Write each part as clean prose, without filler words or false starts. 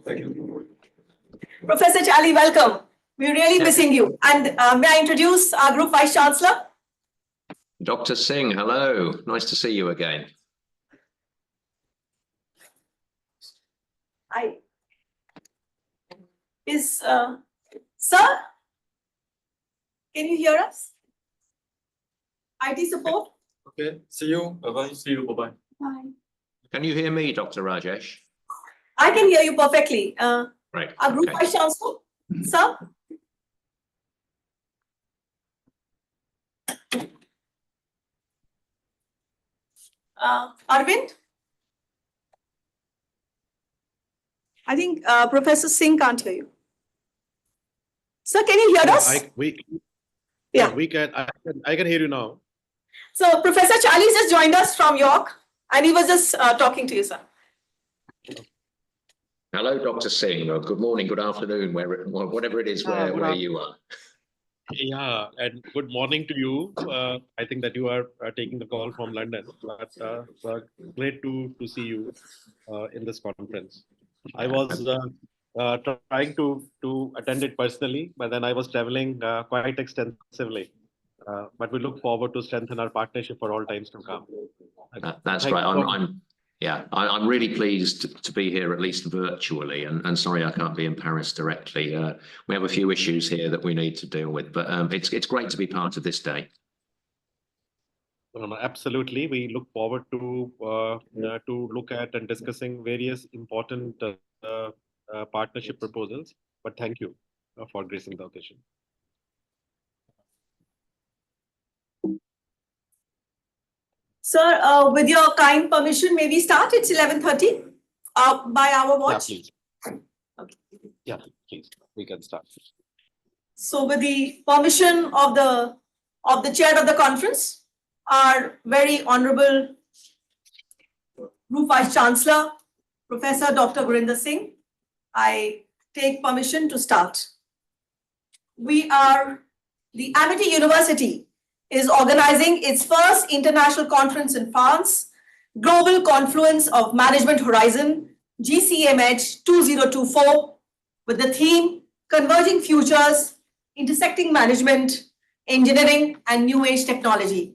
Thank you. Professor Chali, welcome. We're really missing you. And may I introduce our Group Vice Chancellor? Dr. Singh, hello. Nice to see you again. Sir, can you hear us? IT support? Okay, see you. Bye-bye. See you. Bye-bye. Bye. Can you hear me, Dr. Rajesh? I can hear you perfectly. Right. Our Group Okay. Vice Chancellor, sir? Arvind? I think Professor Singh can't hear you. Sir, can you hear us? I can hear you now. So Professor Charlie just joined us from York, and he was just talking to you, sir. Hello, Dr. Singh. Or good morning, good afternoon, whatever it is where you are. Yeah, and good morning to you. I think that you are taking the call from London, but great to see you in this conference. I was trying to attend it personally, but then I was traveling quite extensively. But we look forward to strengthen our partnership for all times to come. That's right. I'm really pleased to be here, at least virtually, and sorry I can't be in Paris directly. We have a few issues here that we need to deal with, but it's great to be part of this day. Absolutely, we look forward to look at and discussing various important partnership proposals. But thank you for gracing the occasion. Sir, with your kind permission, may we start? It's 11:30 by our watch. Yeah, please. Okay. Yeah, please. We can start. So, with the permission of the chair of the conference, our very honorable Group Vice Chancellor, Professor Dr. Gurinder Singh, I take permission to start. The Amity University is organizing its first international conference in France, Global Confluence of Management Horizon, GCMH 2024, with the theme Converging Futures, Intersecting Management, Engineering, and New Age Technology.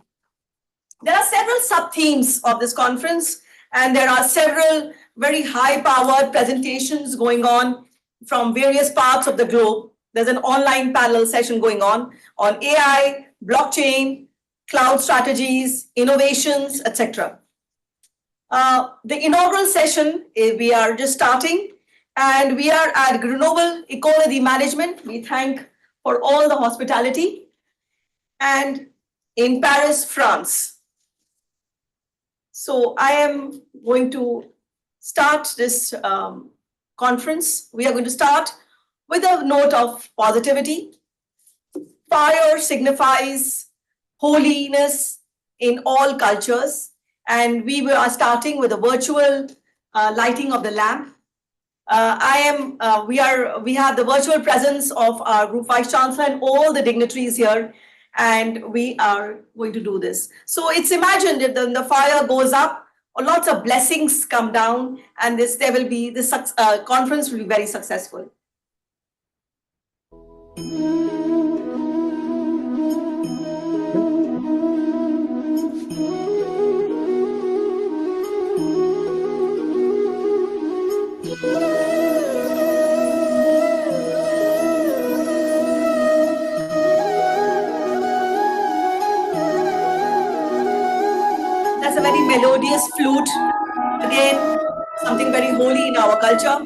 There are several sub-themes of this conference, and there are several very high-powered presentations going on from various parts of the globe. There's an online panel session going on AI, blockchain, cloud strategies, innovations, etc. The inaugural session, we are just starting, and we are at Grenoble École de Management. We thank for all the hospitality, and in Paris, France. So I am going to start this conference. We are going to start with a note of positivity. Fire signifies holiness in all cultures, and we are starting with a virtual lighting of the lamp. We have the virtual presence of our Group Vice Chancellor and all the dignitaries here, and we are going to do this. So it's imagined that when the fire goes up, lots of blessings come down, and this conference will be very successful. That's a very melodious flute. Again, something very holy in our culture.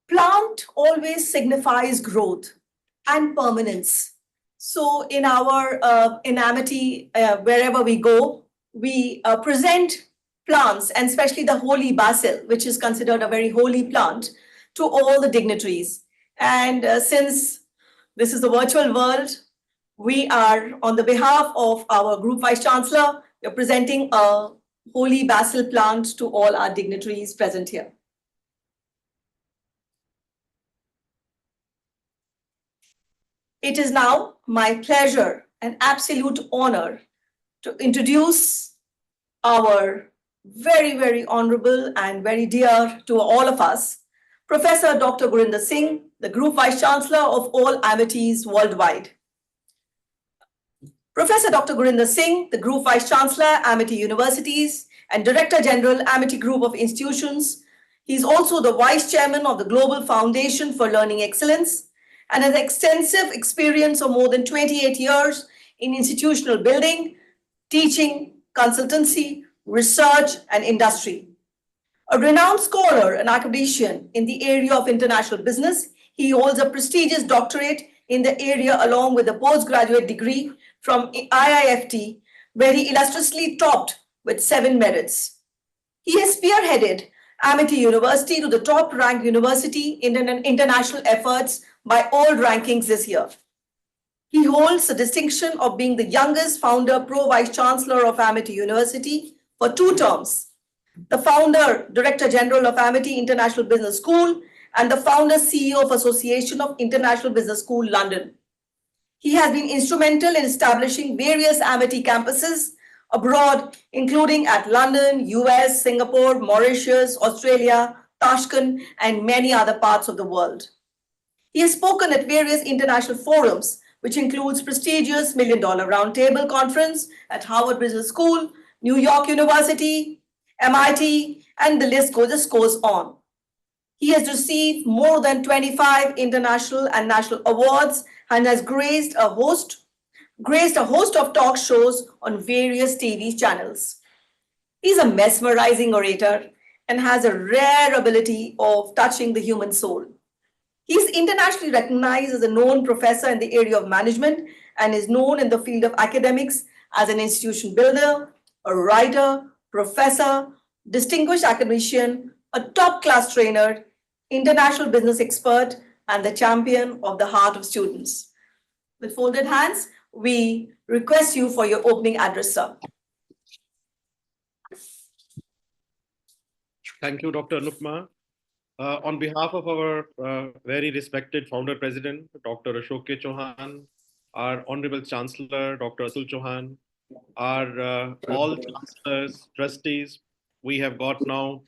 Plant always signifies growth and permanence. So in our in Amity, wherever we go, we present plants, and especially the holy basil, which is considered a very holy plant, to all the dignitaries. And since this is the virtual world, we are, on the behalf of our Group Vice Chancellor, we're presenting a holy basil plant to all our dignitaries present here. It is now my pleasure and absolute honor to introduce our very, very honorable and very dear to all of us, Professor Dr. Gurinder Singh, the Group Vice Chancellor of all amities worldwide. Professor Dr. Gurinder Singh, the Group Vice Chancellor, Amity Universities, and Director General, Amity Group of Institutions. He's also the Vice Chairman of the Global Foundation for Learning Excellence and has extensive experience of more than 28 years in institutional building, teaching, consultancy, research, and industry. A renowned scholar and academician in the area of international business, he holds a prestigious doctorate in the area along with a postgraduate degree from IIFT, where he illustriously topped with 7 merits. He has spearheaded Amity University to the top-ranked university in international efforts by all rankings this year. He holds the distinction of being the youngest founder pro-vice chancellor of Amity University for 2 terms, the founder Director General of Amity International Business School and the founder CEO of Association of International Business School, London. He has been instrumental in establishing various Amity campuses abroad, including at London, US, Singapore, Mauritius, Australia, Tashkent, and many other parts of the world. He has spoken at various international forums, which includes prestigious $1 Million Roundtable Conference at Harvard Business School, New York University, MIT, and the list just goes on. He has received more than 25 international and national awards and has graced a host of talk shows on various TV channels. He's a mesmerizing orator and has a rare ability of touching the human soul. He's internationally recognized as a known professor in the area of management and is known in the field of academics as an institution builder, a writer, professor, distinguished academician, a top-class trainer, international business expert, and the champion of the heart of students. With folded hands, we request you for your opening address, sir. Thank you, Dr. Anupma. On behalf of our very respected founder president, Dr. Ashok K. Chauhan, our honorable chancellor, Dr. Atul Chauhan, our all chancellors, trustees, we have got now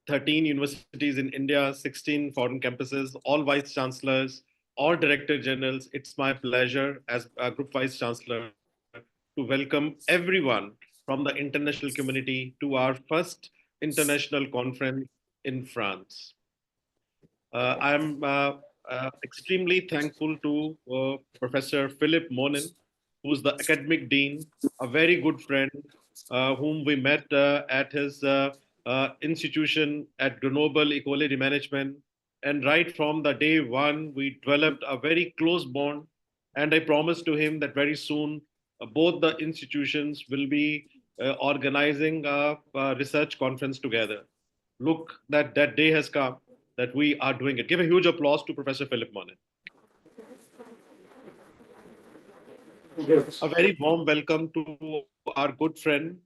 13 universities in India, 16 foreign campuses, all vice chancellors, all director generals. It's my pleasure as a group vice chancellor to welcome everyone from the international community to our first international conference in France. I'm extremely thankful to Professor Philip Monin, who's the academic dean, a very good friend, whom we met at his institution at Grenoble Equality Management. And right from the day one, we developed a very close bond. And I promised to him that very soon, both the institutions will be organizing a research conference together. Look, that day has come, that we are doing it. Give a huge applause to Professor Philip Monin. A very warm welcome to our good friend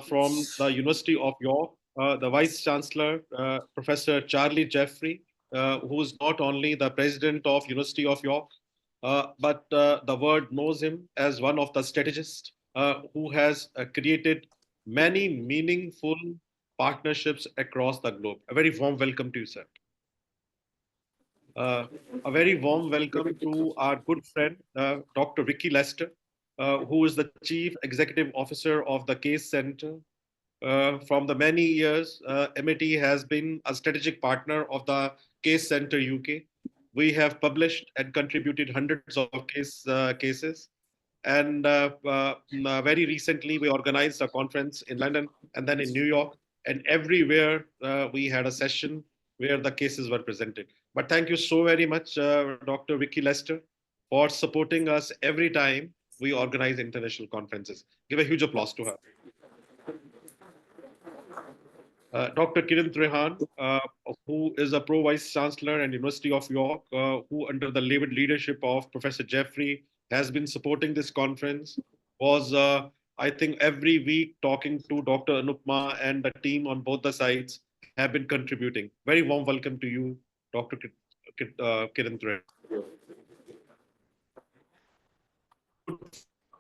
from the University of York, the Vice Chancellor, Professor Charlie Jeffrey, who is not only the President of University of York, but the world knows him as one of the strategists who has created many meaningful partnerships across the globe. A very warm welcome to you, sir. A very warm welcome to our good friend, Dr. Vicky Lester, who is the Chief Executive Officer of the Case Center. From the many years, MIT has been a strategic partner of the Case Center UK. We have published and contributed hundreds of cases. And very recently, we organized a conference in London and then in New York. And everywhere we had a session where the cases were presented. But thank you so very much, Dr. Vicky Lester, for supporting us every time we organize international conferences. Give a huge applause to her. Dr. Kiran Trehan, who is a Pro Vice Chancellor and University of York, who under the leadership of Professor Jeffrey has been supporting this conference, was I think every week talking to Dr. Anupma and the team on both the sides have been contributing. Very warm welcome to you, Dr. Kiran Trent.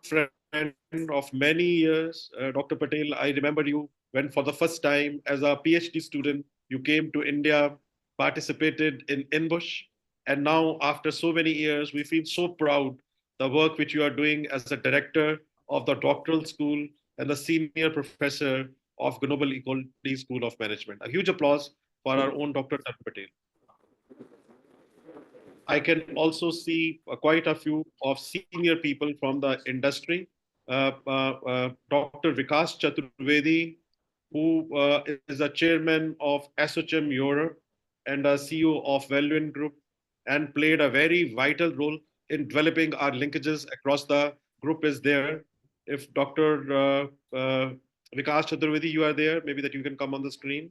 Friend of many years, Dr. Patel. I remember you when for the first time as a PhD student, you came to India, participated in InBush, and now after so many years, we feel so proud the work which you are doing as the director of the doctoral school and the senior professor of Global Equality School of Management. A huge applause for our own Dr. Tarun Patel. I can also see quite a few of senior people from the industry. Dr. Vikas Chaturvedi, who is a chairman of SHM Europe and a CEO of Valuin Group, and played a very vital role in developing our linkages across the group is there. If Dr. Vikas Chaturvedi, you are there, maybe that you can come on the screen.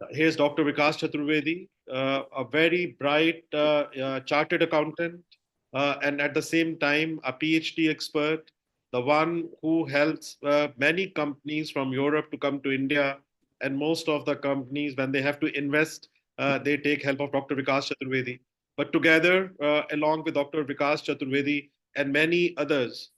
Here's Dr. Vikas Chaturvedi, a very bright chartered accountant, and at the same time, a PhD expert, the one who helps many companies from Europe to come to India. And most of the companies, when they have to invest, they take help of Dr. Vikas Chaturvedi. But together, along with Dr. Vikas Chaturvedi and many others,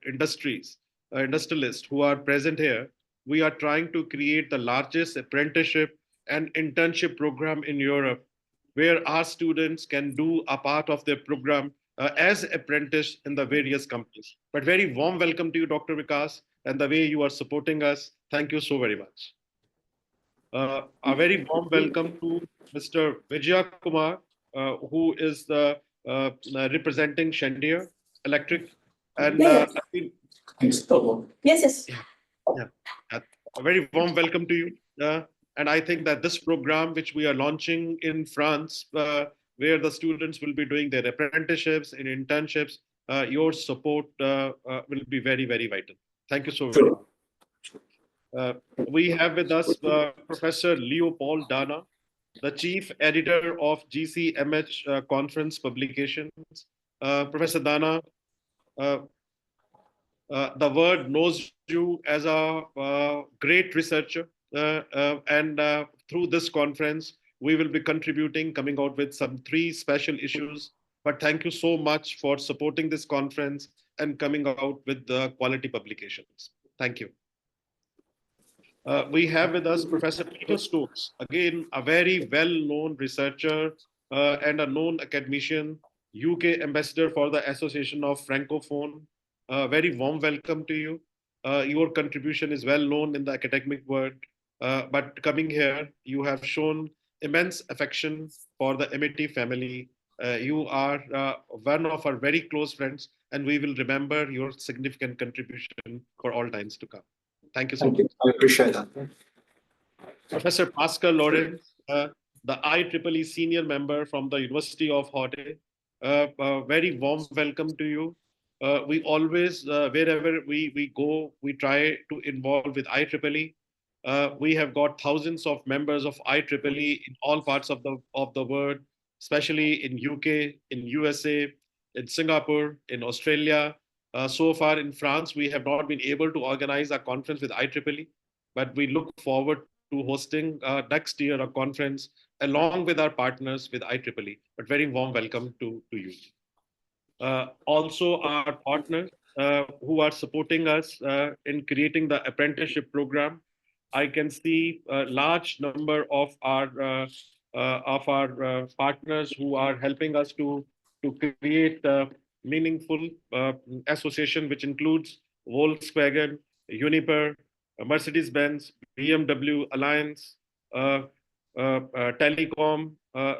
industrialists who are present here, we are trying to create the largest apprenticeship and internship program in Europe, where our students can do a part of their program as apprentice in the various companies. But very warm welcome to you, Dr. Vikas, and the way you are supporting us. Thank you so very much. A very warm welcome to Mr. Vijaya Kumar, who is the representing Shendia Electric. And yes, yes. Yeah. A very warm welcome to you. And I think that this program, which we are launching in France, where the students will be doing their apprenticeships and internships, your support will be very, very vital. Thank you so much. We have with us Professor Leopold Dana, the chief editor of GCMH conference publications. Professor Dana, the world knows you as a great researcher, and through this conference, we will be contributing, coming out with some 3 special issues. But thank you so much for supporting this conference and coming out with the quality publications. Thank you. We have with us Professor Peter Stokes, again, a very well-known researcher and a known academician, UK ambassador for the Association of Francophone. Very warm welcome to you. Your contribution is well known in the academic world, but coming here, you have shown immense affection for the MIT family. You are one of our very close friends, and we will remember your significant contribution for all times to come. Thank you so much. I appreciate that. Professor Pascal Lawrence, the IEEE senior member from the University of Hawaii. Very warm welcome to you. We always, wherever we go, we try to involve with IEEE. We have got thousands of members of IEEE in all parts of the world, especially in UK, in USA, in Singapore, in Australia. So far in France, we have not been able to organize a conference with IEEE, but we look forward to hosting next year a conference along with our partners with IEEE. But very warm welcome to you. Also our partners who are supporting us in creating the apprenticeship program. I can see a large number of our partners who are helping us to create a meaningful association, which includes Volkswagen, Uniper, Mercedes-Benz, BMW Alliance, Telecom,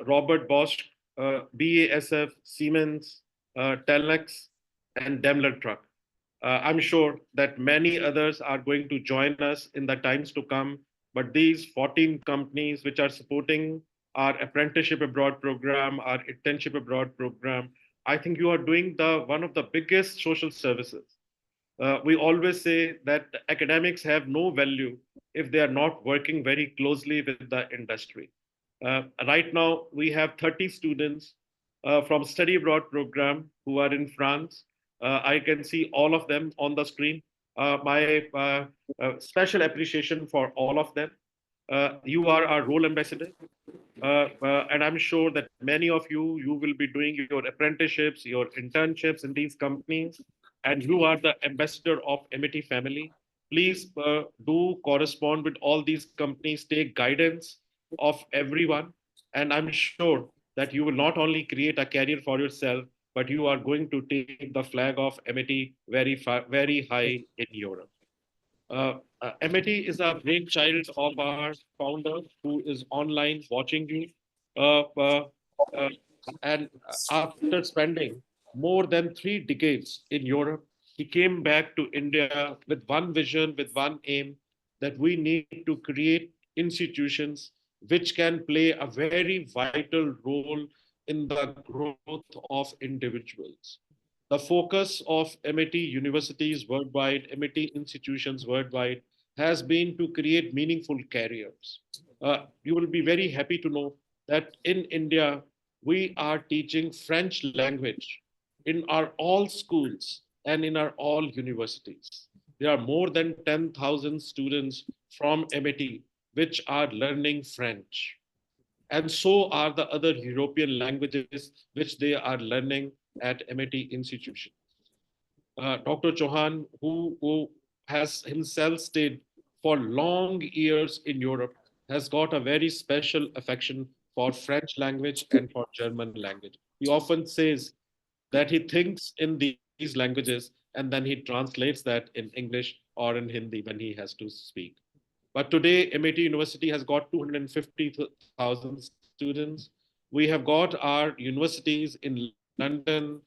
Robert Bosch, BASF, Siemens, Telex, and Daimler Truck. I'm sure that many others are going to join us in the times to come, but these 14 companies which are supporting our apprenticeship abroad program, our internship abroad program, I think you are doing one of the biggest social services. We always say that academics have no value if they are not working very closely with the industry. Right now, we have 30 students from study abroad program who are in France. I can see all of them on the screen. My special appreciation for all of them. You are our role ambassador. And I'm sure that many of you will be doing your apprenticeships, your internships in these companies, and you are the ambassador of MIT family. Please do correspond with all these companies, take guidance of everyone, and I'm sure that you will not only create a career for yourself, but you are going to take the flag of MIT very high in Europe. MIT is a brainchild of our founder who is online watching you. Uh, uh, uh, and after spending more than 3 decades in Europe, he came back to India with one vision, with one aim, that we need to create institutions which can play a very vital role in the growth of individuals. The focus of MIT universities worldwide, MIT institutions worldwide, has been to create meaningful careers. You will be very happy to know that in India, we are teaching French language in our all schools and in our all universities. There are more than 10,000 students from MIT which are learning French. And so are the other European languages which they are learning at MIT institutions. Dr. Chauhan, who has himself stayed for long years in Europe, has got a very special affection for French language and for German language. He often says that he thinks in these languages and then he translates that in English or in Hindi when he has to speak. But today, MIT University has got 250,000 students. We have got our universities in London,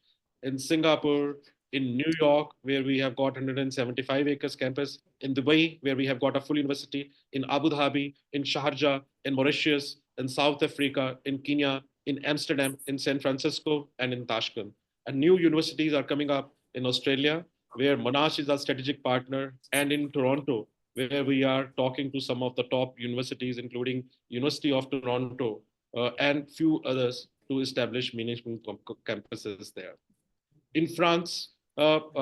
in Singapore, in New York, where we have got 175 acres campus, in Dubai, where we have got a full university, in Abu Dhabi, in Sharjah, in Mauritius, in South Africa, in Kenya, in Amsterdam, in San Francisco, and in Tashkent. And new universities are coming up in Australia, where Monash is our strategic partner, and in Toronto, where we are talking to some of the top universities, including University of Toronto and few others, to establish meaningful campuses there. In France,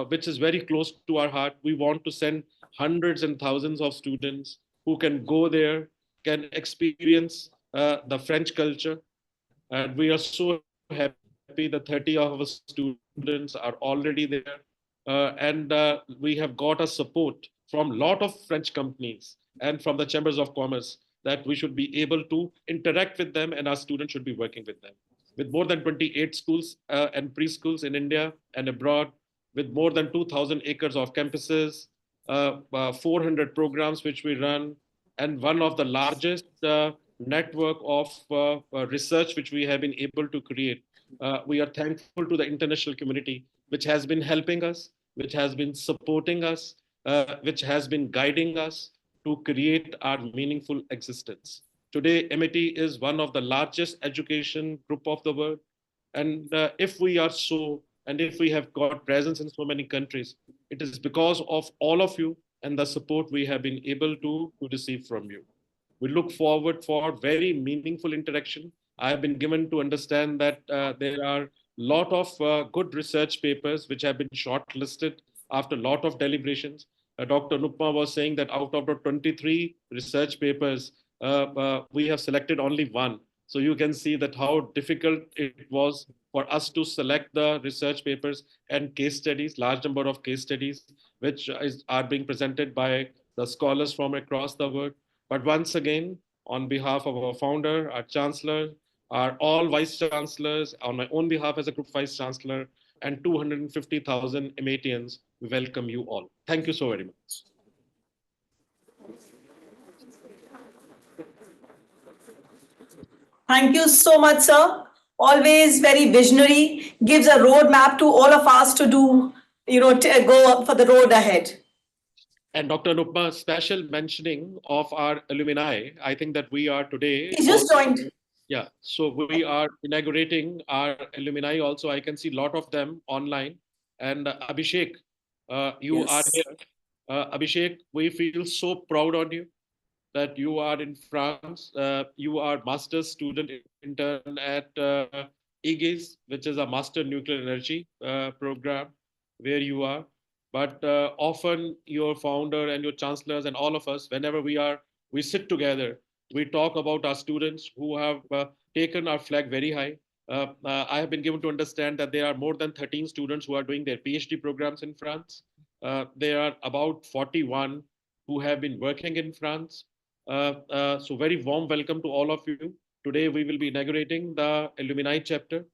which is very close to our heart, we want to send hundreds and thousands of students who can go there, can experience the French culture. And we are so happy that 30 of our students are already there. And we have got a support from a lot of French companies and from the chambers of commerce that we should be able to interact with them and our students should be working with them. With more than 28 schools and preschools in India and abroad, with more than 2,000 acres of campuses, 400 programs which we run, and one of the largest network of research which we have been able to create. We are thankful to the international community, which has been helping us, which has been supporting us, which has been guiding us to create our meaningful existence. Today, MIT is one of the largest education group of the world. And if we are so, and if we have got presence in so many countries, it is because of all of you and the support we have been able to receive from you. We look forward for very meaningful interaction. I have been given to understand that there are a lot of good research papers which have been shortlisted after a lot of deliberations. Dr. Nupma was saying that out of the 23 research papers, we have selected only one. So you can see that how difficult it was for us to select the research papers and case studies, large number of case studies, which are being presented by the scholars from across the world. But once again, on behalf of our founder, our chancellor, our all vice chancellors, on my own behalf as a group vice chancellor, and 250,000 MATians, we welcome you all. Thank you so very much. Thank you so much, sir. Always very visionary, gives a roadmap to all of us to do, go up for the road ahead. And Dr. Nupma, special mentioning of our alumni. I think that we are today. He just joined. Yeah, so we are inaugurating our alumni also. I can see a lot of them online. And Abhishek, you Yes. are here. Abhishek, we feel so proud on you that you are in France. You are master's student intern at IGIS, which is a master nuclear energy program. where you are. But often your founder and your chancellors and all of us, whenever we sit together, we talk about our students who have taken our flag very high. I have been given to understand that there are more than 13 students who are doing their PhD programs in France. There are about 41 who have been working in France. So very warm welcome to all of you. Today we will be inaugurating the alumni chapter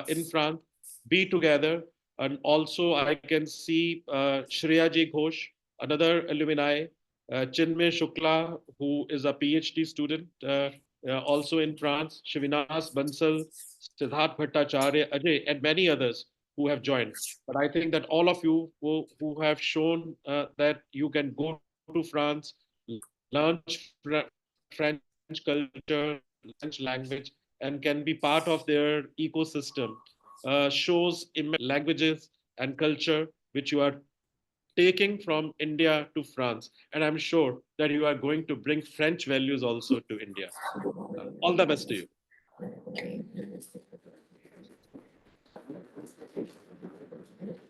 in France. Be together. And also I can see Shreya Ji Ghosh, another alumni, Chinmay Shukla, who is a PhD student also in France, Shivinas Bansal, Siddharth Bhattacharya, Ajay, and many others who have joined. But I think that all of you who have shown that you can go to France, learn French culture, French language, and can be part of their ecosystem, shows languages and culture which you are taking from India to France. And I'm sure that you are going to bring French values also to India. All the best to you.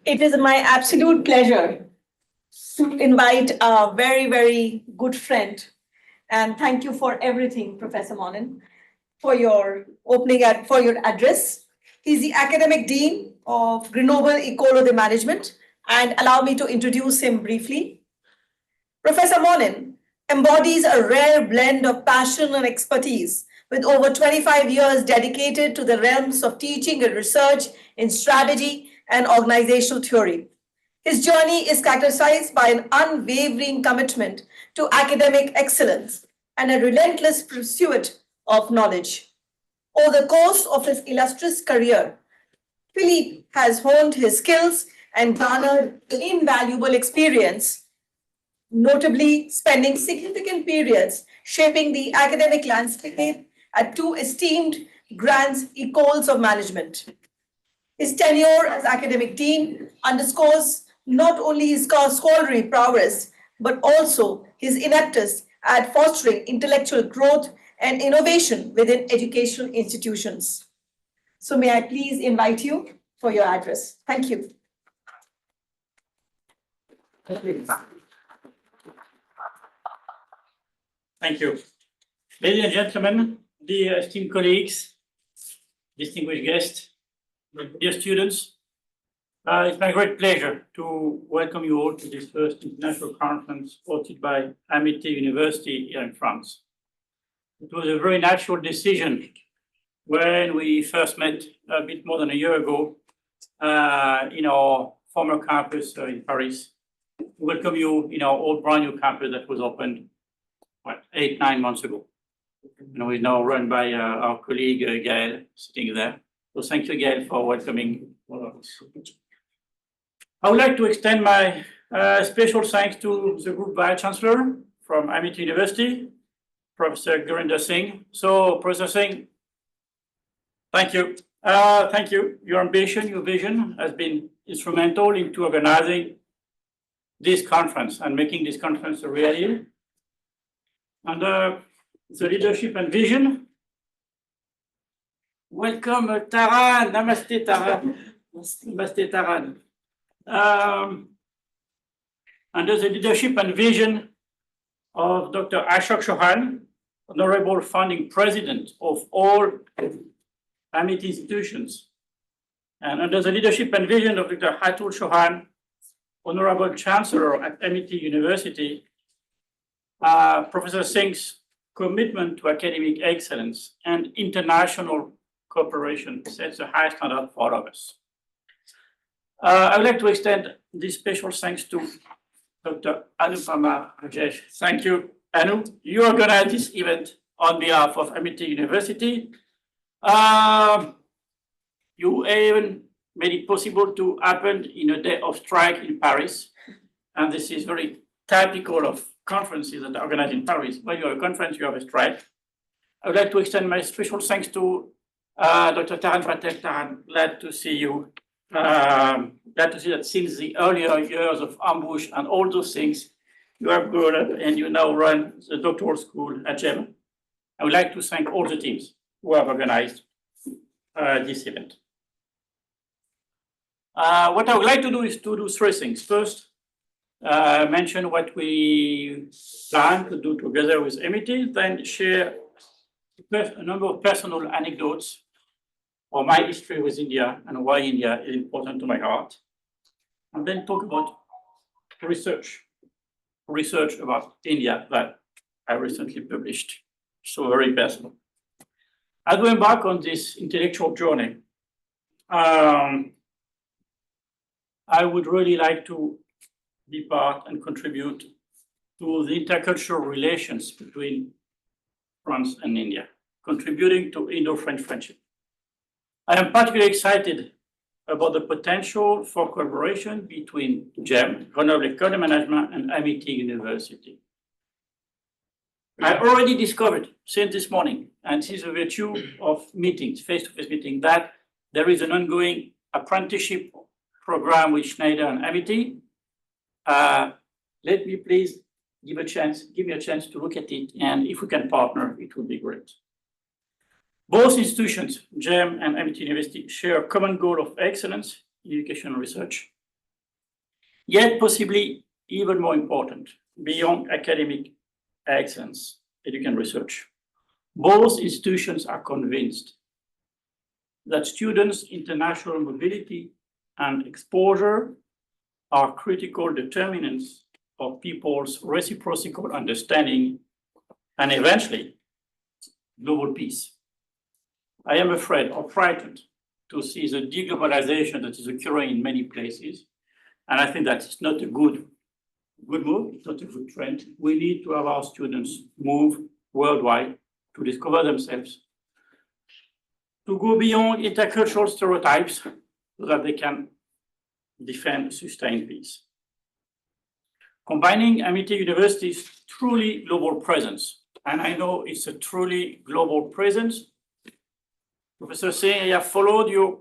It is my absolute pleasure to invite a very, very good friend. And thank you for everything, Professor Monin, for your for your address. He's the academic dean of Grenoble École de Management, and allow me to introduce him briefly. Professor Monin embodies a rare blend of passion and expertise, with over 25 years dedicated to the realms of teaching and research in strategy and organizational theory. His journey is characterized by an unwavering commitment to academic excellence and a relentless pursuit of knowledge. Over the course of his illustrious career, Philippe has honed his skills and garnered invaluable experience, notably spending significant periods shaping the academic landscape at two esteemed grands écoles of management. His tenure as academic dean underscores not only his scholarly prowess, but also his ineptness at fostering intellectual growth and innovation within educational institutions. So may I please invite you for your address. Thank you. Thank you. Ladies and gentlemen, dear esteemed colleagues, distinguished guests, dear students, it's my great pleasure to welcome you all to this first international conference hosted by Amity University here in France. It was a very natural decision when we first met a bit more than a year ago in our former campus in Paris. To welcome you in our old brand new campus that was opened 8-9 months ago. And we're now run by our colleague Gael sitting there. So thank you, Gael, for welcoming all of us. I would like to extend my special thanks to the Group Vice Chancellor from Amity University, Professor Gurinder Singh. So, Professor Singh, thank you. Thank you. Your ambition, your vision has been instrumental into organizing this conference and making this conference a reality. And the leadership and vision. Welcome, Taran. Namaste, Taran. Namaste, Taran. Under the leadership and vision of Dr. Ashok Chauhan, Honorable Founding President of all Amity institutions, and under the leadership and vision of Dr. Atul Chauhan, Honorable Chancellor at Amity University, Professor Singh's commitment to academic excellence and international cooperation sets a high standard for all of us. I would like to extend this special thanks to Dr. Anupama Rajesh. Thank you, Anu. You organized this event on behalf of Amity University. You even made it possible to happen in a day of strike in Paris. And this is very typical of conferences that are organized in Paris. When you have a conference, you have a strike. I would like to extend my special thanks to Dr. Taran Patel. Taran, glad to see you. Glad to see that since the earlier years of ambush and all those things, you have grown up and you now run the doctoral school at GEM. I would like to thank all the teams who have organized this event. What I would like to do is to do three things. First, mention what we plan to do together with MIT, then share a number of personal anecdotes of my history with India and why India is important to my heart, and then talk about research about India that I recently published, so very personal. As we embark on this intellectual journey, I would really like to be part and contribute to the intercultural relations between France and India, contributing to Indo-French friendship. I am particularly excited about the potential for collaboration between GEM, Grenoble École de Management, and MIT University. I already discovered since this morning, and this is a virtue of meetings, face-to-face meetings, that there is an ongoing apprenticeship program with Schneider and MIT. Let me please give me a chance to look at it, and if we can partner, it would be great. Both institutions, GEM and MIT University, share a common goal of excellence in education and research. Yet possibly even more important, beyond academic excellence, education and research, both institutions are convinced that students' international mobility and exposure are critical determinants of people's reciprocal understanding and eventually global peace. I am afraid or frightened to see the deglobalization that is occurring in many places. And I think that it's not a good move, it's not a good trend. We need to have our students move worldwide to discover themselves, to go beyond intercultural stereotypes so that they can defend sustained peace. Combining MIT University's truly global presence, and I know it's a truly global presence. Professor Singh, I have followed your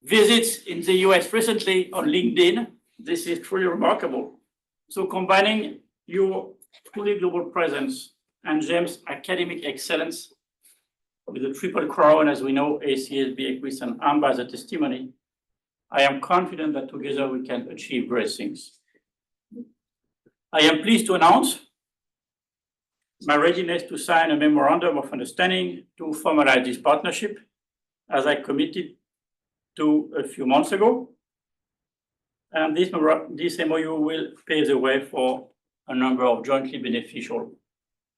visits in the US recently on LinkedIn. This is truly remarkable. So combining your truly global presence and GEM's academic excellence with the triple crown, as we know, ACSB, EQUIS, and AMBA as a testimony, I am confident that together we can achieve great things. I am pleased to announce my readiness to sign a memorandum of understanding to formalize this partnership, as I committed to a few months ago. And this MOU will pave the way for a number of jointly beneficial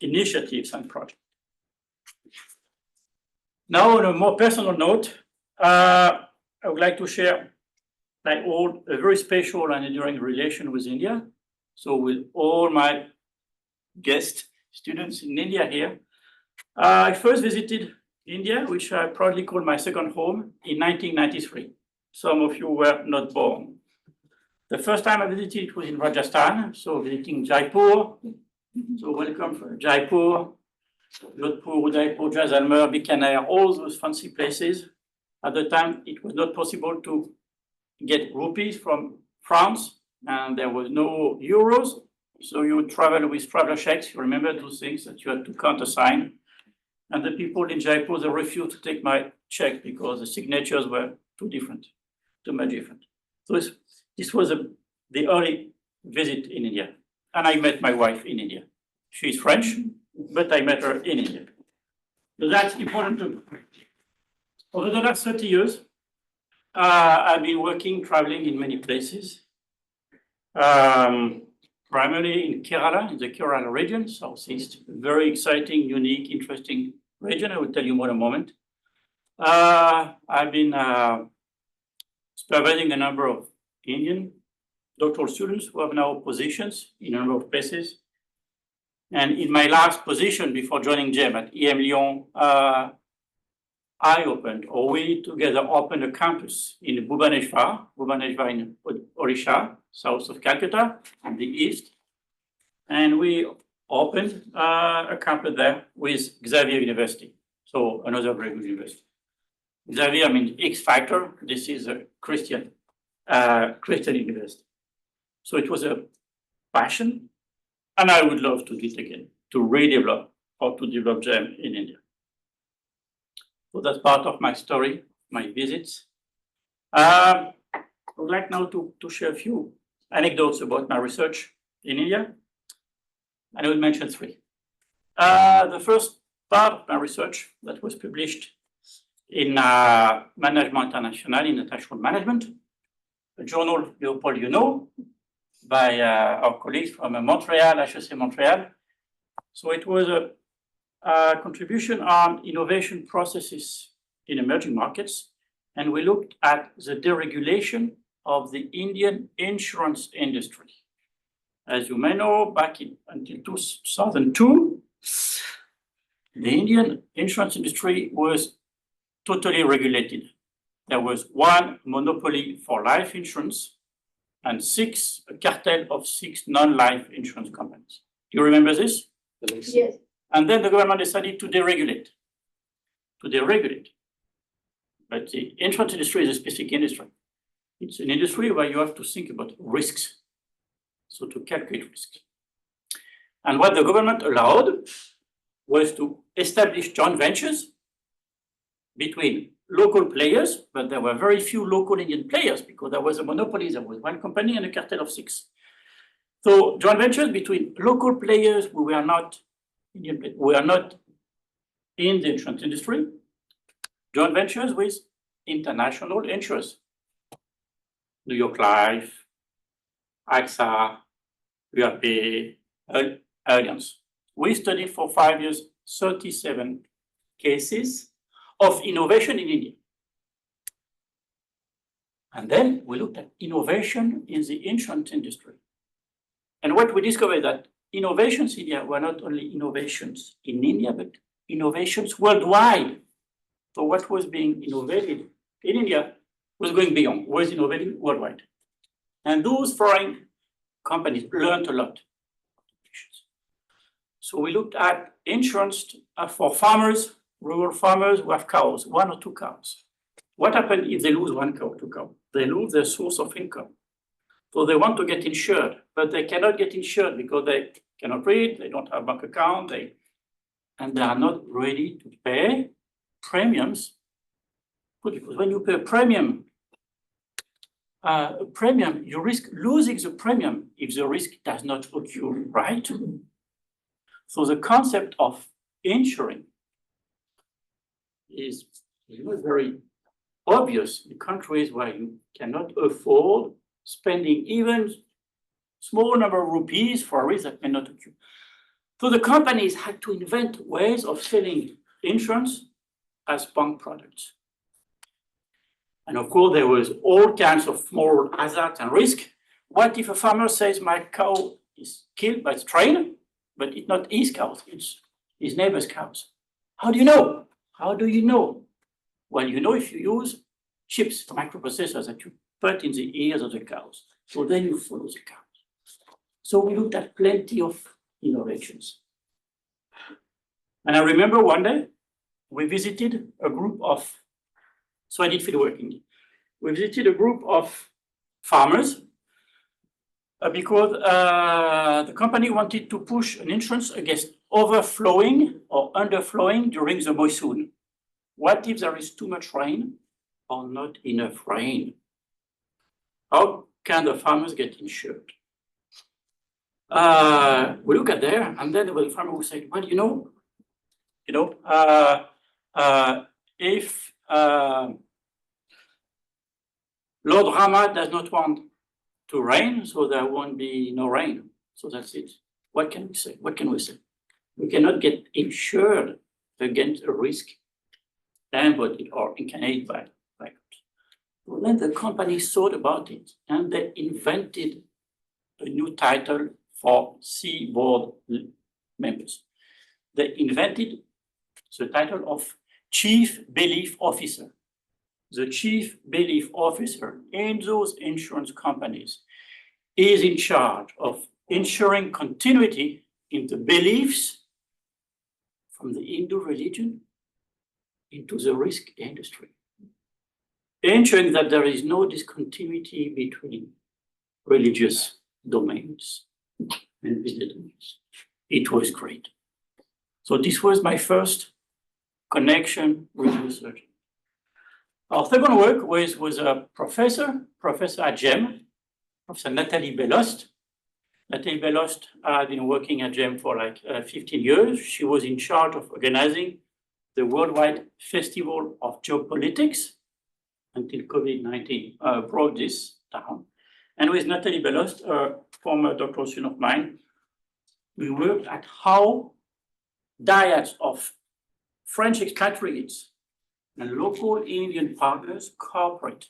initiatives and projects. Now, on a more personal note, I would like to share, like all, a very special and enduring relation with India. So with all my guest students in India here, I first visited India, which I proudly call my second home, in 1993. Some of you were not born. The first time I visited it was in Rajasthan, so visiting Jaipur. So welcome from Jaipur, Jodhpur, Udaipur, Jaisalmer, Bikaner, all those fancy places. At the time, it was not possible to get rupees from France, and there was no euros. So you would travel with traveler checks. You remember those things that you had to countersign. And the people in Jaipur, they refused to take my check because the signatures were too much different. So this was the early visit in India. And I met my wife in India. She's French, but I met her in India. So that's important too. Over the last 30 years, I've been traveling in many places. Primarily in Kerala, in the Kerala region, southeast, very exciting, unique, interesting region. I will tell you more in a moment. I've been supervising a number of Indian doctoral students who have now positions in a number of places. And in my last position before joining GEM at EM Lyon, we together opened a campus in Bhubaneswar in Odisha, south of Calcutta, in the east. And we opened a campus there with Xavier University, so another very good university. Xavier means X Factor. This is a Christian university. So it was a passion, and I would love to do it again, to redevelop or to develop GEM in India. So that's part of my story, my visits. I would like now to share a few anecdotes about my research in India. And I will mention three. The first part of my research that was published in Management International, in International Management, a journal, Leopold, you know, by our colleagues from Montreal, HEC Montreal. So it was a contribution on innovation processes in emerging markets. And we looked at the deregulation of the Indian insurance industry. As you may know, back until 2002, the Indian insurance industry was totally regulated. There was one monopoly for life insurance and a cartel of 6 non-life insurance companies. Do you remember this? Yes. And then the government decided to deregulate. But the insurance industry is a specific industry. It's an industry where you have to think about risks. So to calculate risks. And what the government allowed was to establish joint ventures between local players, but there were very few local Indian players because there was a monopoly. There was one company and a cartel of 6. So joint ventures between local players who were not Indian, who are not in the insurance industry, joint ventures with international insurers, New York Life, AXA, UAP, Allianz. We studied for 5 years 37 cases of innovation in India. And then we looked at innovation in the insurance industry. And what we discovered that innovations in India were not only innovations in India, but innovations worldwide. So what was being innovated in India was going beyond, was innovating worldwide. And those foreign companies learned a lot. So we looked at insurance for farmers, rural farmers who have cows, 1 or 2 cows. What happens if they lose 1 cow, 2 cows? They lose their source of income. So they want to get insured, but they cannot get insured because they cannot read, they don't have a bank account, and they are not ready to pay premiums. Because when you pay a premium, you risk losing the premium if the risk does not occur, right? So the concept of insuring is very obvious in countries where you cannot afford spending even small number of rupees for a risk that may not occur. So the companies had to invent ways of selling insurance as bank products. And of course, there was all kinds of moral hazard and risk. What if a farmer says, my cow is killed by strain, but it's not his cows, it's his neighbor's cows? How do you know? How do you know? Well, you know if you use chips, microprocessors that you put in the ears of the cows. So then you follow the cows. So we looked at plenty of innovations. And I remember one day, we visited a group of, so I did field working. We visited a group of farmers because the company wanted to push an insurance against overflowing or underflowing during the monsoon. What if there is too much rain or not enough rain? How can the farmers get insured? We look at there, and then the farmer will say, well, if Lord Rama does not want to rain, so there won't be no rain. So that's it. What can we say? What can we say? We cannot get insured against a risk embodied or incarnated by God. Well, then the company thought about it, and they invented a new title for seaboard members. They invented the title of Chief Belief Officer. The Chief Belief Officer in those insurance companies is in charge of ensuring continuity in the beliefs from the Hindu religion into the risk industry, ensuring that there is no discontinuity between religious domains and business domains. It was great. So this was my first connection with research. Our second work was a professor at GEM, Professor Nathalie Bellost. Nathalie Bellost had been working at GEM for like 15 years. She was in charge of organizing the Worldwide Festival of Geopolitics until COVID-19 brought this down. And with Nathalie Bellost, a former doctoral student of mine, we worked at how dyads of French expatriates and local Indian partners cooperate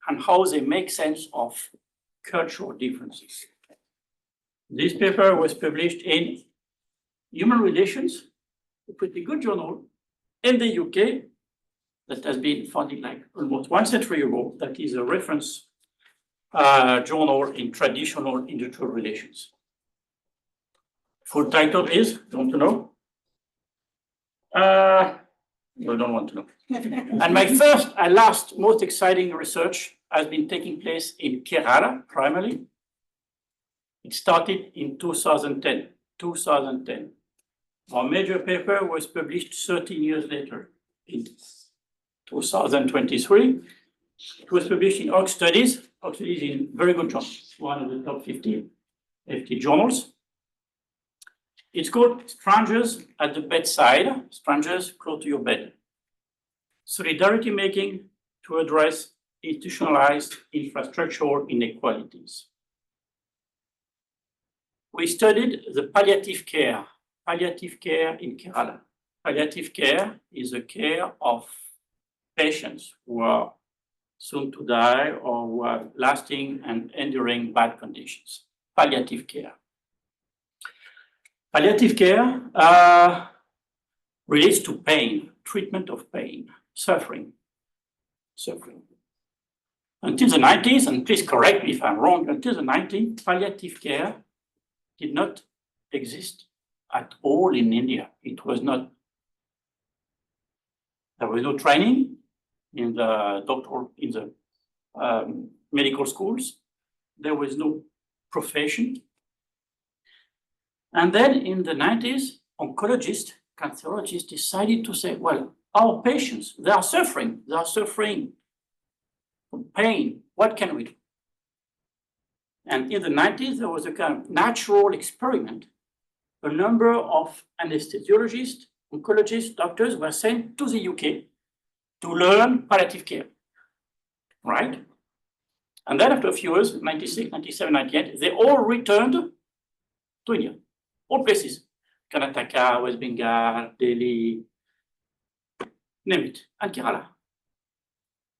and how they make sense of cultural differences. This paper was published in Human Relations, a pretty good journal in the UK that has been founded like almost 1 century ago. That is a reference journal in traditional industrial relations. Full title is, don't you know? You don't want to know. And my first and last most exciting research has been taking place in Kerala, primarily. It started in 2010. Our major paper was published 13 years later in 2023. It was published in Ox Studies. Ox Studies is a very good journal, one of the top 50 journals. It's called Strangers at the Bedside, Strangers Close to Your Bed. Solidarity making to address institutionalized infrastructural inequalities. We studied the palliative care in Kerala. Palliative care is the care of patients who are soon to die or who are lasting and enduring bad conditions. Palliative care. Palliative care relates to pain, treatment of pain, suffering. Until the 90s, and please correct me if I'm wrong, until the 90s, palliative care did not exist at all in India. It was not, there was no training in the medical schools. There was no profession. And then in the 90s, oncologists, cancerologists decided to say, well, our patients, they are suffering from pain. What can we do? And in the 90s, there was a kind of natural experiment. A number of anesthesiologists, oncologists, doctors were sent to the UK to learn palliative care, right? And then after a few years, 96, 97, 98, they all returned to India, all places. Karnataka, West Bengal, Delhi, name it, and Kerala.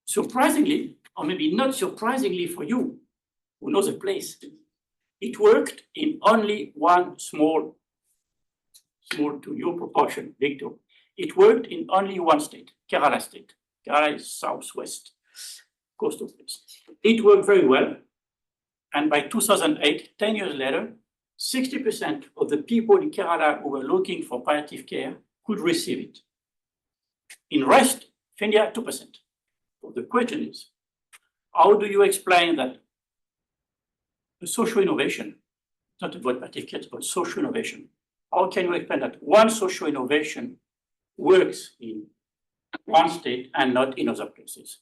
Surprisingly, or maybe not surprisingly for you, who knows the place, it worked in only one small to your proportion, Victor. It worked in only one state, Kerala state. Kerala is southwest coastal place. It worked very well. And by 2008, 10 years later, 60% of the people in Kerala who were looking for palliative care could receive it. In rest, India, 2%. So the question is, how do you explain that the social innovation, not about palliative care, but social innovation, how can you explain that one social innovation works in one state and not in other places?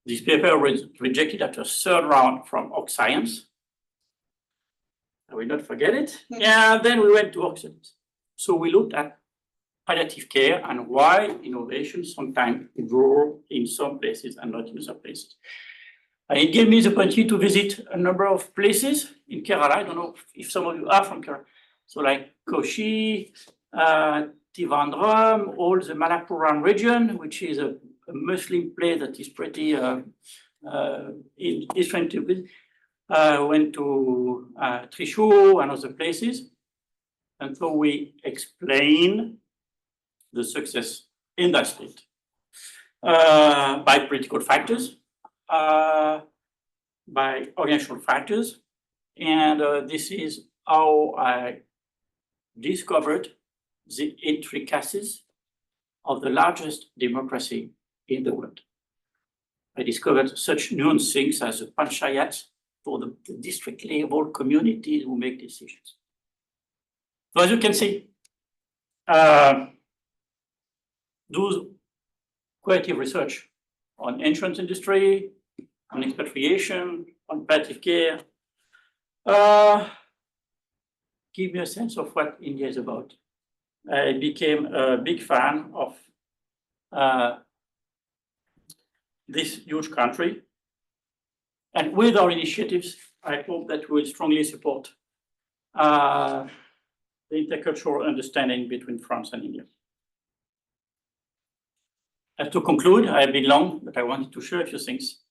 This paper was rejected after a third round from Ox Science. I will not forget it. Yeah, then we went to Oxford. So we looked at palliative care and why innovation sometimes grow in some places and not in other places. And it gave me the opportunity to visit a number of places in Kerala. I don't know if some of you are from Kerala. So like Kochi, Trivandrum, all the Malappuram region, which is a Muslim place that is pretty interesting to visit. Went to Trishul and other places. And so we explain the success in that state by political factors, by organizational factors. And this is how I discovered the intricacies of the largest democracy in the world. I discovered such nuanced things as the panchayat for the district level communities who make decisions. So as you can see, those qualitative research on insurance industry, on expatriation, on palliative care. Give me a sense of what India is about. I became a big fan of this huge country. And with our initiatives, I hope that we will strongly support the intercultural understanding between France and India. To conclude, I've been long, but I wanted to share a few things.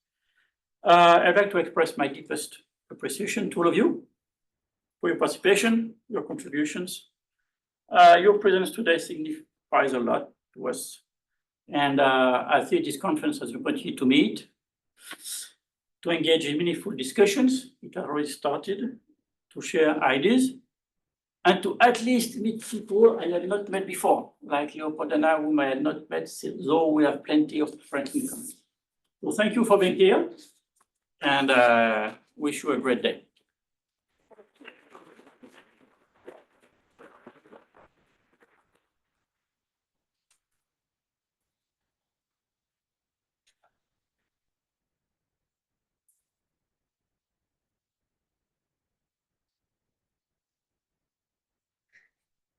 I'd like to express my deepest appreciation to all of you for your participation, your contributions. Your presence today signifies a lot to us. And I see this conference as an opportunity to meet, to engage in meaningful discussions. It has already started, to share ideas, and to at least meet people I had not met before, like Leopold and I, whom I had not met, though we have plenty of friends in common. So thank you for being here, and wish you a great day.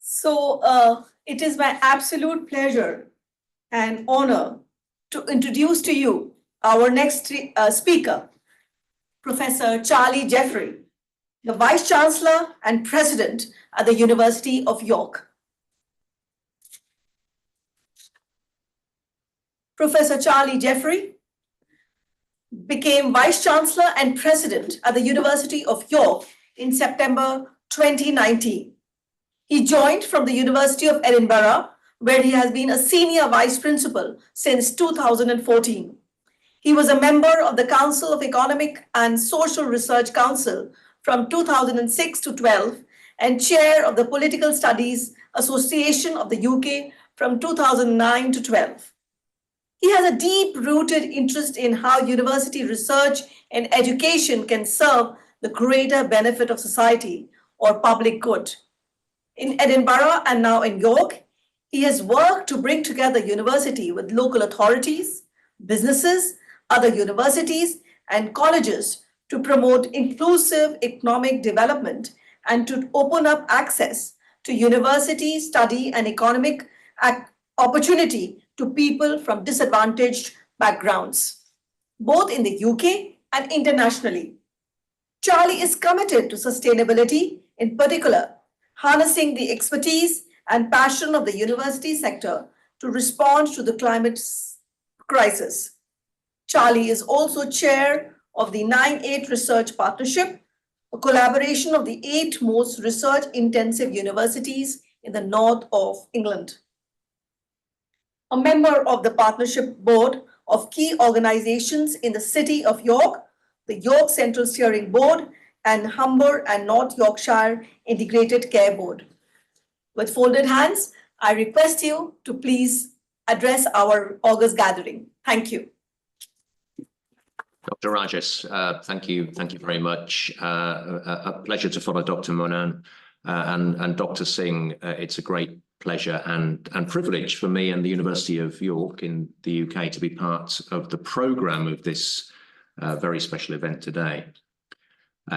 So it is my absolute pleasure and honor to introduce to you our next speaker, Professor Charlie Jeffrey, the Vice Chancellor and President at the University of York. Professor Charlie Jeffrey became Vice Chancellor and President at the University of York in September 2019. He joined from the University of Edinburgh, where he has been a Senior Vice Principal since 2014. He was a member of the Council of Economic and Social Research Council from 2006 to 12 and Chair of the Political Studies Association of the UK from 2009 to 12. He has a deep-rooted interest in how university research and education can serve the greater benefit of society or public good. In Edinburgh and now in York, he has worked to bring together university with local authorities, businesses, other universities, and colleges to promote inclusive economic development and to open up access to university study and economic opportunity to people from disadvantaged backgrounds, both in the UK and internationally. Charlie is committed to sustainability, in particular, harnessing the expertise and passion of the university sector to respond to the climate crisis. Charlie is also chair of the 9-8 Research Partnership, a collaboration of the 8 most research-intensive universities in the north of England. A member of the partnership board of key organizations in the city of York, the York Central Steering Board, and Humber and North Yorkshire Integrated Care Board. With folded hands, I request you to please address our August gathering. Thank you. Dr. Rajesh, thank you very much. A pleasure to follow Dr. Monan and Dr. Singh. It's a great pleasure and privilege for me and the University of York in the UK to be part of the programme of this very special event today.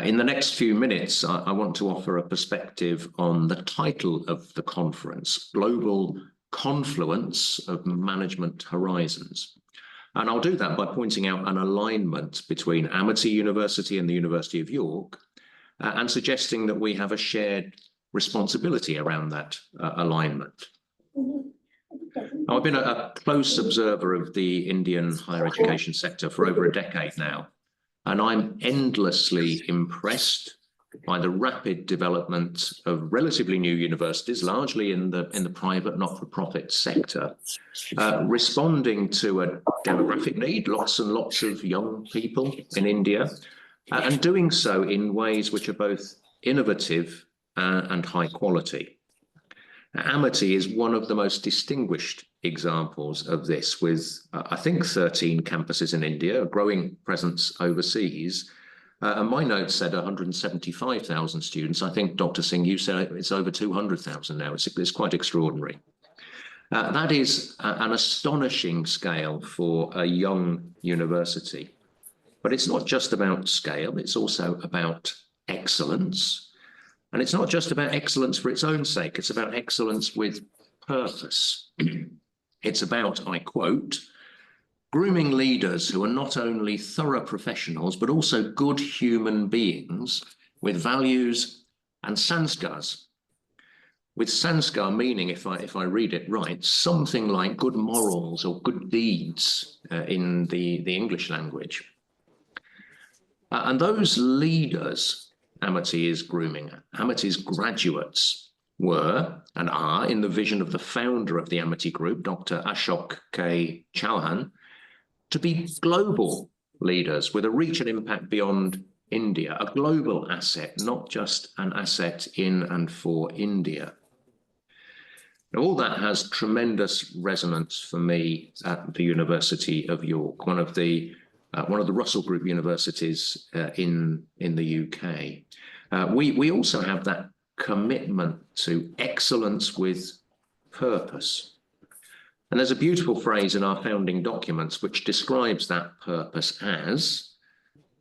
In the next few minutes, I want to offer a perspective on the title of the conference, Global Confluence of Management Horizons. And I'll do that by pointing out an alignment between Amity University and the University of York and suggesting that we have a shared responsibility around that alignment. I've been a close observer of the Indian higher education sector for over a decade now, and I'm endlessly impressed by the rapid development of relatively new universities, largely in the private not-for-profit sector, responding to a demographic need, lots and lots of young people in India, and doing so in ways which are both innovative and high quality. Amity is one of the most distinguished examples of this, with I think 13 campuses in India, a growing presence overseas. And my notes said 175,000 students. I think, Dr. Singh, you said it's over 200,000 now. It's quite extraordinary. That is an astonishing scale for a young university. But it's not just about scale, it's also about excellence. And it's not just about excellence for its own sake, it's about excellence with purpose. It's about, I quote, grooming leaders who are not only thorough professionals, but also good human beings with values and sanskars. With sanskar meaning, if I read it right, something like good morals or good deeds in the English language. And those leaders Amity is grooming, Amity's graduates were and are, in the vision of the founder of the Amity Group, Dr. Ashok K. Chauhan, to be global leaders with a reach and impact beyond India, a global asset, not just an asset in and for India. Now, all that has tremendous resonance for me at the University of York, one of the Russell Group universities in the UK. We also have that commitment to excellence with purpose. And there's a beautiful phrase in our founding documents which describes that purpose as,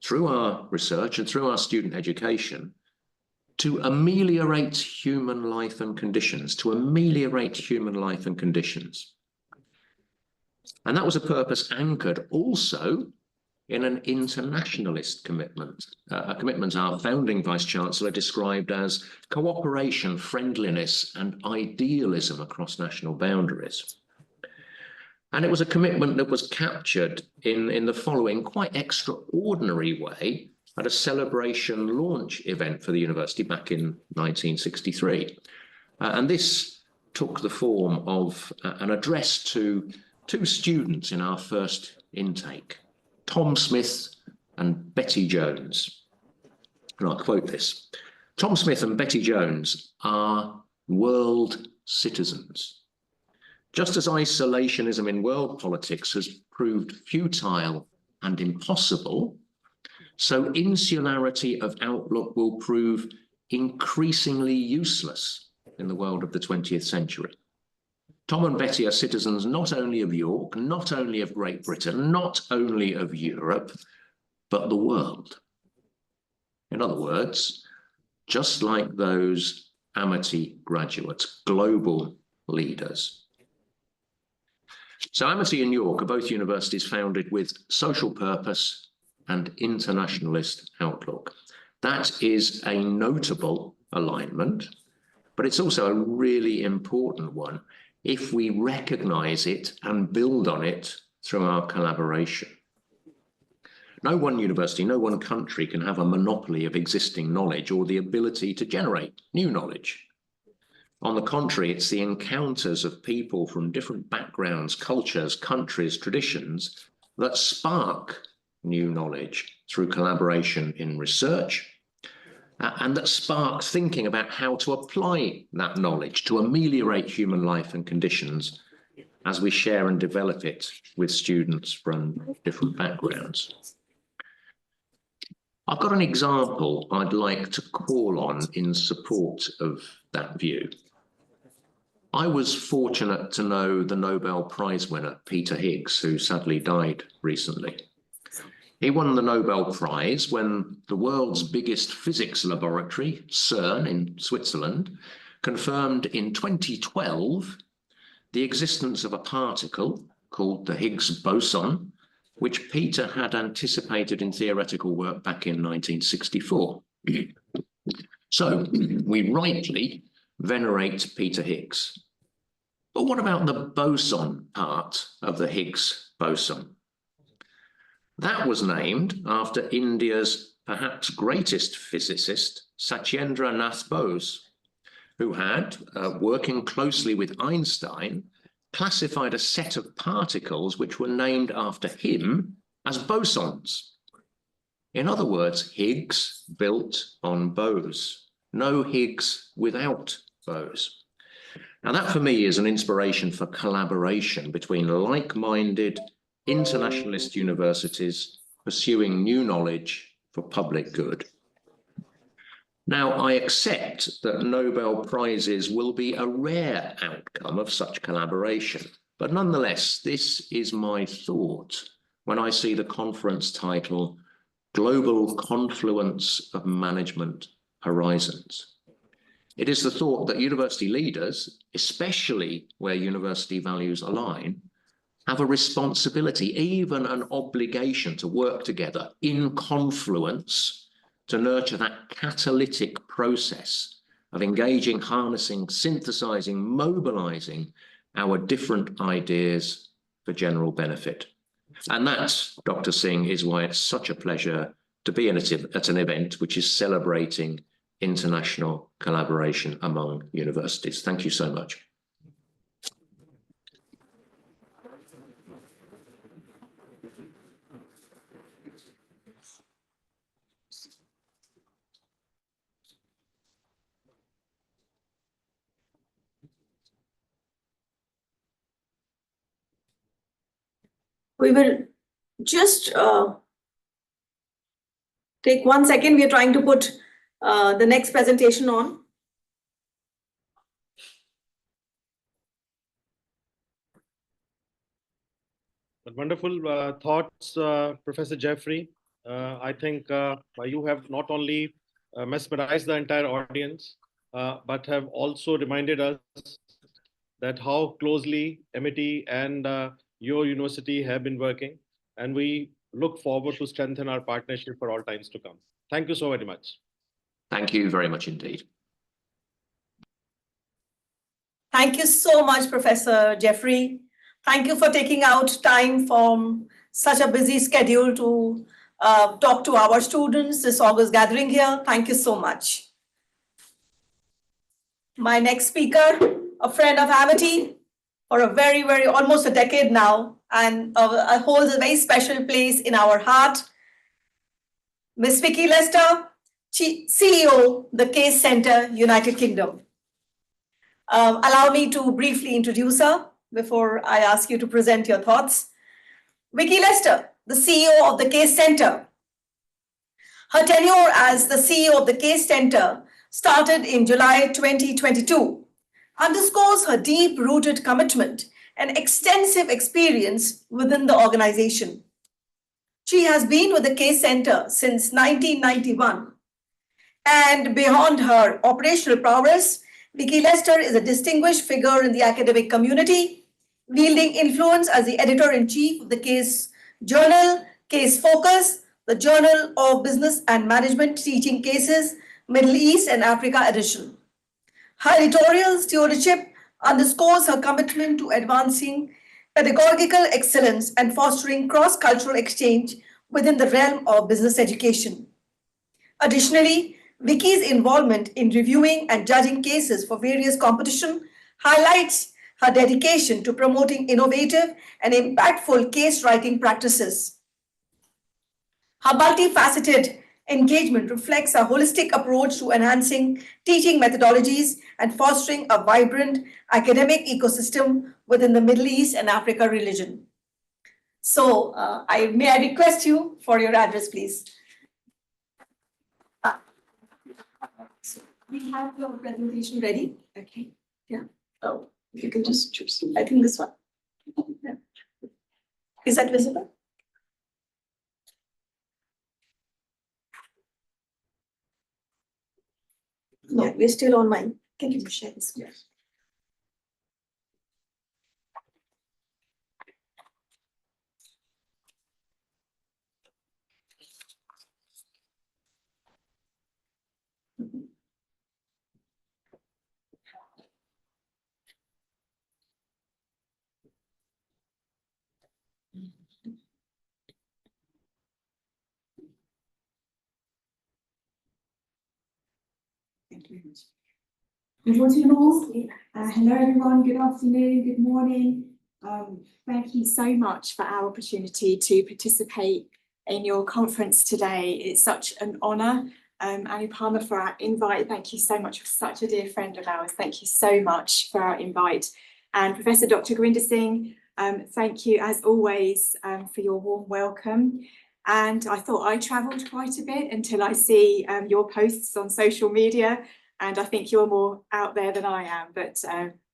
through our research and through our student education, to ameliorate human life and conditions, to ameliorate human life and conditions. And that was a purpose anchored also in an internationalist commitment, a commitment our founding Vice-Chancellor described as cooperation, friendliness, and idealism across national boundaries. And it was a commitment that was captured in the following quite extraordinary way at a celebration launch event for the university back in 1963. And this took the form of an address to two students in our first intake, Tom Smith and Betty Jones. And I'll quote this. Tom Smith and Betty Jones are world citizens. Just as isolationism in world politics has proved futile and impossible, so insularity of outlook will prove increasingly useless in the world of the 20th century. Tom and Betty are citizens not only of York, not only of Great Britain, not only of Europe, but the world. In other words, just like those Amity graduates, global leaders. So Amity and York are both universities founded with social purpose and internationalist outlook. That is a notable alignment, but it's also a really important one if we recognize it and build on it through our collaboration. No one university, no one country can have a monopoly of existing knowledge or the ability to generate new knowledge. On the contrary, it's the encounters of people from different backgrounds, cultures, countries, traditions that spark new knowledge through collaboration in research, and that sparks thinking about how to apply that knowledge to ameliorate human life and conditions as we share and develop it with students from different backgrounds. I've got an example I'd like to call on in support of that view. I was fortunate to know the Nobel Prize winner, Peter Higgs, who sadly died recently. He won the Nobel Prize when the world's biggest physics laboratory, CERN in Switzerland, confirmed in 2012 the existence of a particle called the Higgs boson, which Peter had anticipated in theoretical work back in 1964. So we rightly venerate Peter Higgs. But what about the boson part of the Higgs boson? That was named after India's perhaps greatest physicist, Satyendra Nath Bose, who had, working closely with Einstein, classified a set of particles which were named after him as bosons. In other words, Higgs built on Bose, no Higgs without Bose. Now that for me is an inspiration for collaboration between like-minded internationalist universities pursuing new knowledge for public good. Now, I accept that Nobel Prizes will be a rare outcome of such collaboration, but nonetheless, this is my thought when I see the conference title, Global Confluence of Management Horizons. It is the thought that university leaders, especially where university values align, have a responsibility, even an obligation to work together in confluence to nurture that catalytic process of engaging, harnessing, synthesizing, mobilizing our different ideas for general benefit. And that, Dr. Singh, is why it's such a pleasure to be at an event which is celebrating international collaboration among universities. Thank you so much. We will just take 1 second. We are trying to put the next presentation on. Wonderful thoughts, Professor Jeffrey. I think you have not only mesmerized the entire audience, but have also reminded us that how closely MIT and your university have been working, and we look forward to strengthen our partnership for all times to come. Thank you so very much. Thank you very much indeed. Thank you so much, Professor Jeffrey. Thank you for taking out time from such a busy schedule to talk to our students this August gathering here. Thank you so much. My next speaker, a friend of Amity for a very, almost a decade now, and holds a very special place in our heart. Ms. Vicky Lester, CEO, the Case Center, United Kingdom. Allow me to briefly introduce her before I ask you to present your thoughts. Vicky Lester, the CEO of the Case Center. Her tenure as the CEO of the Case Center started in July 2022, underscores her deep-rooted commitment and extensive experience within the organization. She has been with the Case Center since 1991. And beyond her operational prowess, Vicky Lester is a distinguished figure in the academic community, wielding influence as the editor-in-chief of the Case Journal, Case Focus, the Journal of Business and Management Teaching Cases, Middle East and Africa edition. Her editorial stewardship underscores her commitment to advancing pedagogical excellence and fostering cross-cultural exchange within the realm of business education. Additionally, Vicky's involvement in reviewing and judging cases for various competitions highlights her dedication to promoting innovative and impactful case writing practices. Her multifaceted engagement reflects a holistic approach to enhancing teaching methodologies and fostering a vibrant academic ecosystem within the Middle East and Africa region. So, may I request you for your address, please? So we have your presentation ready. Okay. Yeah. Oh, if you can just choose. I think this one. Yeah. Is that visible? No, we're still on mine. Can you share this? Yes. Thank you very much. Hello everyone, good afternoon, good morning. Thank you so much for our opportunity to participate in your conference today. It's such an honour. Anupama, for our invite. Thank you so much for such a dear friend of ours. Thank you so much for our invite. And Professor Dr. Gurinder Singh, thank you as always for your warm welcome. And I thought I travelled quite a bit until I see your posts on social media. And I think you're more out there than I am, but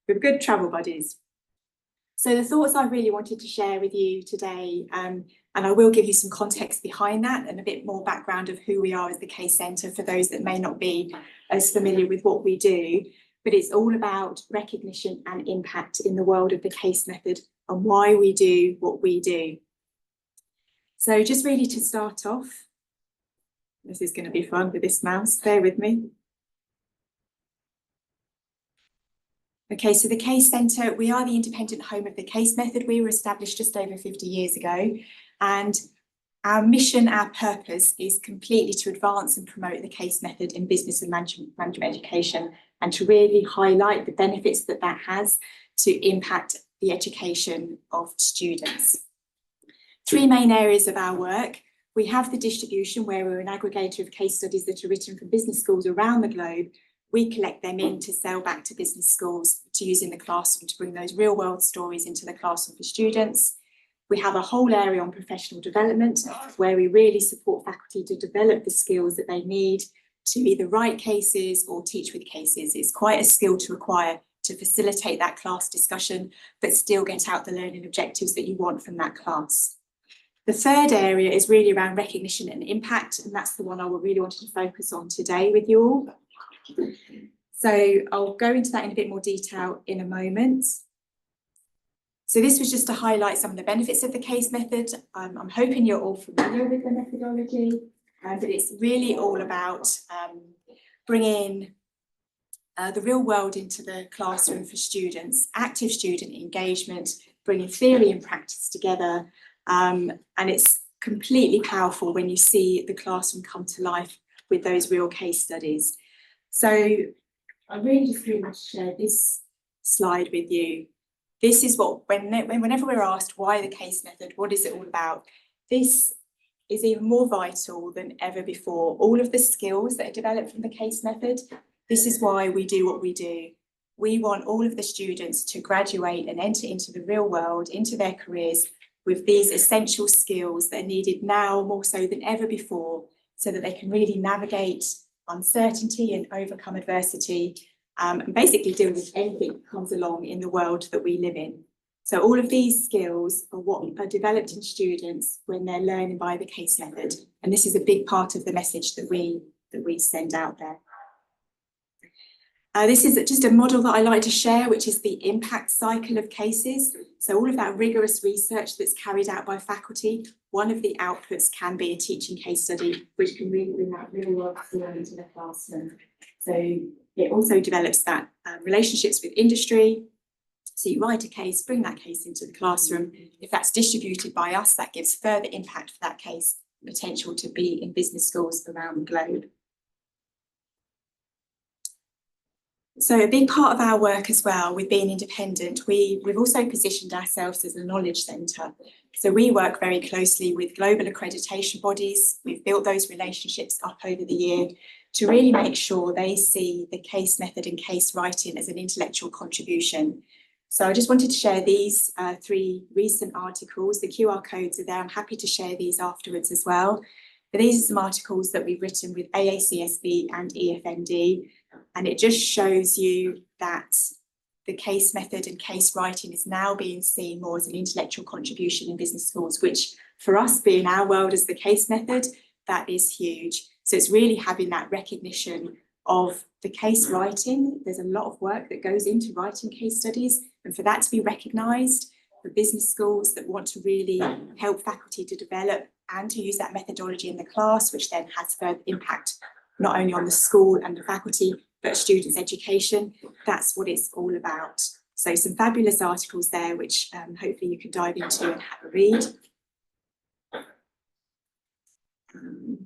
we're good travel buddies. So the thoughts I really wanted to share with you today, and I will give you some context behind that and a bit more background of who we are as the Case Centre for those that may not be as familiar with what we do, but it's all about recognition and impact in the world of the case method and why we do what we do. So just really to start off, this is going to be fun with this mouse, bear with me. Okay, so the Case Centre, we are the independent home of the case method. We were established just over 50 years ago, and our mission, our purpose is completely to advance and promote the case method in business and management education, and to really highlight the benefits that that has to impact the education of students. Three main areas of our work. We have the distribution, where we're an aggregator of case studies that are written from business schools around the globe. We collect them in to sell back to business schools to use in the classroom to bring those real world stories into the classroom for students. We have a whole area on professional development, where we really support faculty to develop the skills that they need to either write cases or teach with cases. It's quite a skill to acquire to facilitate that class discussion, but still get out the learning objectives that you want from that class. The third area is really around recognition and impact, and that's the one I really wanted to focus on today with you all. So I'll go into that in a bit more detail in a moment. So this was just to highlight some of the benefits of the case method. I'm hoping you're all familiar with the methodology, but it's really all about bringing the real world into the classroom for students, active student engagement, bringing theory and practice together. And it's completely powerful when you see the classroom come to life with those real case studies. So I really just really want to share this slide with you. This is what, whenever we're asked why the case method, what is it all about? This is even more vital than ever before. All of the skills that are developed from the case method, this is why we do what we do. We want all of the students to graduate and enter into the real world, into their careers, with these essential skills that are needed now more so than ever before, so that they can really navigate uncertainty and overcome adversity, and basically deal with anything that comes along in the world that we live in. So all of these skills are what are developed in students when they're learning by the case method. And this is a big part of the message that we send out there. This is just a model that I like to share, which is the impact cycle of cases. So all of that rigorous research that's carried out by faculty, one of the outputs can be a teaching case study, which can really bring that real world story into the classroom. So it also develops that relationships with industry. So you write a case, bring that case into the classroom. If that's distributed by us, that gives further impact for that case, potential to be in business schools around the globe. So a big part of our work as well, with being independent, we've also positioned ourselves as a knowledge centre. So we work very closely with global accreditation bodies. We've built those relationships up over the year to really make sure they see the case method and case writing as an intellectual contribution. So I just wanted to share these three recent articles. The QR codes are there. I'm happy to share these afterwards as well. But these are some articles that we've written with AACSB and EFND. And it just shows you that the case method and case writing is now being seen more as an intellectual contribution in business schools, which for us being our world as the case method, that is huge. So it's really having that recognition of the case writing. There's a lot of work that goes into writing case studies, and for that to be recognised, for business schools that want to really help faculty to develop and to use that methodology in the class, which then has further impact not only on the school and the faculty, but students' education. That's what it's all about. So some fabulous articles there, which hopefully you can dive into and have a read.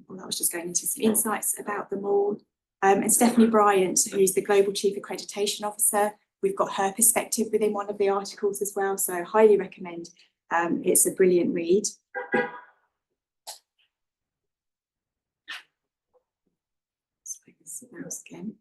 Well, I was just going into some insights about them all. And Stephanie Bryant, who's the Global Chief Accreditation Officer, we've got her perspective within one of the articles as well, so I highly recommend. It's a brilliant read. Let's focus the mouse again.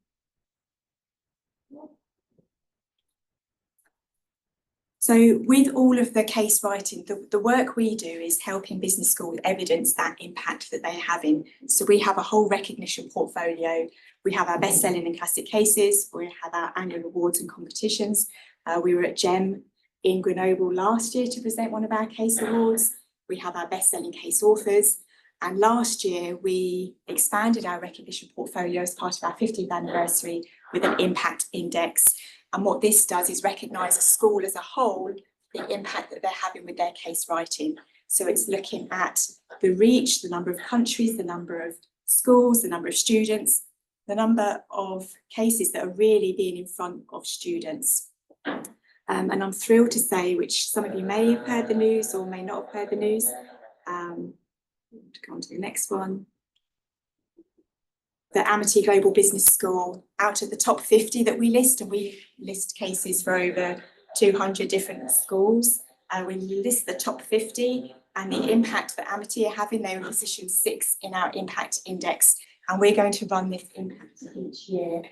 So with all of the case writing, the work we do is helping business schools evidence that impact that they're having. So we have a whole recognition portfolio. We have our best-selling and classic cases. We have our annual awards and competitions. We were at GEM in Grenoble last year to present one of our case awards. We have our best-selling case authors. And last year, we expanded our recognition portfolio as part of our 50th anniversary with an impact index. And what this does is recognise a school as a whole, the impact that they're having with their case writing. So it's looking at the reach, the number of countries, the number of schools, the number of students, the number of cases that are really being in front of students. And I'm thrilled to say, which some of you may have heard the news or may not have heard the news. To go on to the next one. The Amity Global Business School, out of the top 50 that we list, and we list cases for over 200 different schools. We list the top 50 and the impact that Amity are having. They're in position 6 in our impact index, and we're going to run this impact each year.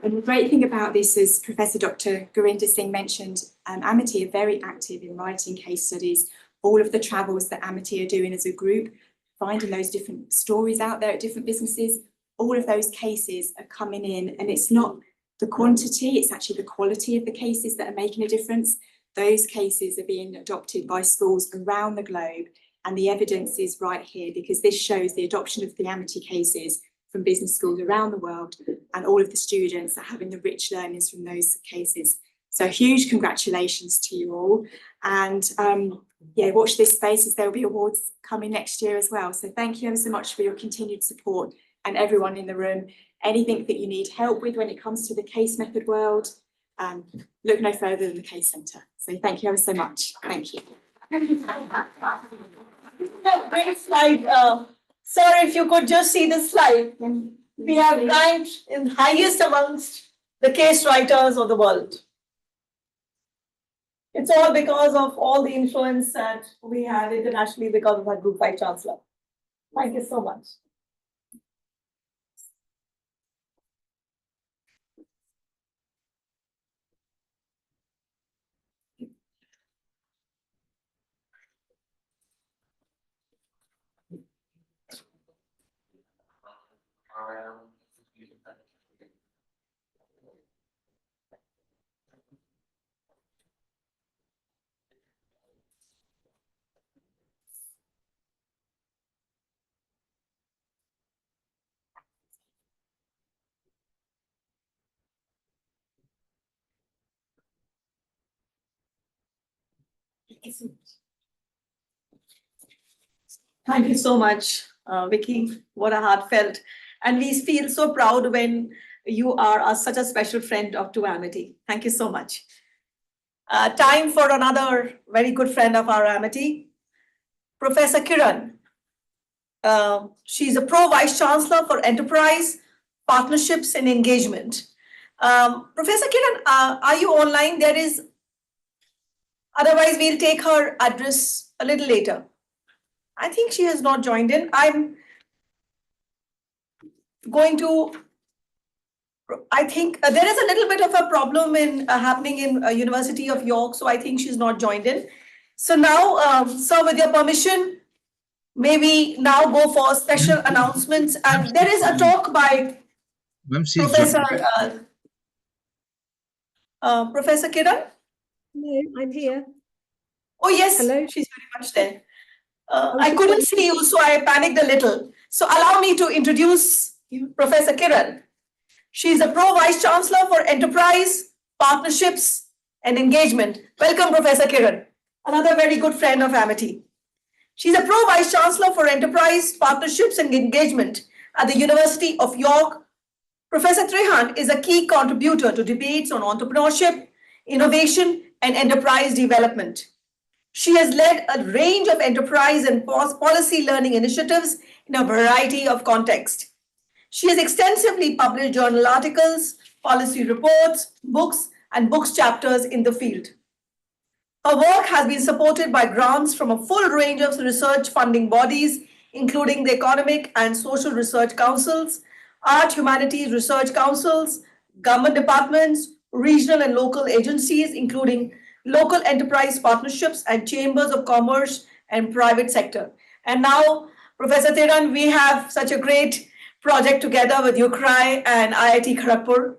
And the great thing about this is Professor Dr. Gurinder Singh mentioned, Amity are very active in writing case studies, all of the travels that Amity are doing as a group, finding those different stories out there at different businesses. All of those cases are coming in, and it's not the quantity, it's actually the quality of the cases that are making a difference. Those cases are being adopted by schools around the globe, and the evidence is right here because this shows the adoption of the Amity cases from business schools around the world, and all of the students are having the rich learnings from those cases. So huge congratulations to you all. And yeah, watch this space as there will be awards coming next year as well. So thank you ever so much for your continued support, and everyone in the room. Anything that you need help with when it comes to the case method world, look no further than the Case Centre. So thank you ever so much. Thank you. Great slide. Sir, if you could just see the slide. We have ranked in highest amongst the case writers of the world. It's all because of all the influence that we had internationally because of our Group 5 Chancellor. Thank you so much. Thank you so much, Vicky. What a heartfelt. And we feel so proud when you are such a special friend of Amity. Thank you so much. Time for another very good friend of our Amity, Professor Kiran. She's a Pro Vice Chancellor for Enterprise, Partnerships and Engagement. Professor Kiran, are you online? Otherwise we'll take her address a little later. I think she has not joined in. I'm going to, I think there is a little bit of a problem in happening in University of York, so I think she's not joined in. So now, sir, with your permission, may we now go for special announcements. And there is a talk by Professor Professor Kiran. Hello, I'm here. Oh yes, Hello. she's very much there. I couldn't see you, so I panicked a little. So allow me to introduce Professor Kiran. She's a Pro Vice Chancellor for Enterprise, Partnerships and Engagement. Welcome, Professor Kiran, another very good friend of Amity. She's a Pro Vice Chancellor for Enterprise, Partnerships and Engagement at the University of York. Professor Trehan is a key contributor to debates on entrepreneurship, innovation and enterprise development. She has led a range of enterprise and policy learning initiatives in a variety of contexts. She has extensively published journal articles, policy reports, books, and books chapters in the field. Her work has been supported by grants from a full range of research funding bodies, including the Economic and Social Research Councils, art, humanities, research councils, government departments, regional and local agencies, including local enterprise partnerships and chambers of commerce and private sector. And now, Professor Trehan, we have such a great project together with UCRI and IIT Kharagpur.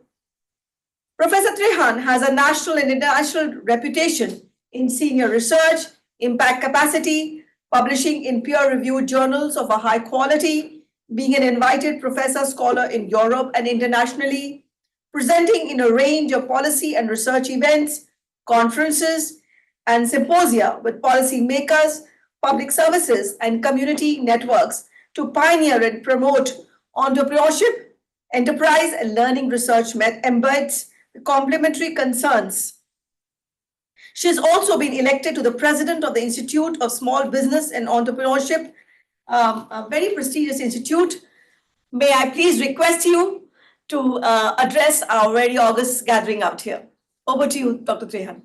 Professor Trehan has a national and international reputation in senior research, impact capacity, publishing in peer-reviewed journals of a high quality, being an invited professor scholar in Europe and internationally, presenting in a range of policy and research events, conferences, and symposia with policymakers, public services, and community networks to pioneer and promote entrepreneurship, enterprise, and learning research embeds the complementary concerns. She has also been elected to the president of the Institute of Small Business and Entrepreneurship, a very prestigious institute. May I please request you to address our very august gathering out here. Over to you, Dr. Trehan.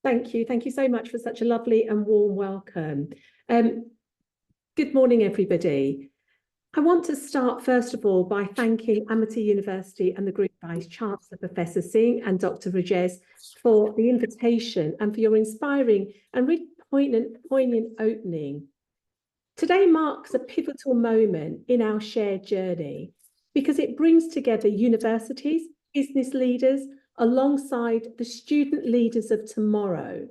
Thank you. Thank you so much for such a lovely and warm welcome. Good morning, everybody. I want to start, first of all, by thanking Amity University and the Group Vice Chancellor, Professor Singh and Dr. Rajesh, for the invitation and for your inspiring and really poignant opening. Today marks a pivotal moment in our shared journey because it brings together universities, business leaders, alongside the student leaders of tomorrow.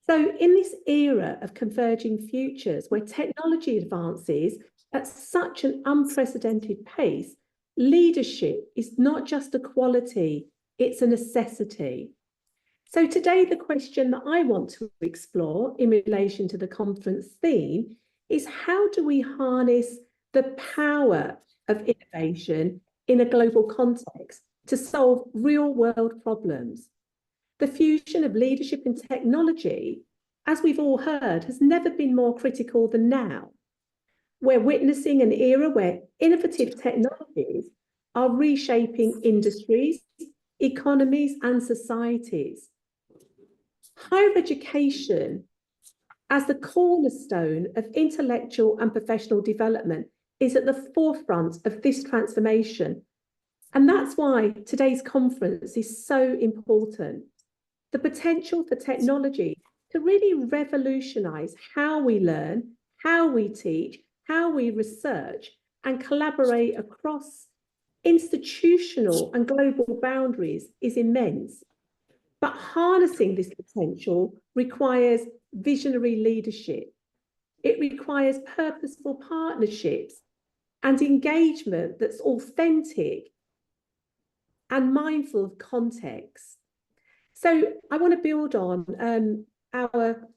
So in this era of converging futures where technology advances at such an unprecedented pace, leadership is not just a quality, it's a necessity. So today, the question that I want to explore in relation to the conference theme is how do we harness the power of innovation in a global context to solve real-world problems? The fusion of leadership and technology, as we've all heard, has never been more critical than now. We're witnessing an era where innovative technologies are reshaping industries, economies, and societies. Higher education, as the cornerstone of intellectual and professional development, is at the forefront of this transformation. And that's why today's conference is so important. The potential for technology to really revolutionize how we learn, how we teach, how we research, and collaborate across institutional and global boundaries is immense. But harnessing this potential requires visionary leadership. It requires purposeful partnerships and engagement that's authentic and mindful of context. So I want to build on our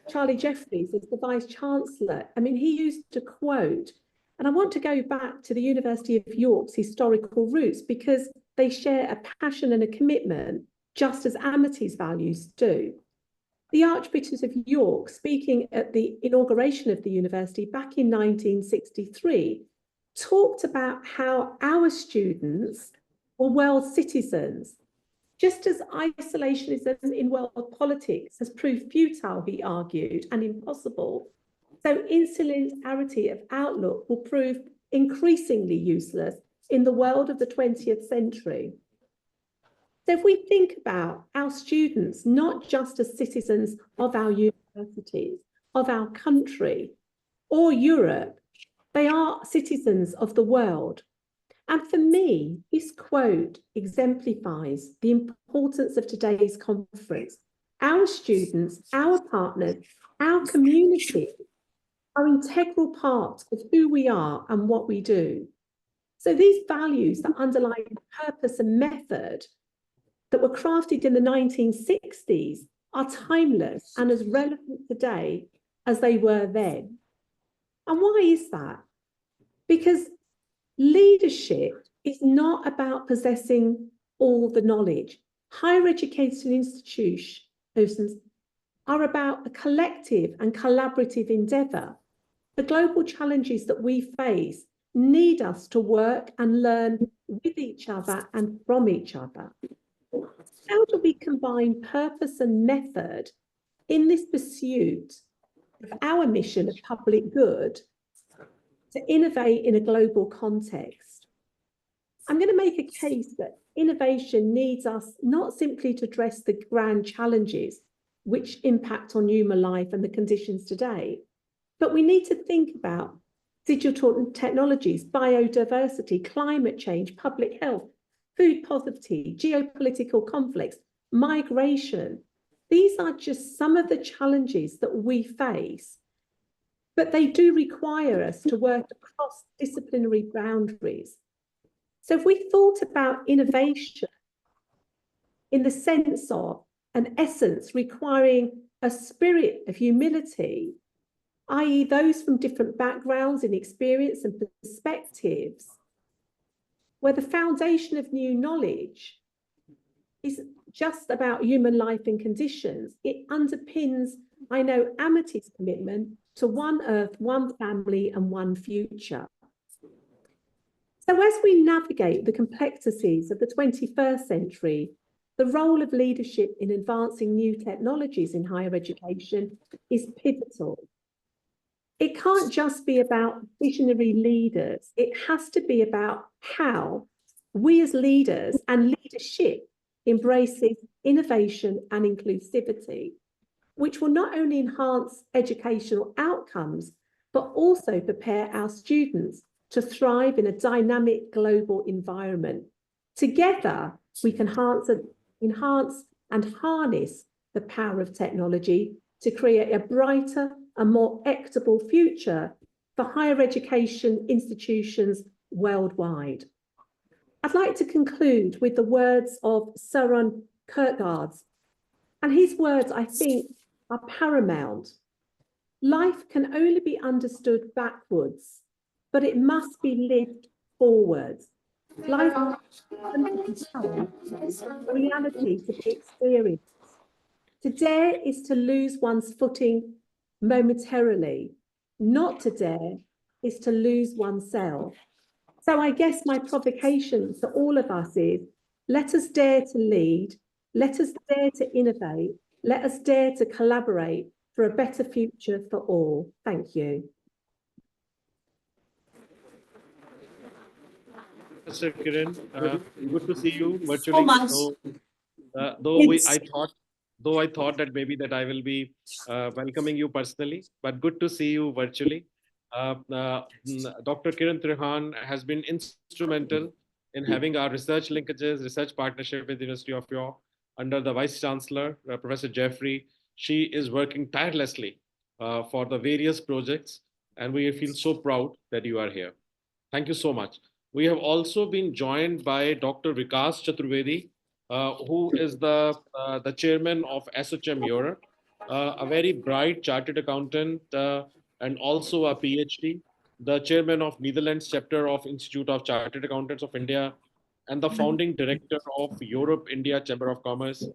Charlie Jeffries as the Vice Chancellor. I mean, he used a quote, and I want to go back to the University of York's historical roots because they share a passion and a commitment just as Amity's values do. The Archbishop of York, speaking at the inauguration of the university back in 1963, talked about how our students were world citizens. Just as isolationism in world politics has proved futile, he argued, and impossible, so insularity of outlook will prove increasingly useless in the world of the 20th century. So if we think about our students, not just as citizens of our universities, of our country, or Europe, they are citizens of the world. And for me, this quote exemplifies the importance of today's conference. Our students, our partners, our community are integral parts of who we are and what we do. So these values that underlie purpose and method that were crafted in the 1960s are timeless and as relevant today as they were then. And why is that? Because leadership is not about possessing all the knowledge. Higher education institutions are about a collective and collaborative endeavour. The global challenges that we face need us to work and learn with each other and from each other. How do we combine purpose and method in this pursuit of our mission of public good to innovate in a global context. I'm going to make a case that innovation needs us not simply to address the grand challenges which impact on human life and the conditions today, but we need to think about digital technologies, biodiversity, climate change, public health, food poverty, geopolitical conflicts, migration. These are just some of the challenges that we face, but they do require us to work across disciplinary boundaries. So if we thought about innovation in the sense of an essence requiring a spirit of humility, i.e. those from different backgrounds and experience and perspectives, where the foundation of new knowledge is just about human life and conditions, it underpins, I know, Amity's commitment to one earth, one family and one future. So as we navigate the complexities of the 21st century, the role of leadership in advancing new technologies in higher education is pivotal. It can't just be about visionary leaders. It has to be about how we as leaders and leadership embraces innovation and inclusivity, which will not only enhance educational outcomes, but also prepare our students to thrive in a dynamic global environment. Together, we can enhance and harness the power of technology to create a brighter and more equitable future for higher education institutions worldwide. I'd like to conclude with the words of Søren Kierkegaard, and his words, I think, are paramount. Life can only be understood backwards, but it must be lived forwards. Life is a reality to be experienced. To dare is to lose one's footing momentarily. Not to dare is to lose oneself. So I guess my provocation to all of us is, let us dare to lead, let us dare to innovate, let us dare to collaborate for a better future for all. Thank you. Mr. Kiran, good to see you virtually. So much. Though I thought that maybe that I will be welcoming you personally, but good to see you virtually. Dr. Kiran Trihan has been instrumental in having our research linkages, research partnership with the University of York under the Vice Chancellor, Professor Jeffrey. She is working tirelessly for the various projects, and we feel so proud that you are here. Thank you so much. We have also been joined by Dr. Vikas Chaturvedi, who is the chairman of SHM Europe, a very bright chartered accountant and also a PhD, the chairman of Netherlands chapter of Institute of Chartered Accountants of India, and the founding director of Europe-India Chamber of Commerce.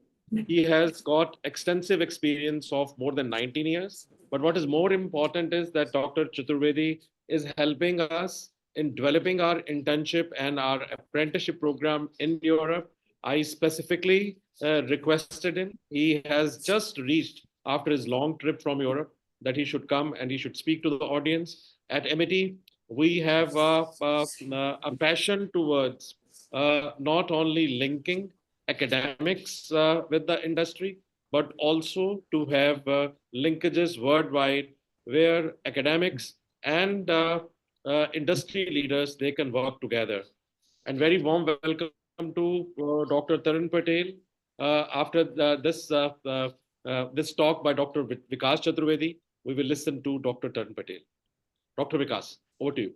He has got extensive experience of more than 19 years. But what is more important is that Dr. Chaturvedi is helping us in developing our internship and our apprenticeship program in Europe. I specifically requested him. He has just reached after his long trip from Europe that he should come and he should speak to the audience. At MIT, we have a passion towards not only linking academics with the industry, but also to have linkages worldwide where academics and industry leaders, they can work together. And very warm welcome to Dr. Tarun Patel. After this talk by Dr. Vikas Chaturvedi, we will listen to Dr. Tarun Patel. Dr. Vikas, over to you.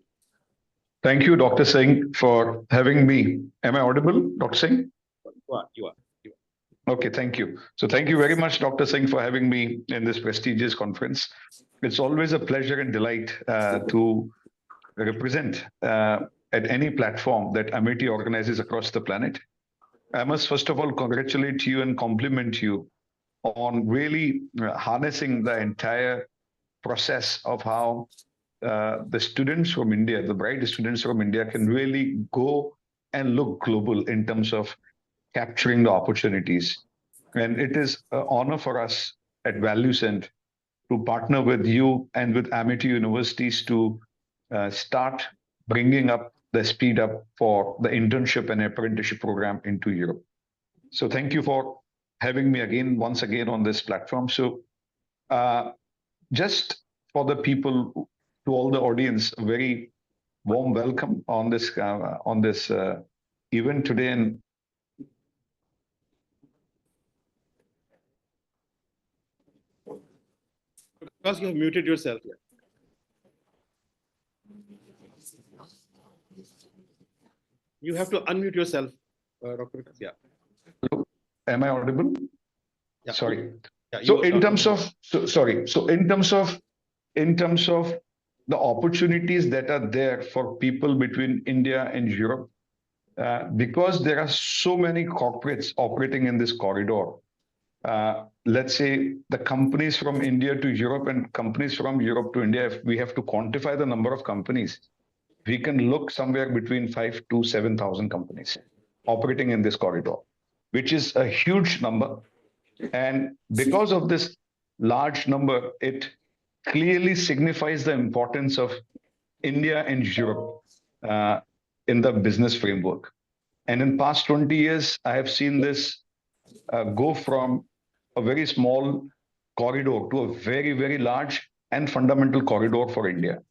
Thank you, Dr. Singh, for having me. Am I audible, Dr. Singh? You are. Okay, thank you. So thank you very much, Dr. Singh, for having me in this prestigious conference. It's always a pleasure and delight to represent at any platform that Amity organizes across the planet. I must first of all congratulate you and compliment you on really harnessing the entire process of how the students from India, the bright students from India, can really go and look global in terms of capturing the opportunities. And it is an honor for us at ValueCent to partner with you and with Amity universities to start bringing up the speed up for the internship and apprenticeship program into Europe. So thank you for having me again, once again on this platform. So just for the people, to all the audience, a very warm welcome on this event today. And Because you have muted yourself. You have to unmute yourself, Dr. Vikas. Yeah. am I audible? Yeah. Sorry. Yeah, So in terms of, in terms of the opportunities that are there for people between India and Europe, because there are so many corporates operating in this corridor, let's say the companies from India to Europe and companies from Europe to India, if we have to quantify the number of companies, we can look somewhere between 5,000 to 7,000 companies operating in this corridor, which is a huge number. And because of this large number, it clearly signifies the importance of India and Europe in the business framework. And in past 20 years, I have seen this go from a very small corridor to a very, very large and fundamental corridor for India.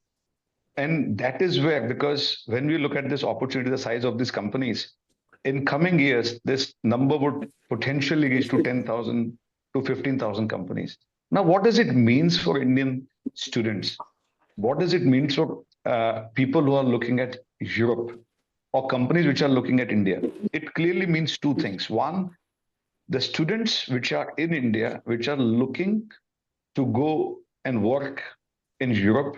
And that is where, because when we look at this opportunity, the size of these companies, in coming years, this number would potentially reach to 10,000 to 15,000 companies. Now, what does it mean for Indian students? What does it mean for people who are looking at Europe or companies which are looking at India? It clearly means two things. One, the students which are in India, which are looking to go and work in Europe,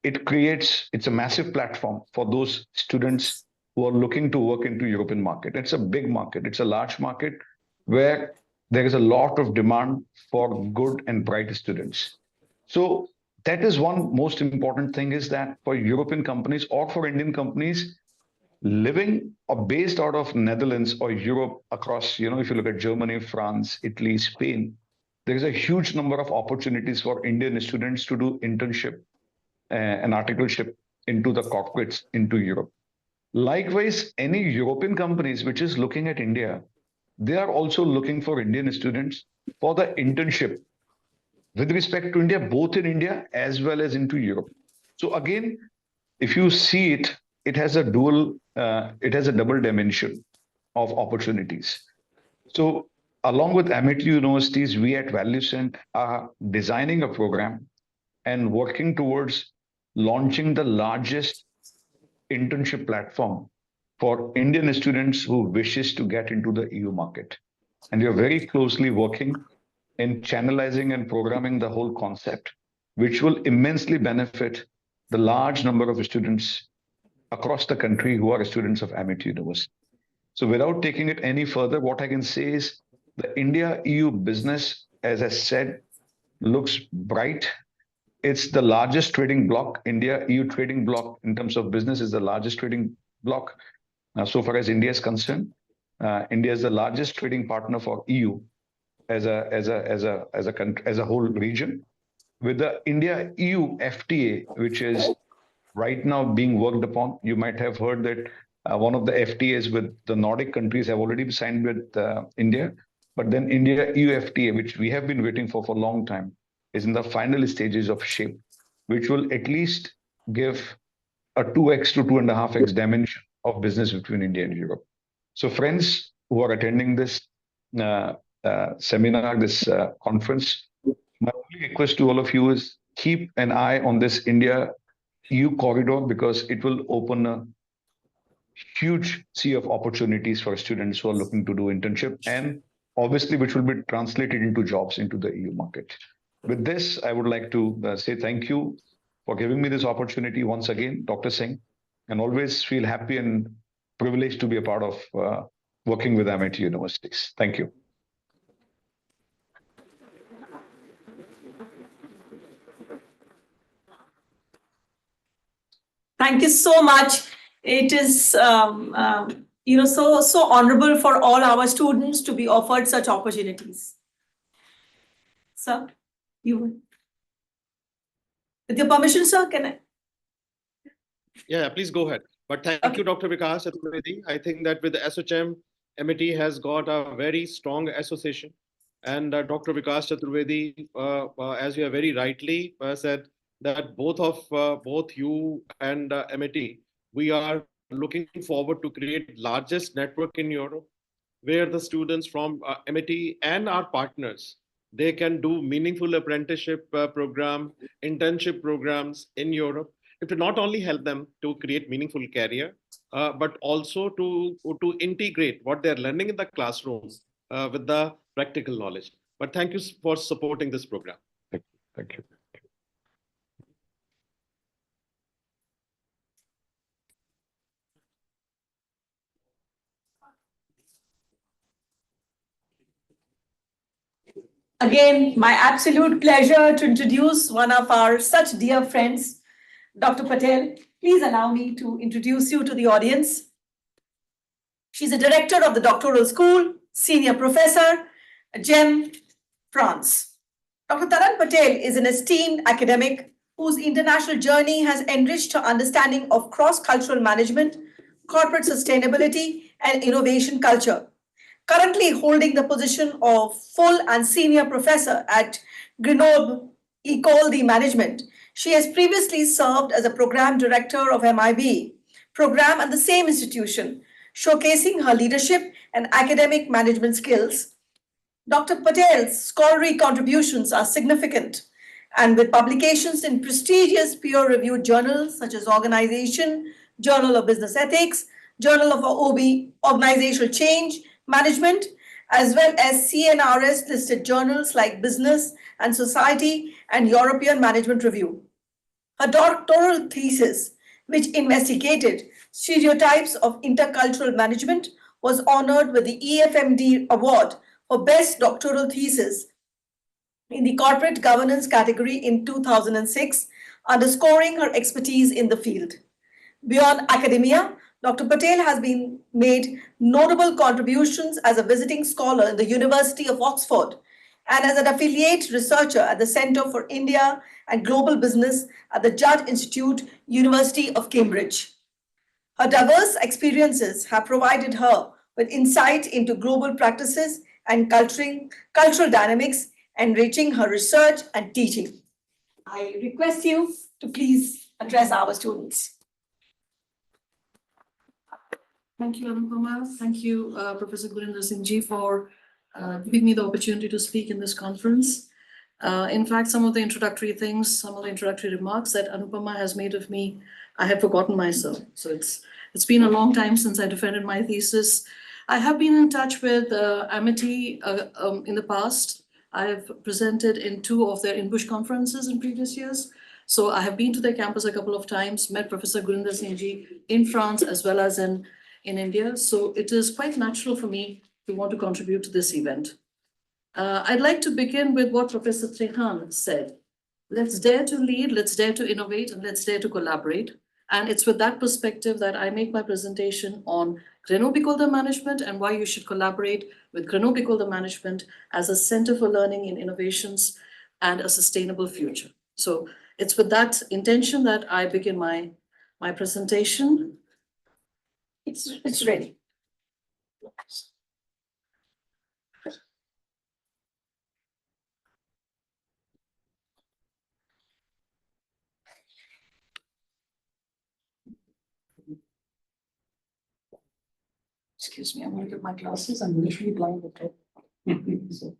it's a massive platform for those students who are looking to work into European market. It's a big market. It's a large market where there is a lot of demand for good and bright students. So that is one most important thing, is that for European companies or for Indian companies living or based out of Netherlands or Europe across, if you look at Germany, France, Italy, Spain, there is a huge number of opportunities for Indian students to do internship and articleship into the corporates into Europe. Likewise, any European companies which is looking at India, they are also looking for Indian students for the internship with respect to India, both in India as well as into Europe. So again, if you see it, it has a double dimension of opportunities. So along with Amity universities, we at ValueCent are designing a program and working towards launching the largest internship platform for Indian students who wishes to get into the EU market. And we are very closely working in channelizing and programming the whole concept, which will immensely benefit the large number of students across the country who are students of Amity University. So without taking it any further, what I can say is the India-EU business, as I said, looks bright. It's the largest trading bloc. India-EU trading bloc in terms of business is the largest trading bloc. So far as India is concerned, India is the largest trading partner for EU as a whole region. With the India-EU FTA, which is right now being worked upon, you might have heard that one of the FTAs with the Nordic countries have already been signed with India. But then India-EU FTA, which we have been waiting for a long time, is in the final stages of shape, which will at least give a 2x to 2.5x dimension of business between India and Europe. So friends who are attending this seminar, this conference, my only request to all of you is keep an eye on this India-EU corridor, because it will open a huge sea of opportunities for students who are looking to do internship, and obviously which will be translated into jobs into the EU market. With this, I would like to say thank you for giving me this opportunity once again, Dr. Singh, and always feel happy and privileged to be a part of working with Amity universities. Thank you. Thank you so much. It is so honorable for all our students to be offered such opportunities. Sir, with your permission, sir, can I? Yeah, please go ahead. But thank you, Dr. Vikas Chaturvedi. I think that with the SHM, MIT has got a very strong association. And Dr. Vikas Chaturvedi, as you have very rightly said, that both you and MIT, we are looking forward to create largest network in Europe, where the students from MIT and our partners, they can do meaningful apprenticeship program, internship programs in Europe. It will not only help them to create meaningful career, but also to integrate what they're learning in the classroom with the practical knowledge. But thank you for supporting this program. Thank you. Again, my absolute pleasure to introduce one of our such dear friends, Dr. Patel. Please allow me to introduce you to the audience. She's a director of the doctoral school, senior professor, GEM, France. Dr. Taran Patel is an esteemed academic whose international journey has enriched her understanding of cross-cultural management, corporate sustainability, and innovation culture. Currently holding the position of full and senior professor at Grenoble École de Management, she has previously served as a program director of MIB program at the same institution, showcasing her leadership and academic management skills. Dr. Patel's scholarly contributions are significant, and with publications in prestigious peer-reviewed journals such as Organization, Journal of Business Ethics, Journal of OB, Organizational Change Management, as well as CNRS listed journals like Business and Society and European Management Review. Her doctoral thesis, which investigated stereotypes of intercultural management, was honored with the EFMD Award for Best Doctoral Thesis in the Corporate Governance category in 2006, underscoring her expertise in the field. Beyond academia, Dr. Patel has been made notable contributions as a visiting scholar in the University of Oxford and as an affiliate researcher at the Center for India and Global Business at the Judd Institute, University of Cambridge. Her diverse experiences have provided her with insight into global practices and cultural dynamics, enriching her research and teaching. I request you to please address our students. Thank you, Anupama. Thank you, Professor Gurinder Singh Ji, for giving me the opportunity to speak in this conference. In fact, some of the introductory things, some of the introductory remarks that Anupama has made of me, I have forgotten myself. So it's been a long time since I defended my thesis. I have been in touch with Amity in the past. I have presented in 2 of their in-bush conferences in previous years. So I have been to their campus a couple of times, met Professor Gurinder Singh Ji in France as well as in India. So it is quite natural for me to want to contribute to this event. I'd like to begin with what Professor Trehan said. Let's dare to lead, let's dare to innovate, and let's dare to collaborate. And it's with that perspective that I make my presentation on Grenoble École de Management and why you should collaborate with Grenoble École de Management as a center for learning in innovations and a sustainable future. So it's with that intention that I begin my presentation. It's ready. Excuse me, I'm going to get my glasses. I'm literally blind. Okay. So.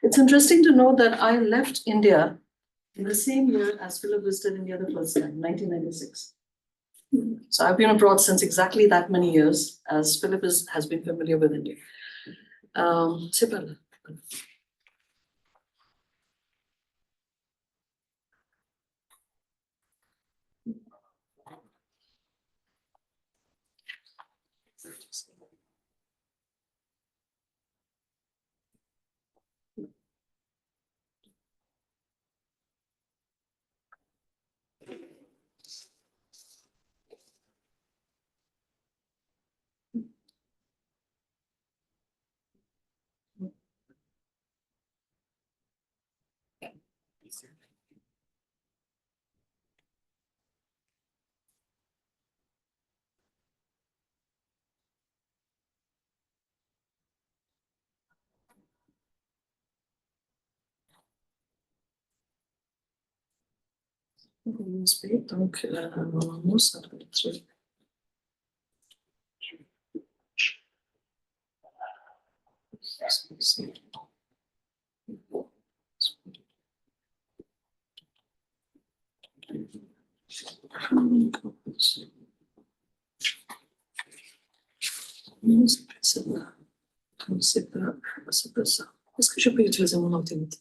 It's interesting to know that I left India in the same year as Philip visited India the first time, 1996. So I've been abroad since exactly that many years, as Philip has been familiar with India. Donc, normalement, ça doit être. Non, c'est pas celle-là. Non, c'est pas ça. Est-ce que je peux utiliser mon ordinateur?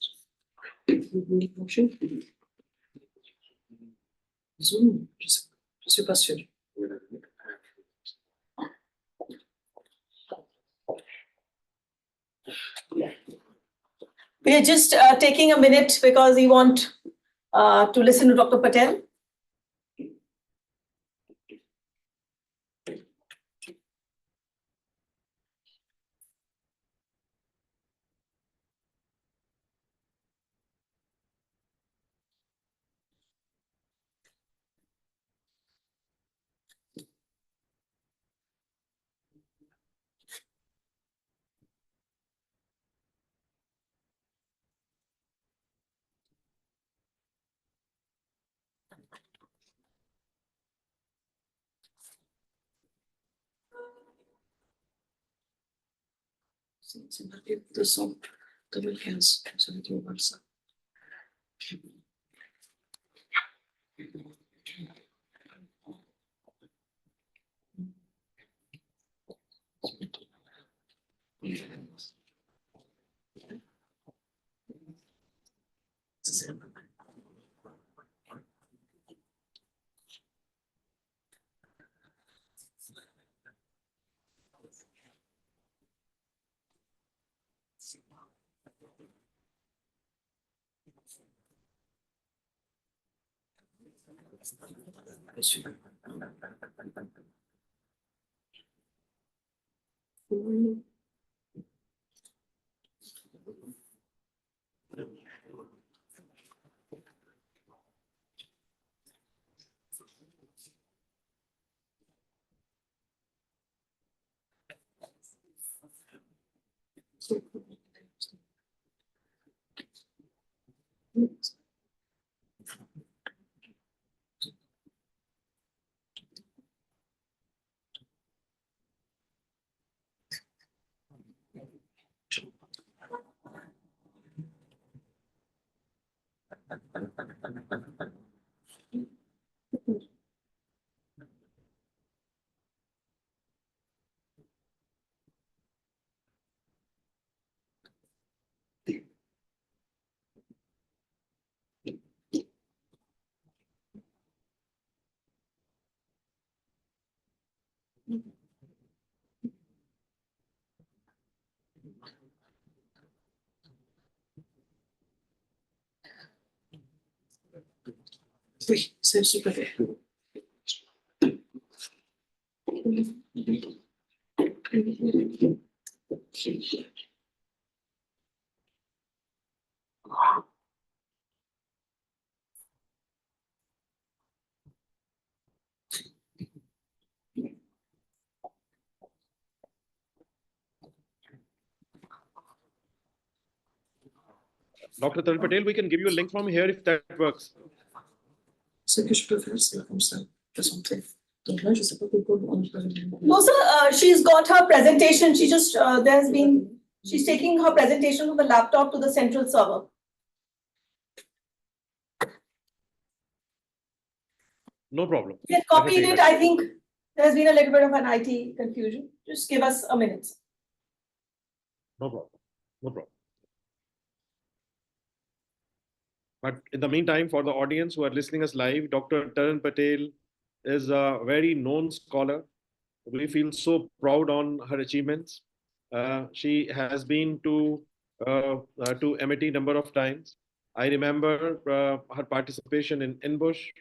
Zoom, je suis pas sûre. We are just taking a minute because we want to listen to Dr. Patel. C'est marqué 200, 2015, ça veut dire comme ça. Oui, c'est super. Dr. Tarun Patel, we can give you a link from here if that works. Ce que je peux faire, c'est comme ça, présenter. Donc là, je sais pas pourquoi on peut. No, sir, she's got her presentation. She just, she's taking her presentation from the laptop to the central server. No problem. We had copied it. I think there's been a little bit of an IT confusion. Just give us a minute. No problem. No problem. But in the meantime, for the audience who are listening us live, Dr. Tarun Patel is a very known scholar. We feel so proud on her achievements. She has been to MIT number of times. I remember her participation in InBush,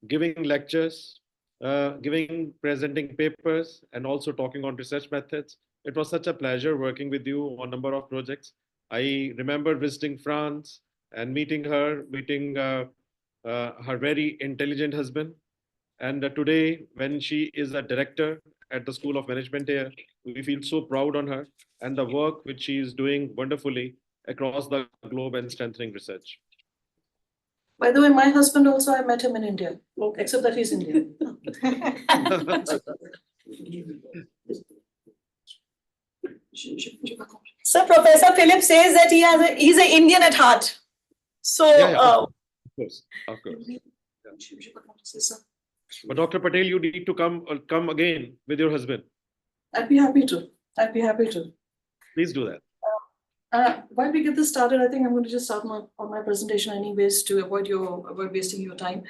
giving lectures, presenting papers, and also talking on research methods. It was such a pleasure working with you on a number of projects. I remember visiting France and meeting her very intelligent husband. And today, when she is a director at the School of Management here, we feel so proud on her and the work which she is doing wonderfully across the globe and strengthening research. By the way, my husband also, I met him in India, except that he's Indian. So Professor Philip says that he's an Indian at heart. So, Of course. Yeah. But Dr. Patel, you need to come again with your husband. I'd be happy to. I'd be happy to. Please do that. While we get this started, I think I'm going to just start on my presentation anyways to avoid wasting your time.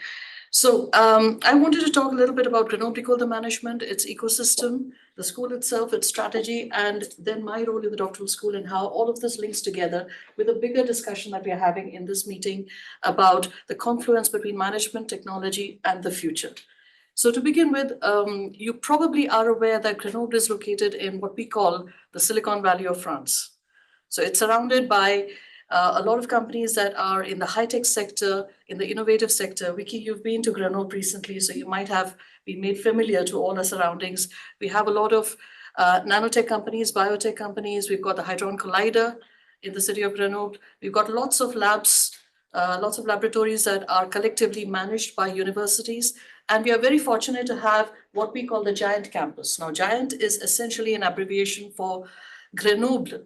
So I wanted to talk a little bit about Grenoble École Management, its ecosystem, the school itself, its strategy, and then my role in the doctoral school and how all of this links together with a bigger discussion that we are having in this meeting about the confluence between management, technology, and the future. So to begin with, you probably are aware that Grenoble is located in what we call the Silicon Valley of France. So it's surrounded by a lot of companies that are in the high-tech sector, in the innovative sector. Vicky, you've been to Grenoble recently, so you might have been made familiar to all our surroundings. We have a lot of nanotech companies, biotech companies. We've got the Hadron Collider in the city of Grenoble. We've got lots of labs, lots of laboratories that are collectively managed by universities. And we are very fortunate to have what we call the Giant Campus. Now, Giant is essentially an abbreviation for Grenoble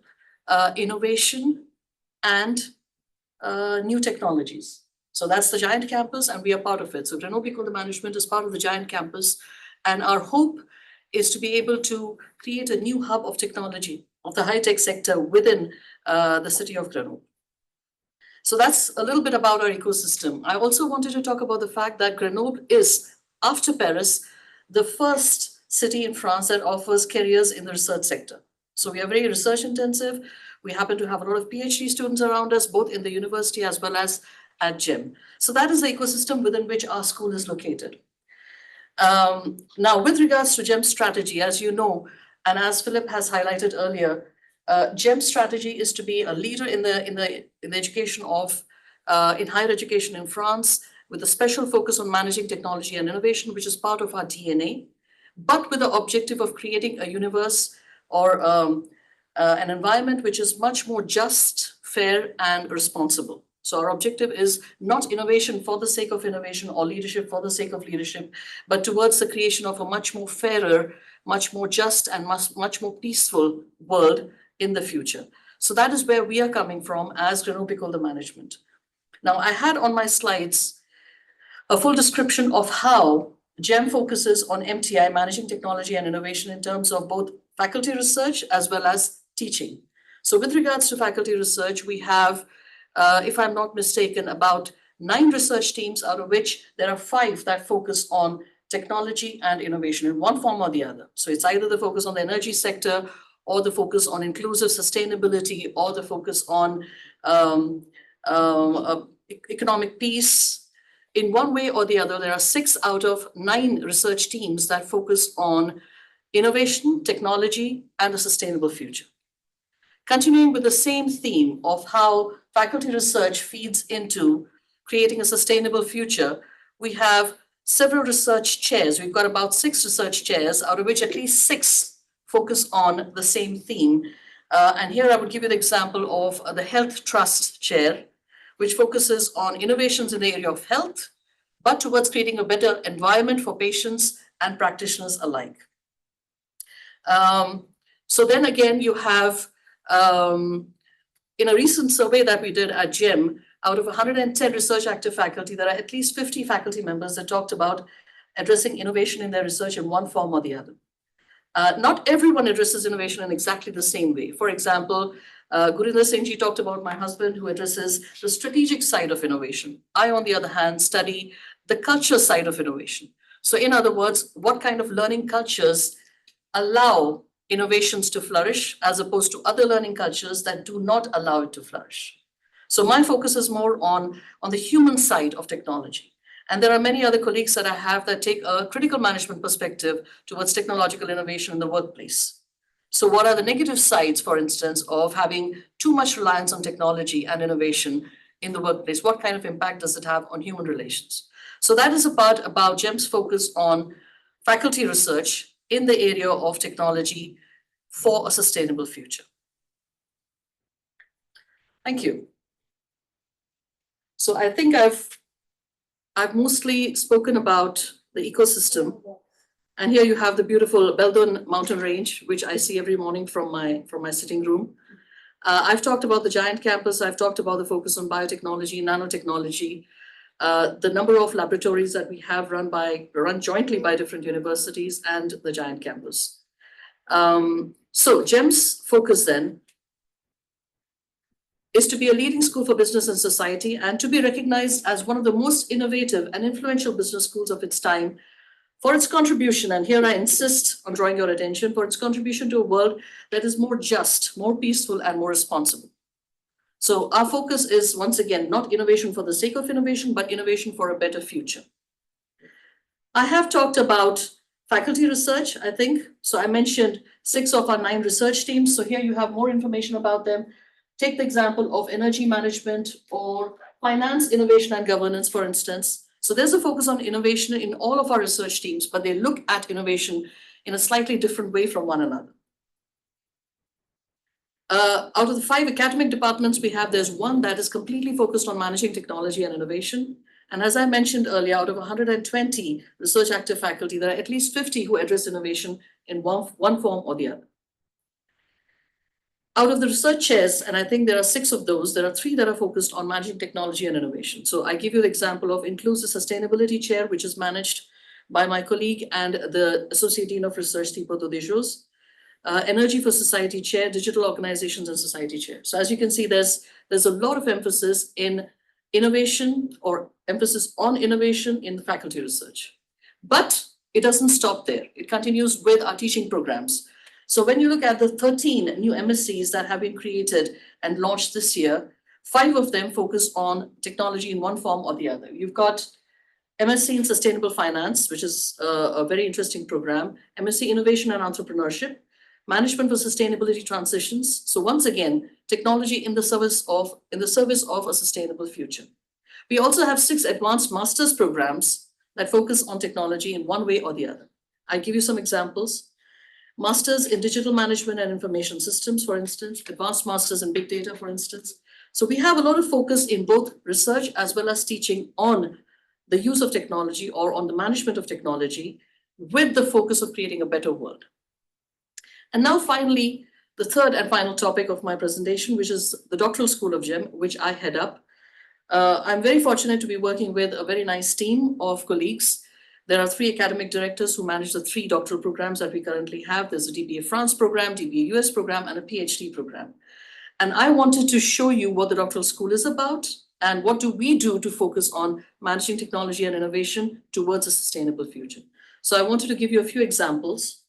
Innovation and New Technologies. So that's the Giant Campus, and we are part of it. So Grenoble École Management is part of the Giant Campus. And our hope is to be able to create a new hub of technology of the high-tech sector within the city of Grenoble. So that's a little bit about our ecosystem. I also wanted to talk about the fact that Grenoble is, after Paris, the first city in France that offers careers in the research sector. So we are very research intensive. We happen to have a lot of PhD students around us, both in the university as well as at GEM. So that is the ecosystem within which our school is located. Now, with regards to GEM strategy, as you know, and as Philip has highlighted earlier, GEM strategy is to be a leader in the education of in higher education in France, with a special focus on managing technology and innovation, which is part of our DNA, but with the objective of creating a universe or an environment which is much more just, fair, and responsible. So our objective is not innovation for the sake of innovation or leadership for the sake of leadership, but towards the creation of a much more fairer, much more just, and much more peaceful world in the future. So that is where we are coming from as Grenoble École Management. Now, I had on my slides a full description of how GEM focuses on MTI, managing technology and innovation, in terms of both faculty research as well as teaching. So with regards to faculty research, we have, if I'm not mistaken, about 9 research teams, out of which there are 5 that focus on technology and innovation in one form or the other. So it's either the focus on the energy sector, or the focus on inclusive sustainability, or the focus on economic peace. In one way or the other, there are 6 out of 9 research teams that focus on innovation, technology, and a sustainable future. Continuing with the same theme of how faculty research feeds into creating a sustainable future, we have several research chairs. We've got about 6 research chairs, out of which at least 6 focus on the same theme. And here I would give you the example of the Health Trust Chair, which focuses on innovations in the area of health, but towards creating a better environment for patients and practitioners alike. So then again, you have, in a recent survey that we did at GEM, out of 110 research active faculty, there are at least 50 faculty members that talked about addressing innovation in their research in one form or the other. Not everyone addresses innovation in exactly the same way. For example, Gurinder Singh ji talked about my husband, who addresses the strategic side of innovation. I, on the other hand, study the culture side of innovation. So in other words, what kind of learning cultures allow innovations to flourish as opposed to other learning cultures that do not allow it to flourish. So my focus is more on the human side of technology. And there are many other colleagues that I have that take a critical management perspective towards technological innovation in the workplace. So what are the negative sides, for instance, of having too much reliance on technology and innovation in the workplace? What kind of impact does it have on human relations? So that is a part about GEM's focus on faculty research in the area of technology for a sustainable future. Thank you. So I think I've mostly spoken about the ecosystem. And here you have the beautiful Beldon mountain range, which I see every morning from my sitting room. I've talked about the giant campus. I've talked about the focus on biotechnology, nanotechnology, the number of laboratories that we have run jointly by different universities, and the giant campus. So GEM's focus then is to be a leading school for business and society and to be recognized as one of the most innovative and influential business schools of its time for its contribution, and here I insist on drawing your attention, for its contribution to a world that is more just, more peaceful, and more responsible. So our focus is, once again, not innovation for the sake of innovation, but innovation for a better future. I have talked about faculty research, I think. So I mentioned 6 of our 9 research teams. So here you have more information about them. Take the example of energy management or finance, innovation, and governance, for instance. So there's a focus on innovation in all of our research teams, but they look at innovation in a slightly different way from one another. Out of the 5 academic departments we have, there's one that is completely focused on managing technology and innovation. And as I mentioned earlier, out of 120 research active faculty, there are at least 50 who address innovation in one form or the other. Out of the research chairs, and I think there are 6 of those, there are 3 that are focused on managing technology and innovation. So I give you the example of Inclusive Sustainability Chair, which is managed by my colleague and the Associate Dean of Research, Tipo Dodejos. Energy for Society Chair, Digital Organizations and Society Chair. So as you can see, there's a lot of emphasis in innovation or emphasis on innovation in the faculty research. But it doesn't stop there. It continues with our teaching programs. So when you look at the 13 new MSCs that have been created and launched this year, 5 of them focus on technology in one form or the other. You've got MSc in Sustainable Finance, which is a very interesting program, MSc Innovation and Entrepreneurship, Management for Sustainability Transitions. So once again, technology in the service of a sustainable future. We also have 6 advanced master's programs that focus on technology in one way or the other. I'll give you some examples. Masters in Digital Management and Information Systems, for instance, Advanced Masters in Big Data, for instance. So we have a lot of focus in both research as well as teaching on the use of technology or on the management of technology with the focus of creating a better world. And now finally, the third and final topic of my presentation, which is the Doctoral School of GEM, which I head up. I'm very fortunate to be working with a very nice team of colleagues. There are 3 academic directors who manage the 3 doctoral programs that we currently have. There's a DBA France program, DBA US program, and a PhD program. And I wanted to show you what the doctoral school is about and what do we do to focus on managing technology and innovation towards a sustainable future. So I wanted to give you a few examples.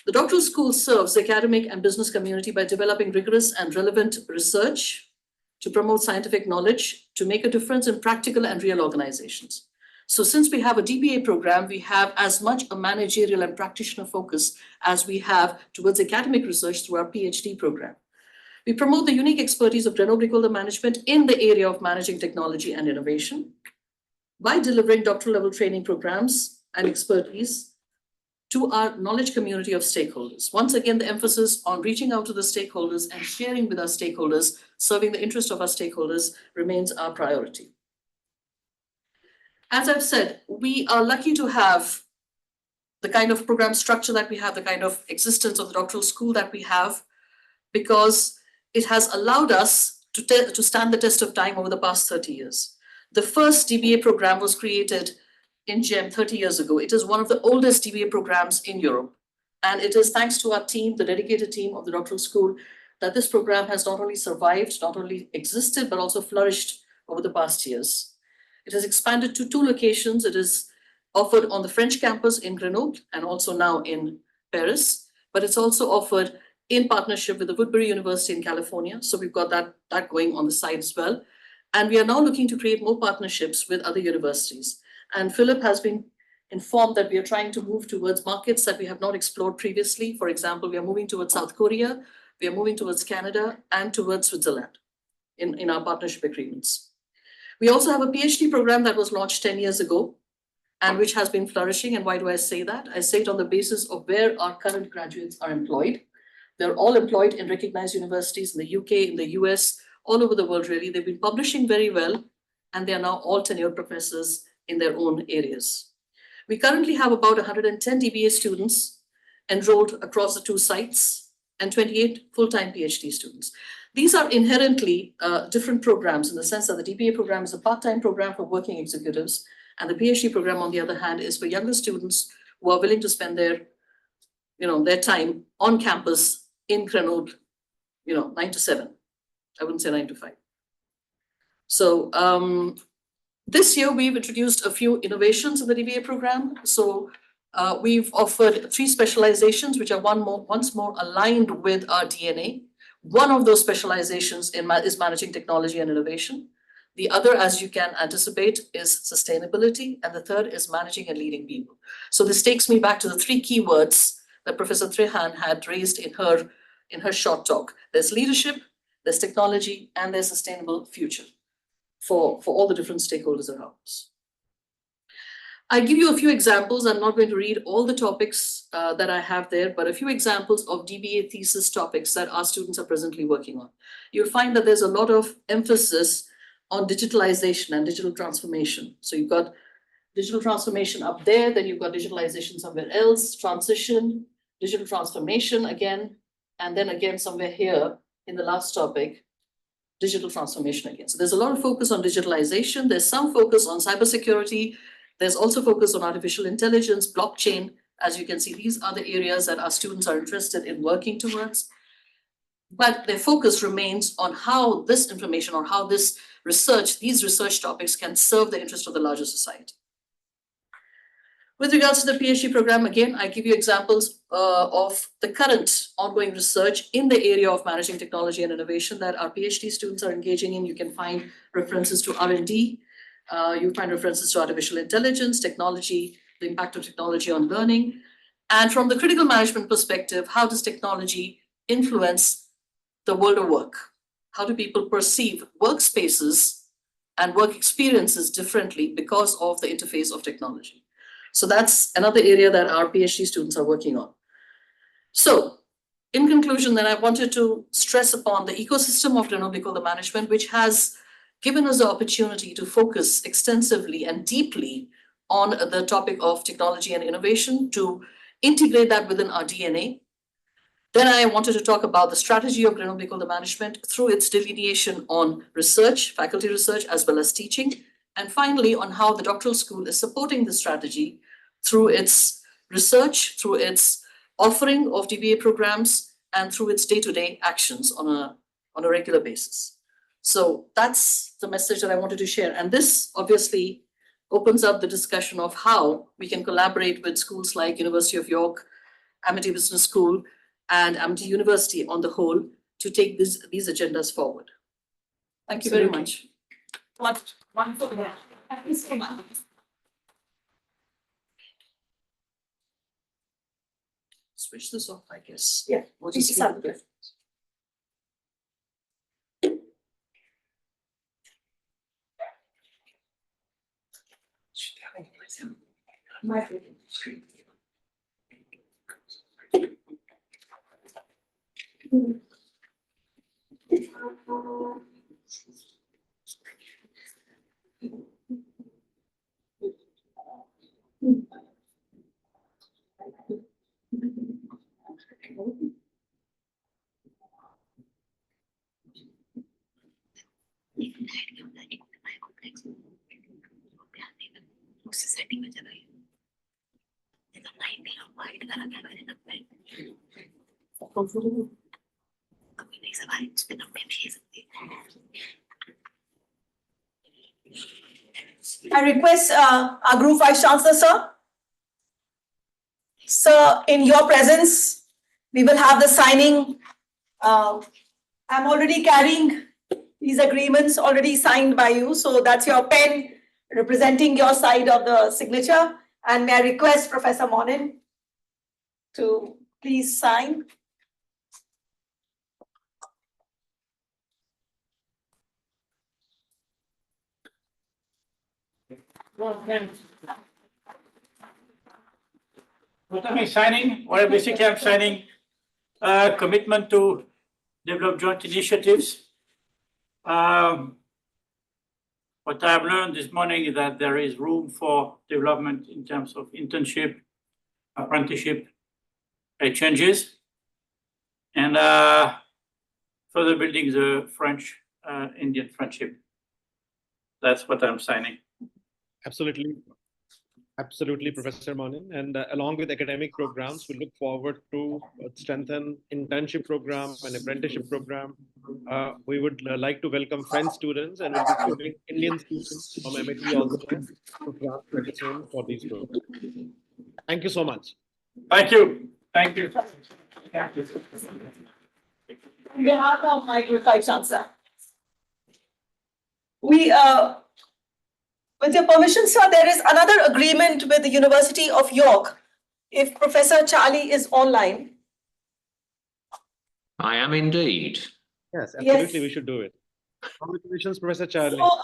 The doctoral school serves the academic and business community by developing rigorous and relevant research to promote scientific knowledge, to make a difference in practical and real organizations. So since we have a DBA program, we have as much a managerial and practitioner focus as we have towards academic research through our PhD program. We promote the unique expertise of Renault Bricolder management in the area of managing technology and innovation by delivering doctoral level training programs and expertise to our knowledge community of stakeholders. Once again, the emphasis on reaching out to the stakeholders and sharing with our stakeholders, serving the interest of our stakeholders remains our priority. As I've said, we are lucky to have the kind of program structure that we have, the kind of existence of the doctoral school that we have, because it has allowed us to stand the test of time over the past 30 years. The first DBA program was created in GEM 30 years ago. It is one of the oldest DBA programs in Europe. And it is thanks to our team, the dedicated team of the doctoral school, that this program has not only survived, not only existed, but also flourished over the past years. It has expanded to 2 locations. It is offered on the French campus in Grenoble and also now in Paris, but it's also offered in partnership with the Woodbury University in California. So we've got that going on the side as well. And we are now looking to create more partnerships with other universities. And Philip has been informed that we are trying to move towards markets that we have not explored previously. For example, we are moving towards South Korea, we are moving towards Canada and towards Switzerland in our partnership agreements. We also have a PhD program that was launched 10 years ago and which has been flourishing. And why do I say that? I say it on the basis of where our current graduates are employed. They're all employed in recognized universities in the UK, in the US, all over the world, really. They've been publishing very well, and they are now all tenured professors in their own areas. We currently have about 110 DBA students enrolled across the 2 sites and 28 full-time PhD students. These are inherently different programs in the sense that the DBA program is a part-time program for working executives, and the PhD program, on the other hand, is for younger students who are willing to spend their time on campus in Grenoble, 9 to 7. I wouldn't say 9 to 5. So this year we've introduced a few innovations in the DBA program. So we've offered 3 specializations, which are once more aligned with our DNA. One of those specializations is managing technology and innovation. The other, as you can anticipate, is sustainability. And the third is managing and leading people. So this takes me back to the 3 keywords that Professor Trehan had raised in her short talk. There's leadership, there's technology, and there's sustainable future for all the different stakeholders around us. I give you a few examples. I'm not going to read all the topics that I have there, but a few examples of DBA thesis topics that our students are presently working on. You'll find that there's a lot of emphasis on digitalization and digital transformation. So you've got digital transformation up there, then you've got digitalization somewhere else, transition, digital transformation again, and then again somewhere here in the last topic, digital transformation again. So there's a lot of focus on digitalization. There's some focus on cybersecurity. There's also focus on artificial intelligence, blockchain. As you can see, these are the areas that our students are interested in working towards. But their focus remains on how this information or how this research, these research topics can serve the interest of the larger society. With regards to the PhD program, again, I give you examples of the current ongoing research in the area of managing technology and innovation that our PhD students are engaging in. You can find references to R&D. You find references to artificial intelligence, technology, the impact of technology on learning. And from the critical management perspective, how does technology influence the world of work? How do people perceive workspaces and work experiences differently because of the interface of technology? So that's another area that our PhD students are working on. So in conclusion, then I wanted to stress upon the ecosystem of Grenoble management, which has given us the opportunity to focus extensively and deeply on the topic of technology and innovation, to integrate that within our DNA. Then I wanted to talk about the strategy of Grenoble management through its delineation on research, faculty research, as well as teaching. And finally, on how the doctoral school is supporting the strategy through its research, through its offering of DBA programs, and through its day-to-day actions on a regular basis. So that's the message that I wanted to share. And this obviously opens up the discussion of how we can collaborate with schools like University of York, Amity Business School, and Amity University on the whole to take these agendas forward. Thank you very much. Wonderful. Yeah. Thank you so much. Switch this off, I guess. Yeah. What Please is start. the My I request our Group Vice Chancellor, sir. Sir, in your presence, we will have the signing. I'm already carrying these agreements already signed by you. So that's your pen representing your side of the signature. And may I request Professor Monin to please sign. What am I signing? Well, basically, I'm signing a commitment to develop joint initiatives. What I've learned this morning is that there is room for development in terms of internship, apprenticeship, exchanges, and further building the French-Indian friendship. That's what I'm signing. Absolutely. Absolutely, Professor Monin. And along with academic programs, we look forward to strengthen internship program and apprenticeship program. We would like to welcome French students and we'll be giving Indian students from MIT also to grant medicine for these programs. Thank you so much. Thank you. Thank you. On behalf of my Group Vice Chancellor, with your permission, sir, there is another agreement with the University of York. If Professor Charlie is online. I am indeed. Yes, absolutely, Yes. we should do it. Congratulations, Professor Charlie. So,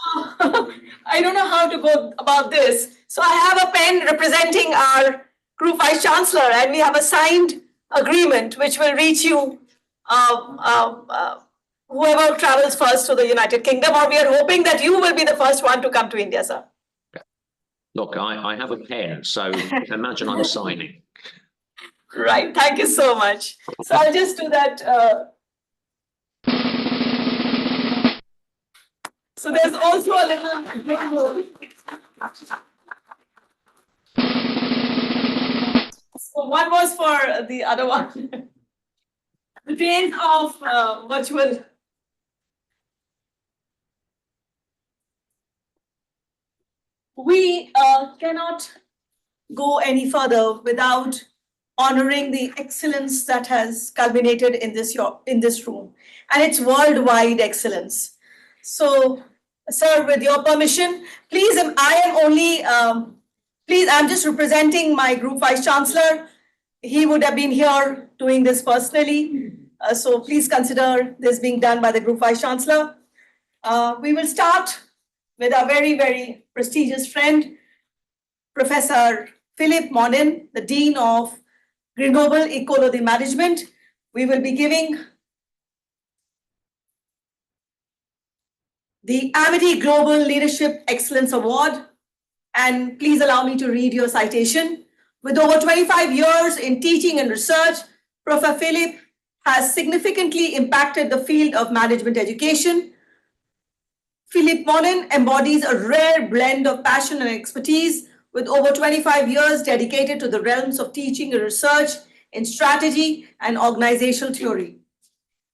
I don't know how to go about this. So I have a pen representing our Group Vice Chancellor, and we have a signed agreement which will reach you, whoever travels first to the United Kingdom, or we are hoping that you will be the first one to come to India, sir. Look, I have a pen, so imagine I'm signing. Right, thank you so much. So I'll just do that. So there's also a little. So one was for the other one. The days of virtual. We cannot go any further without honoring the excellence that has culminated in this room, and it's worldwide excellence. So, sir, with your permission, please, I'm just representing my Group Vice Chancellor. He would have been here doing this personally. So please consider this being done by the Group Vice Chancellor. We will start with our very, very prestigious friend, Professor Philip Monin, the Dean of Grenoble Ecology Management. We will be giving the Amity Global Leadership Excellence Award. And please allow me to read your citation. With over 25 years in teaching and research, Professor Philip has significantly impacted the field of management education. Philip Monin embodies a rare blend of passion and expertise with over 25 years dedicated to the realms of teaching and research in strategy and organizational theory.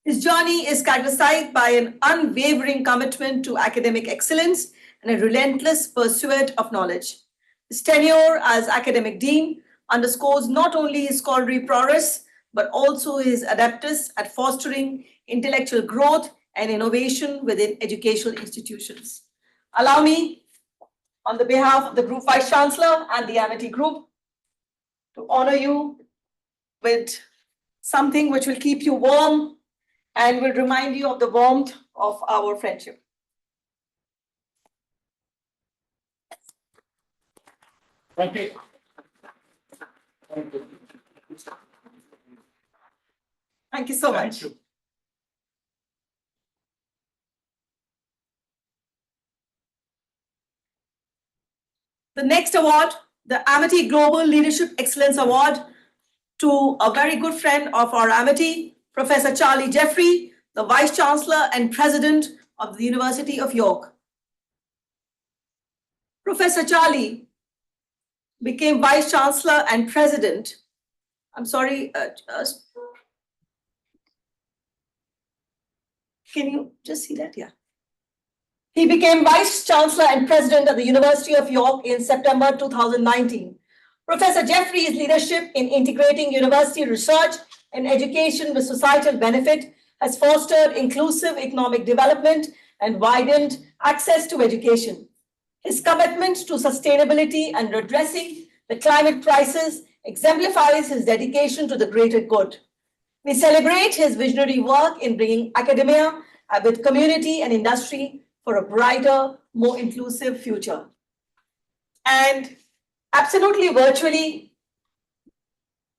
His journey is characterized by an unwavering commitment to academic excellence and a relentless pursuit of knowledge. His tenure as academic dean underscores not only his scholarly prowess, but also his adeptness at fostering intellectual growth and innovation within educational institutions. Allow me, on the behalf of the Group Vice Chancellor and the Amity Group, to honor you with something which will keep you warm and will remind you of the warmth of our friendship. Thank you. Thank you so much. Thank you. The next award, the Amity Global Leadership Excellence Award, to a very good friend of our Amity, Professor Charlie Jeffrey, the Vice Chancellor and President of the University of York. Professor Charlie became Vice Chancellor and President. I'm sorry, can you just see that? Yeah. He became Vice Chancellor and President of the University of York in September 2019. Professor Jeffrey's leadership in integrating university research and education with societal benefit has fostered inclusive economic development and widened access to education. His commitment to sustainability and redressing the climate crisis exemplifies his dedication to the greater good. We celebrate his visionary work in bringing academia with community and industry for a brighter, more inclusive future. and absolutely virtually,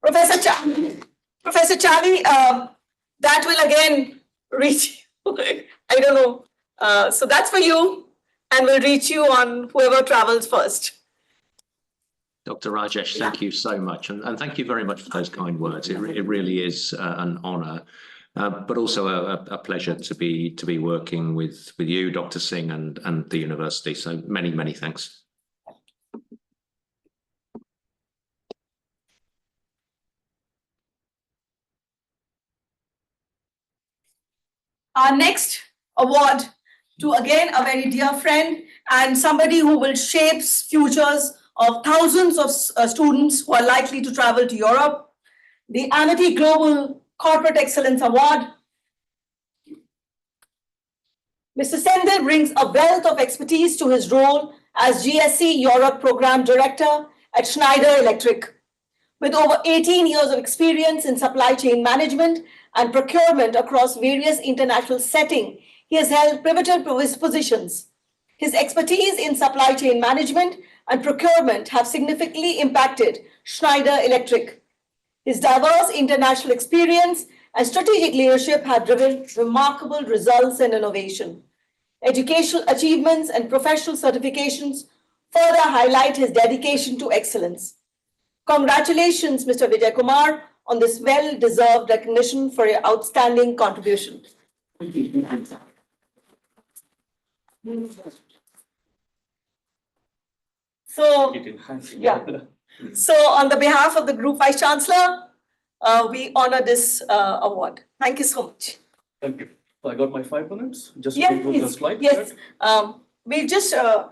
Professor Charlie, that will again reach, I don't know. So that's for you, and we'll reach you on whoever travels first. Dr. Rajesh, thank you so much. And thank you very much for those kind words. It really is an honour, but also a pleasure to be working with you, Dr. Singh, and the university. So many, many thanks. Our next award to, again, a very dear friend and somebody who will shape futures of thousands of students who are likely to travel to Europe, the Amity Global Corporate Excellence Award. Mr. Sendil brings a wealth of expertise to his role as GSC Europe Program Director at Schneider Electric. With over 18 years of experience in supply chain management and procurement across various international settings, he has held pivotal positions. His expertise in supply chain management and procurement have significantly impacted Schneider Electric. His diverse international experience and strategic leadership have driven remarkable results and innovation. Educational achievements and professional certifications further highlight his dedication to excellence. Congratulations, Mr. Vijay Kumar, on this well-deserved recognition for your outstanding contribution. So, yeah. So on the behalf of the Group Vice Chancellor, we honor this award. Thank you so much. Thank you. So I got my 5 minutes, just Yes, to go through the please. slide. Yes, we'll just, there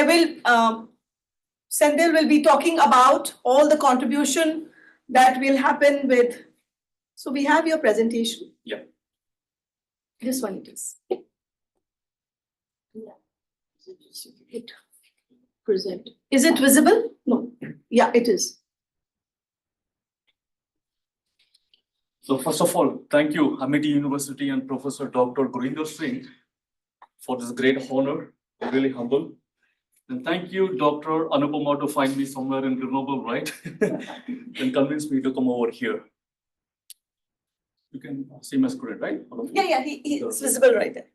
will, Sendil will be talking about all the contribution that will happen with, so we have your presentation. Yeah. This one it is. Yeah. Present. Is it visible? No. Yeah, it is. So first of all, thank you, Amity University and Professor Dr. Gurinder Singh for this great honor. I'm really humble. And thank you, Dr. Anupama, to find me somewhere in Grenoble, right? And convince me to come over here. You can see my screen, right? Yeah, it's visible right there.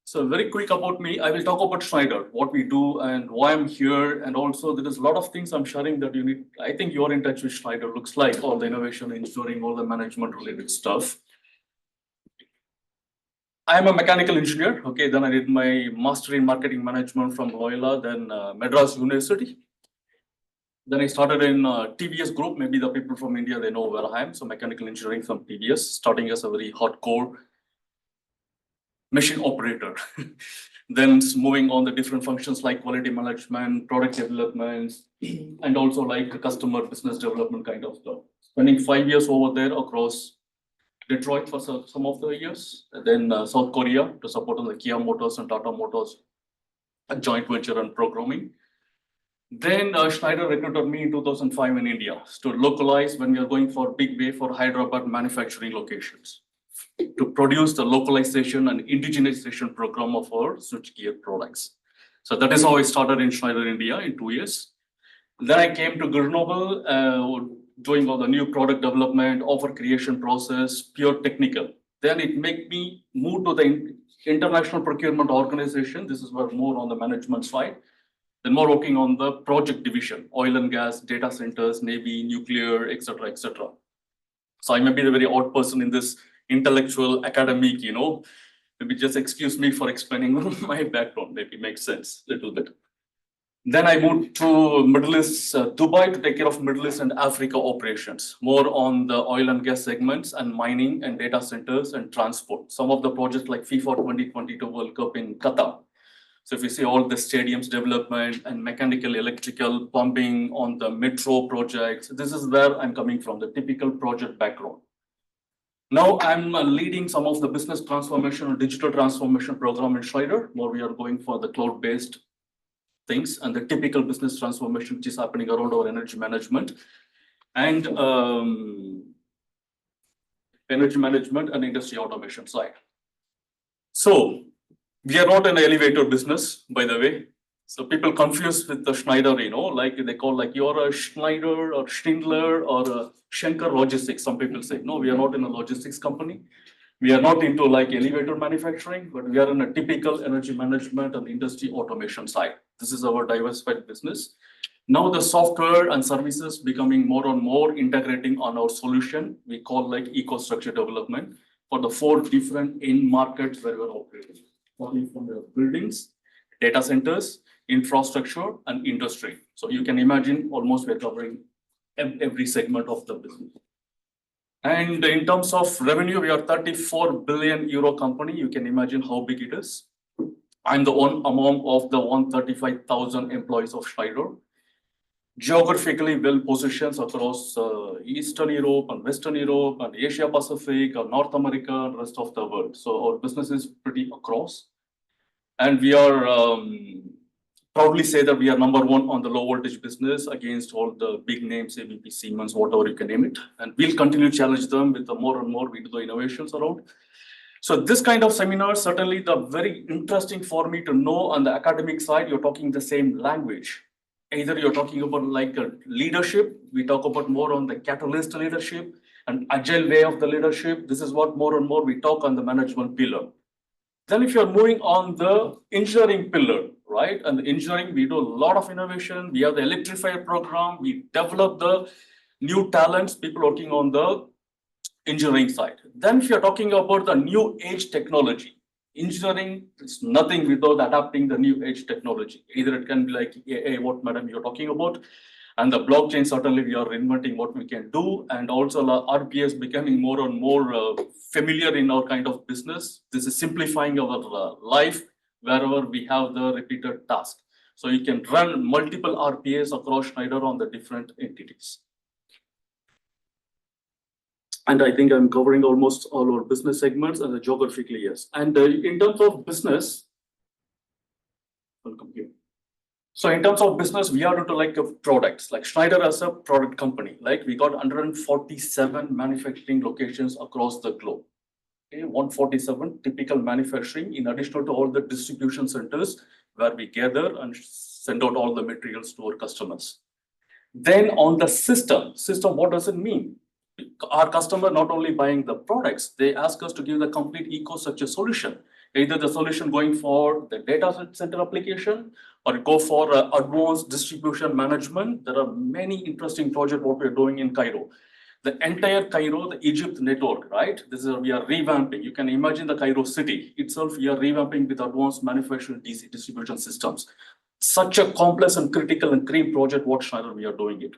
So very quick about me, I will talk about Schneider, what we do and why I'm here. And also there is a lot of things I'm sharing that you need, I think you're in touch with Schneider, looks like all the innovation, ensuring all the management related stuff. I'm a mechanical engineer. Okay, then I did my master in marketing management from Loyola, then Madras University. Then I started in TVS Group. Maybe the people from India, they know where I am. So mechanical engineering from TVS, starting as a very hardcore machine operator. Then moving on the different functions like quality management, product development, and also like customer business development kind of stuff. Spending 5 years over there across Detroit for some of the years, and then South Korea to support on the Kia Motors and Tata Motors, a joint venture and programming. Then Schneider recruited me in 2005 in India to localize when we are going for big way for Hyderabad manufacturing locations to produce the localization and indigenization program of our switchgear products. So that is how I started in Schneider India in 2 years. Then I came to Grenoble, doing all the new product development, offer creation process, pure technical. Then it made me move to the international procurement organization. This is where more on the management side. Then more working on the project division, oil and gas, data centers, Navy, nuclear, etc., etc. So I may be the very odd person in this intellectual academic, maybe just excuse me for explaining my background, maybe makes sense a little bit. Then I moved to Middle East, Dubai to take care of Middle East and Africa operations, more on the oil and gas segments and mining and data centers and transport. Some of the projects like FIFA 2022 World Cup in Qatar. So if you see all the stadiums development and mechanical, electrical, plumbing on the metro projects, this is where I'm coming from, the typical project background. Now I'm leading some of the business transformation or digital transformation program in Schneider, where we are going for the cloud-based things and the typical business transformation which is happening around our energy management and industry automation side. So We are not an elevator business, by the way. So people confuse with the Schneider, like they call like you're a Schneider or Schindler or a Schenker Logistics. Some people say, no, we are not in a logistics company. We are not into like elevator manufacturing, but we are in a typical energy management and industry automation side. This is our diversified business. Now the software and services becoming more and more integrating on our solution. We call like EcoStruxure development for the 4 different end markets where we're operating. Starting from the buildings, data centers, infrastructure, and industry. So you can imagine almost we're covering every segment of the business. And in terms of revenue, we are 34 billion euro company. You can imagine how big it is. I'm the one among of the 135,000 employees of Schneider. Geographically well positioned across Eastern Europe and Western Europe and Asia Pacific and North America and rest of the world. So our business is pretty across. And we are proudly say that we are number 1 on the low voltage business against all the big names, ABB, Siemens, whatever you can name it. And we'll continue to challenge them with the more and more we do the innovations around. So this kind of seminar, certainly the very interesting for me to know on the academic side, you're talking the same language. Either you're talking about like a leadership, we talk about more on the catalyst leadership and agile way of the leadership. This is what more and more we talk on the management pillar. Then if you're moving on the engineering pillar, right? And the engineering, we do a lot of innovation. We have the electrifier program. We develop the new talents, people working on the engineering side. Then if you're talking about the new age technology, engineering is nothing without adapting the new age technology. Either it can be like AI, what madam you're talking about, and the blockchain, certainly we are reinventing what we can do, and also RPS becoming more and more familiar in our kind of business. This is simplifying our life wherever we have the repeated task. So you can run multiple RPS across Schneider on the different entities. And I think I'm covering almost all our business segments and geographically, yes. And in terms of business, welcome here. So in terms of business, we are into like products, like Schneider as a product company. Like we got 147 manufacturing locations across the globe. Okay, 147 typical manufacturing in addition to all the distribution centers where we gather and send out all the materials to our customers. Then on the system, what does it mean? Our customer not only buying the products, they ask us to give the complete EcoStruxure solution. Either the solution going for the data center application or go for advanced distribution management. There are many interesting projects what we're doing in Cairo. The entire Cairo, the Egypt network, right? This is we are revamping. You can imagine the Cairo city itself. We are revamping with advanced manufacturing DC distribution systems. Such a complex and critical and cream project. What Schneider we are doing it.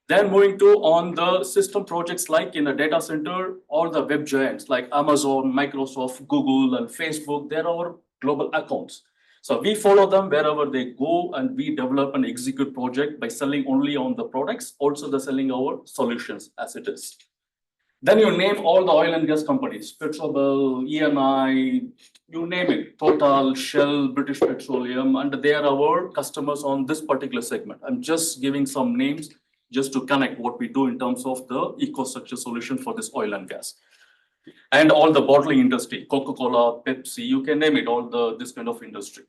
Then moving to on the system projects like in a data center, all the web giants like Amazon, Microsoft, Google, and Facebook, they're our global accounts. So we follow them wherever they go and we develop and execute project by selling only on the products, also the selling our solutions as it is. Then you name all the oil and gas companies, Petrobel, ENI, you name it, Total, Shell, British Petroleum, and they are our customers on this particular segment. I'm just giving some names just to connect what we do in terms of the EcoStruxure solution for this oil and gas. And all the bottling industry, Coca-Cola, Pepsi, you can name it, all this kind of industry.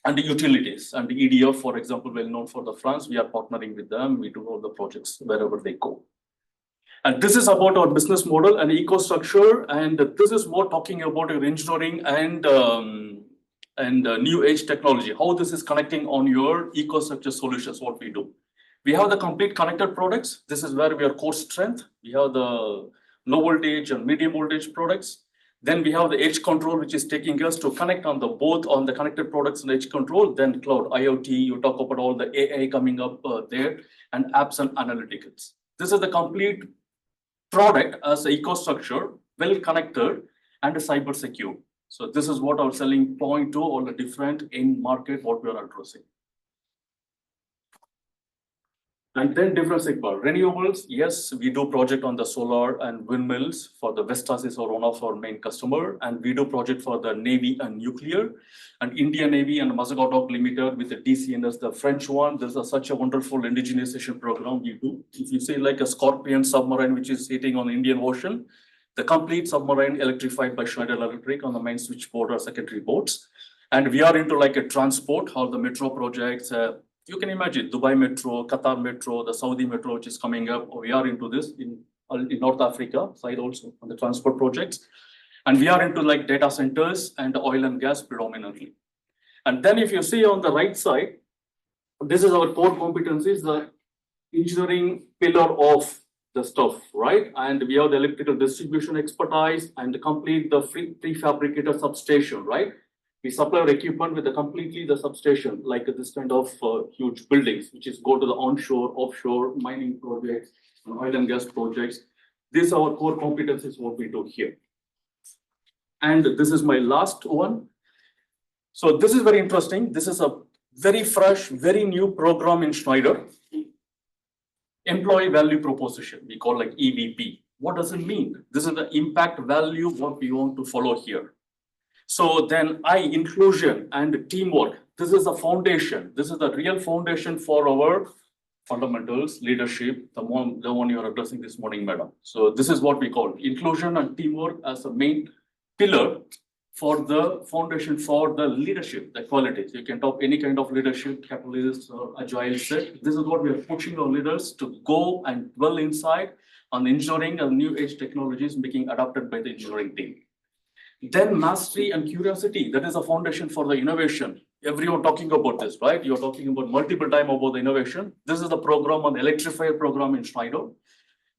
And the utilities, and the EDF, for example, well known for the France, we are partnering with them, we do all the projects wherever they go. And this is about our business model and EcoStruxure, and this is more talking about your engineering and new age technology, how this is connecting on your EcoStruxure solutions, what we do. We have the complete connected products. This is where we are core strength. We have the low voltage and medium voltage products. Then we have the edge control, which is taking us to connect on the both on the connected products and edge control. Then cloud IoT, you talk about all the AI coming up there and apps and analytics. This is the complete product as an EcoStruxure, well connected and a cyber secure. So this is what our selling point to all the different end market, what we are addressing. And then different segment. Renewables, yes, we do project on the solar and windmills for the Vestas is one of our main customer. And we do project for the Navy and nuclear. And Indian Navy and Mazagodok Limited with the DCNS, the French one. There's such a wonderful indigenization program we do. If you say like a Scorpion submarine, which is sitting on the Indian Ocean, the complete submarine electrified by Schneider Electric on the main switchboard or secondary boards. And we are into like a transport, all the metro projects. You can imagine Dubai Metro, Qatar Metro, the Saudi Metro, which is coming up. We are into this in North Africa side also on the transport projects. And we are into like data centers and oil and gas predominantly. And then if you see on the right side, this is our core competencies, the engineering pillar of the stuff, right? And we have the electrical distribution expertise and complete the prefabricated substation, right? We supply our equipment with completely the substation, like this kind of huge buildings, which is go to the onshore, offshore mining projects, oil and gas projects. These are our core competencies, what we do here. And this is my last one. So this is very interesting. This is a very fresh, very new program in Schneider. Employee value proposition, we call like EVP. What does it mean? This is the impact value, what we want to follow here. So then inclusion and teamwork. This is the foundation. This is the real foundation for our fundamentals, leadership, the one you are addressing this morning, madam. So this is what we call inclusion and teamwork as a main pillar for the foundation for the leadership, the qualities. You can talk any kind of leadership, capitalist or agile set. This is what we are pushing our leaders to go and dwell inside on engineering and new age technologies being adopted by the engineering team. Then mastery and curiosity, that is a foundation for the innovation. Everyone talking about this, right? You're talking about multiple time about the innovation. This is the program on the electrifier program in Schneider.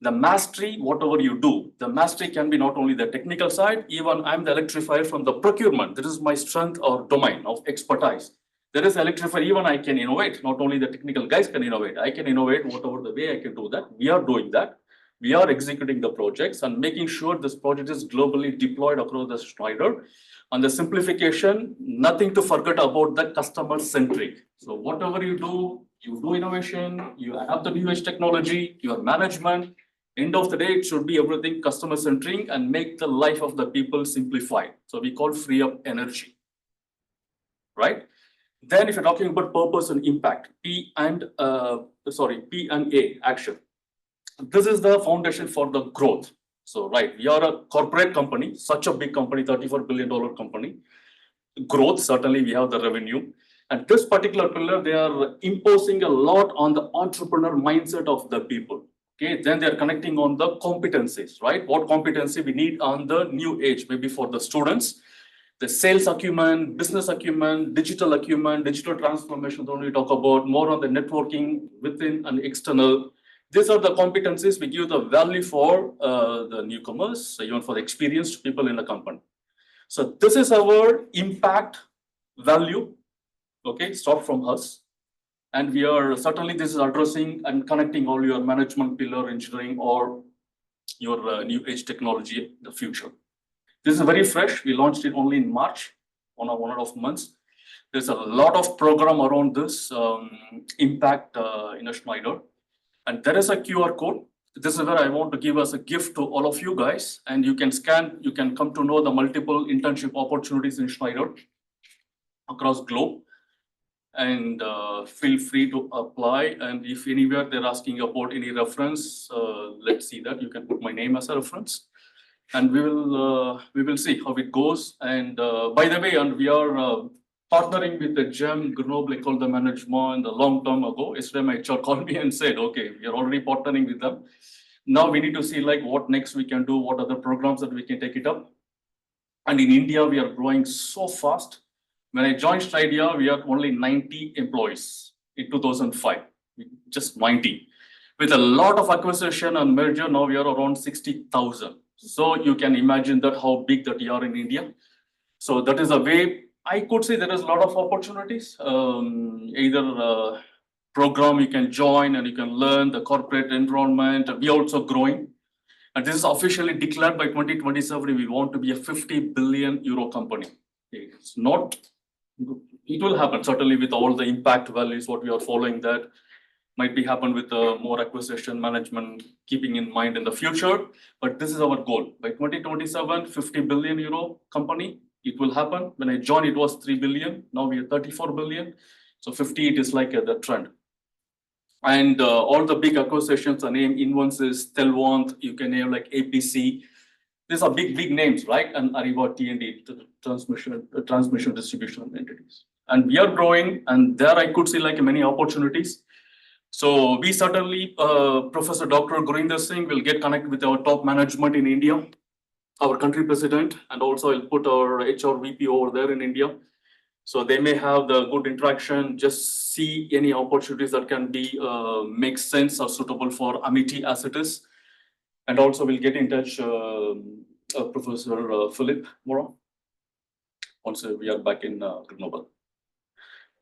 The mastery, whatever you do, the mastery can be not only the technical side, even I'm the electrifier from the procurement. This is my strength or domain of expertise. There is electrifier, even I can innovate. Not only the technical guys can innovate, I can innovate whatever the way I can do that. We are doing that. We are executing the projects and making sure this project is globally deployed across the Schneider. On the simplification, nothing to forget about the customer centric. So whatever you do innovation, you adapt the new age technology, your management. End of the day, it should be everything customer centric and make the life of the people simplified. So we call free up energy, right? Then if you're talking about purpose and impact, P and A, action. This is the foundation for the growth. So, right, we are a corporate company, such a big company, $34 billion company. Growth, certainly we have the revenue. And this particular pillar, they are imposing a lot on the entrepreneur mindset of the people. Okay, then they're connecting on the competencies, right? What competency we need on the new age, maybe for the students, the sales acumen, business acumen, digital transformation, don't we talk about more on the networking within and external. These are the competencies we give the value for the newcomers, even for the experienced people in the company. So this is our impact value, okay, start from us. And we are certainly, this is addressing and connecting all your management pillar engineering or your new age technology in the future. This is very fresh. We launched it only in March, 1.5 months. There's a lot of program around this impact in a Schneider. And there is a QR code. This is where I want to give us a gift to all of you guys. And you can scan, you can come to know the multiple internship opportunities in Schneider across globe. And feel free to apply. And if anywhere they're asking about any reference, let's see that. You can put my name as a reference. And we will see how it goes. And by the way, and we are partnering with the GEM Grenoble École de Management a long time ago. Yesterday, my HR called me and said, okay, we are already partnering with them. Now we need to see like what next we can do, what other programs that we can take it up. And in India, we are growing so fast. When I joined Schneider, we had only 90 employees in 2005, just 90. With a lot of acquisition and merger, now we are around 60,000. So you can imagine that how big that we are in India. So that is a way I could say there is a lot of opportunities. Either program you can join and you can learn the corporate environment. We are also growing. And this is officially declared by 2027. We want to be a 50 billion euro company. It's not, it will happen certainly with all the impact values, what we are following that might be happen with more acquisition management, keeping in mind in the future. But this is our goal. By 2027, 50 billion euro company. It will happen. When I joined, it was 3 billion. Now we are 34 billion. So 50, it is like the trend. And all the big acquisitions are named Invensys, Telvant, you can name like APC. these are big names, right? And Ariba, T&D, transmission distribution entities. And we are growing, and there I could see like many opportunities. So we certainly, Professor Dr. Gurinder Singh will get connected with our top management in India, our country president, and also I'll put our HR VP over there in India. So they may have the good interaction, just see any opportunities that can be make sense or suitable for Amity as it is. And also we'll get in touch Professor Philip Mora once we are back in Grenoble.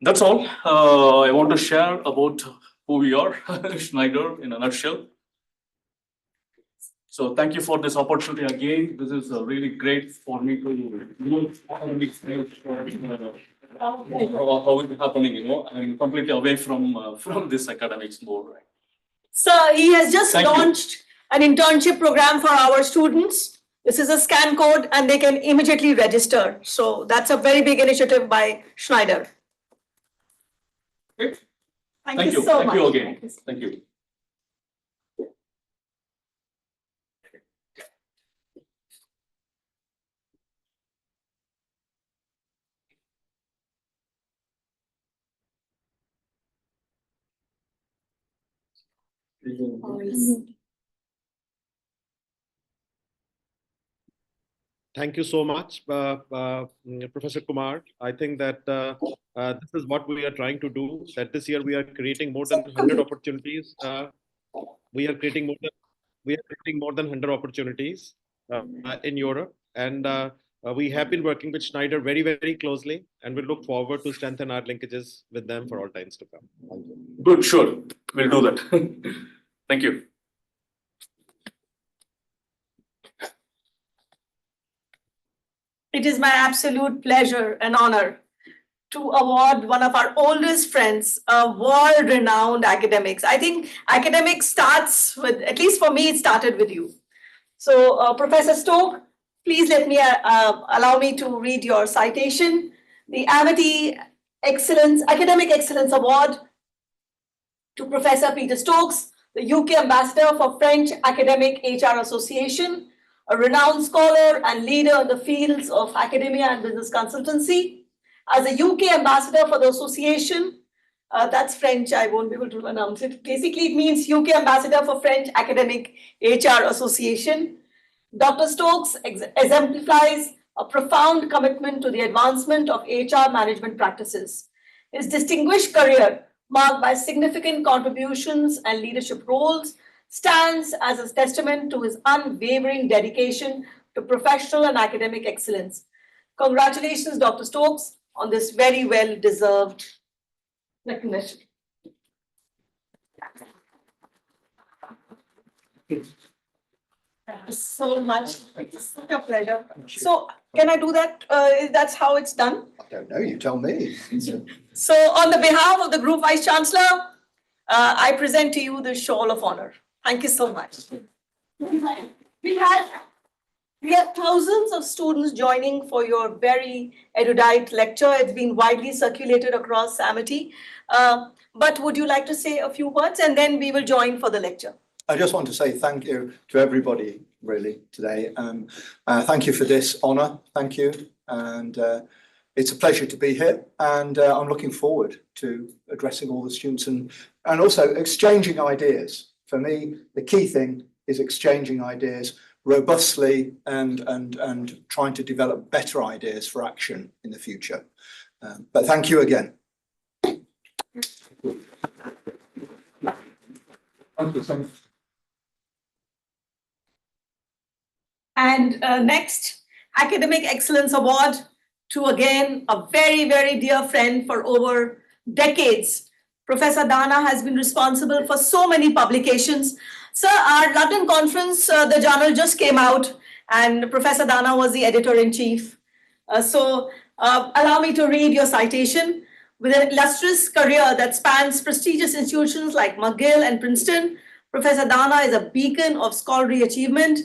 That's all I want to share about who we are, Schneider in a nutshell. So thank you for this opportunity again. This is really great for me to how it's happening, I'm completely away from this academics more. Sir, he has just Thank you. launched an internship program for our students. This is a scan code and they can immediately register. So that's a very big initiative by Schneider. Okay. Thank you so much. Thank you again. Thank you. Thank you so much, Professor Kumar. I think that this is what we are trying to do, that this year we are creating more than 100 opportunities. We are creating more than 100 opportunities in Europe. And we have been working with Schneider very, very closely, and we look forward to strengthen our linkages with them for all times to come. Thank you. Good, sure. We'll do that. Thank you. It is my absolute pleasure and honor to award one of our oldest friends, a world-renowned academics. I think academics starts with, at least for me, it started with you. So Professor Stoke, please let me allow me to read your citation. The Amity Academic Excellence Award to Professor Peter Stokes, the UK Ambassador for French Academic HR Association, a renowned scholar and leader in the fields of academia and business consultancy. As a UK ambassador for the association, that's French, I won't be able to pronounce it. Basically, it means UK Ambassador for French Academic HR Association. Dr. Stokes exemplifies a profound commitment to the advancement of HR management practices. His distinguished career, marked by significant contributions and leadership roles, stands as a testament to his unwavering dedication to professional and academic excellence. Congratulations, Dr. Stokes, on this very well-deserved recognition. Thank you so much. It's such a pleasure. So, can I do that? That's how it's done? I don't know, you tell me. So, on the behalf of the Group Vice Chancellor, I present to you the Shawl of Honor. Thank you so much. We have thousands of students joining for your very erudite lecture. It's been widely circulated across Amity. But would you like to say a few words and then we will join for the lecture? I just want to say thank you to everybody really today. Thank you for this honour. Thank you. And it's a pleasure to be here. And I'm looking forward to addressing all the students and also exchanging ideas. For me, the key thing is exchanging ideas robustly and trying to develop better ideas for action in the future. But thank you again. And next, Academic Excellence Award to, again, a very, very dear friend for over decades. Professor Dana has been responsible for so many publications. Sir, our London conference, the journal just came out and Professor Dana was the editor-in-chief. Allow me to read your citation. With an illustrious career that spans prestigious institutions like McGill and Princeton, Professor Dana is a beacon of scholarly achievement.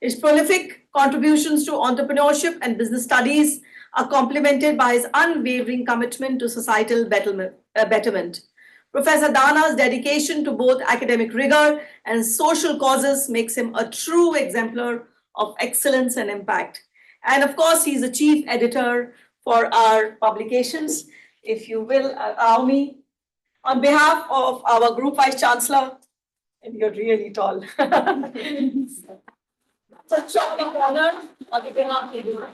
His prolific contributions to entrepreneurship and business studies are complemented by his unwavering commitment to societal betterment. Professor Dana's dedication to both academic rigor and social causes makes him a true exemplar of excellence and impact. And of course, he's the chief editor for our publications. If you will allow me, on behalf of our Group Vice Chancellor, and you're really tall. It's a shocking honor on behalf of the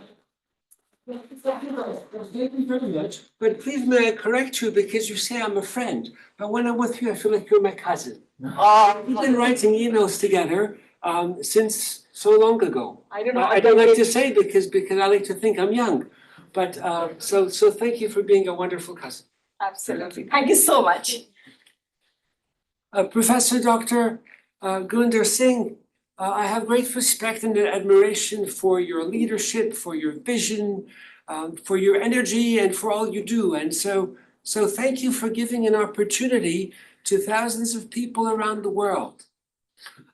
Thank you very much. But please may I correct you because you say I'm a friend, but when I'm with you, I feel like you're my cousin. We've been writing emails together since so long ago. I don't know. I don't like to say because I like to think I'm young, but so thank you for being a wonderful cousin. Absolutely. Thank you so much. Professor Dr. Gurinder Singh, I have great respect and admiration for your leadership, for your vision, for your energy, and for all you do. And so thank you for giving an opportunity to thousands of people around the world.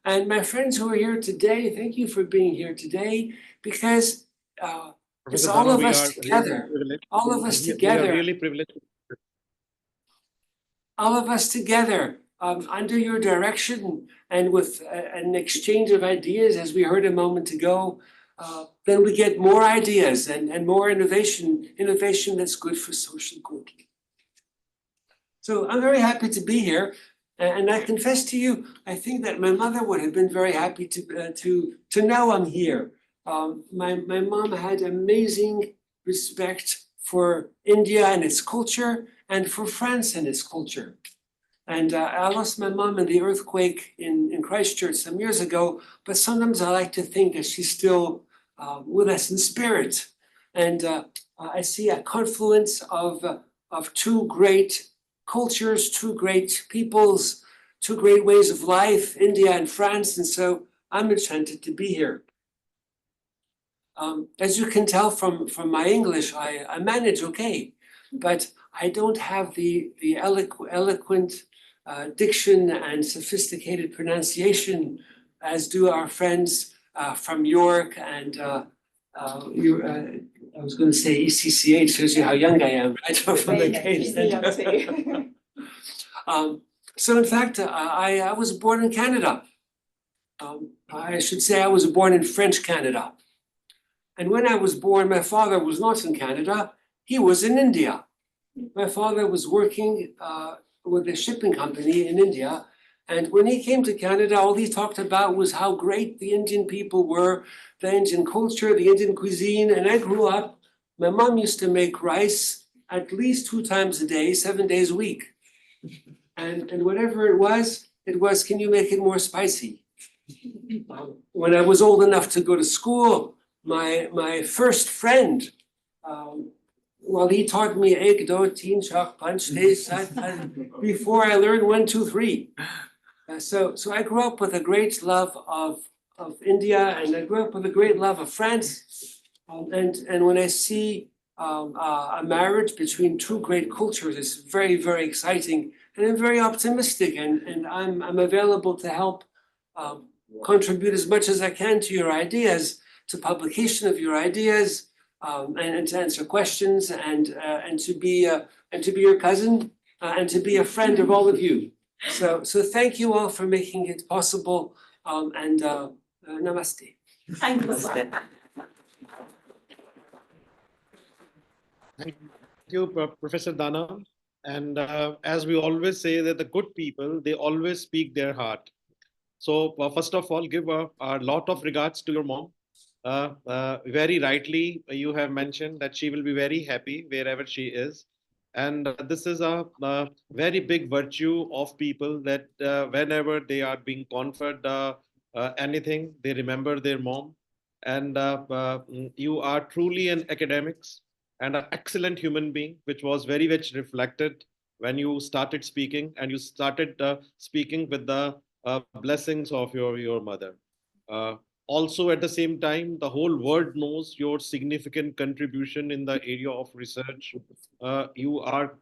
And my friends who are here today, thank you for being here today, because it's all of us together. All of us together. Really privileged. All of us together. Under your direction and with an exchange of ideas, as we heard a moment ago, then we get more ideas and more innovation that's good for social good. So I'm very happy to be here, and I confess to you, I think that my mother would have been very happy to know I'm here. My mom had amazing respect for India and its culture, and for France and its culture. And I lost my mom in the earthquake in Christchurch some years ago, but sometimes I like to think that she's still with us in spirit. And I see a confluence of two great cultures, two great peoples, two great ways of life, India and France. And so I'm enchanted to be here. As you can tell from my English, I manage okay, but I don't have the eloquent diction and sophisticated pronunciation as do our friends from York and I was going to say ECCH, shows you how young I am, right? From the case. So in fact, I was born in Canada. I should say I was born in French Canada. And when I was born, my father was not in Canada, he was in India. My father was working with a shipping company in India. And when he came to Canada, all he talked about was how great the Indian people were, the Indian culture, the Indian cuisine. And I grew up, my mom used to make rice at least 2 times a day, 7 days a week. And whatever it was, can you make it more spicy? When I was old enough to go to school, my first friend, well, he taught me ek, do, teen, chak, punch, before I learned 1, 2, 3. So I grew up with a great love of India, and I grew up with a great love of France. And when I see a marriage between two great cultures, it's very, very exciting. And I'm very optimistic, and I'm available to help contribute as much as I can to your ideas, to publication of your ideas, and to answer questions, and to be your cousin, and to be a friend of all of you. So thank you all for making it possible, and namaste. Thank you. Thank you, Professor Dana. And as we always say, that the good people, they always speak their heart. So first of all, give a lot of regards to your mom. Very rightly, you have mentioned that she will be very happy wherever she is. And this is a very big virtue of people, that whenever they are being conferred anything, they remember their mom. And you are truly an academics and an excellent human being, which was very much reflected when you started speaking, and you started speaking with the blessings of your mother. Also, at the same time, the whole world knows your significant contribution in the area of research. You are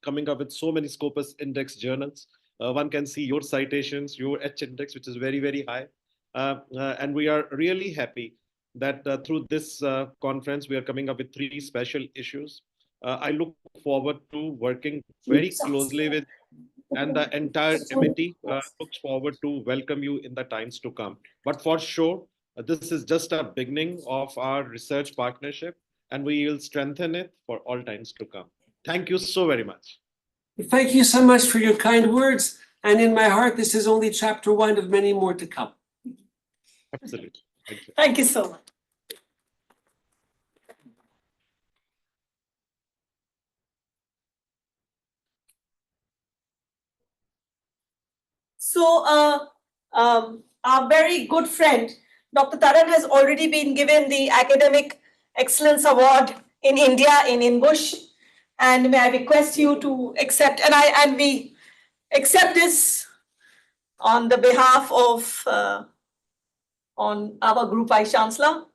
coming up with so many Scopus Index journals. One can see your citations, your H index, which is very, very high. And we are really happy that through this conference, we are coming up with 3 special issues. I look forward to working very closely with, and the entire committee looks forward to welcome you in the times to come. But for sure, This is just a beginning of our research partnership, and we will strengthen it for all times to come. Thank you so very much. Thank you so much for your kind words. And in my heart, this is only chapter 1 of many more to come. Absolutely. Thank you. Thank you so much. So, our very good friend, Dr. Taran, has already been given the Academic Excellence Award in India in INBUSH. And may I request you to accept, and we accept this on the behalf of on our Group Vice Chancellor.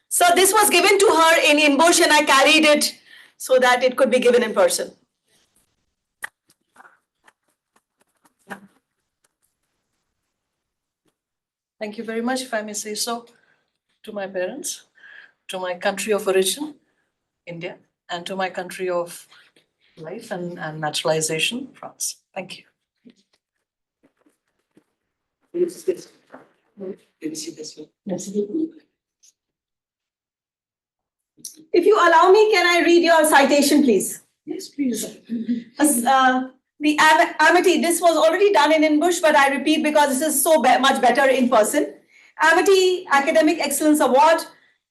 So this was given to her in INBUSH, and I carried it so that it could be given in person. Thank you very much, if I may say so, to my parents, to my country of origin, India, and to my country of life and naturalization, France. Thank you. If you allow me, can I read your citation, please? Yes, please. The Amity, this was already done in INBUSH, but I repeat because this is so much better in person. Amity Academic Excellence Award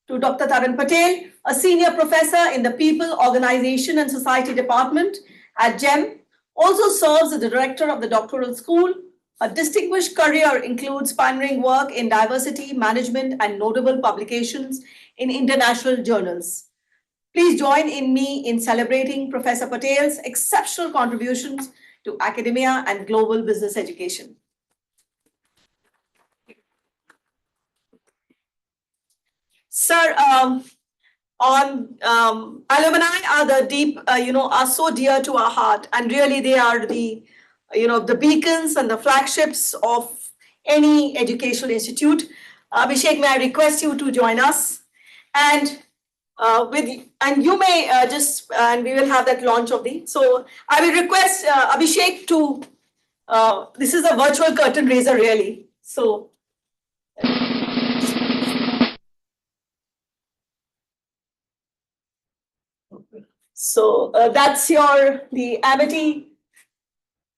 to Dr. Taran Patel, a senior professor in the People, Organization and Society Department at GEM, also serves as the director of the doctoral school. A distinguished career includes pioneering work in diversity management and notable publications in international journals. Please join in me in celebrating Professor Patel's exceptional contributions to academia and global business education. Sir, alumni are the deep, are so dear to our heart, and really they are the, the beacons and the flagships of any educational institute. Abhishek, may I request you to join us, and you may and we will have that launch of the. So I will request Abhishek to. This is a virtual curtain raiser, really. So. So that's the Amity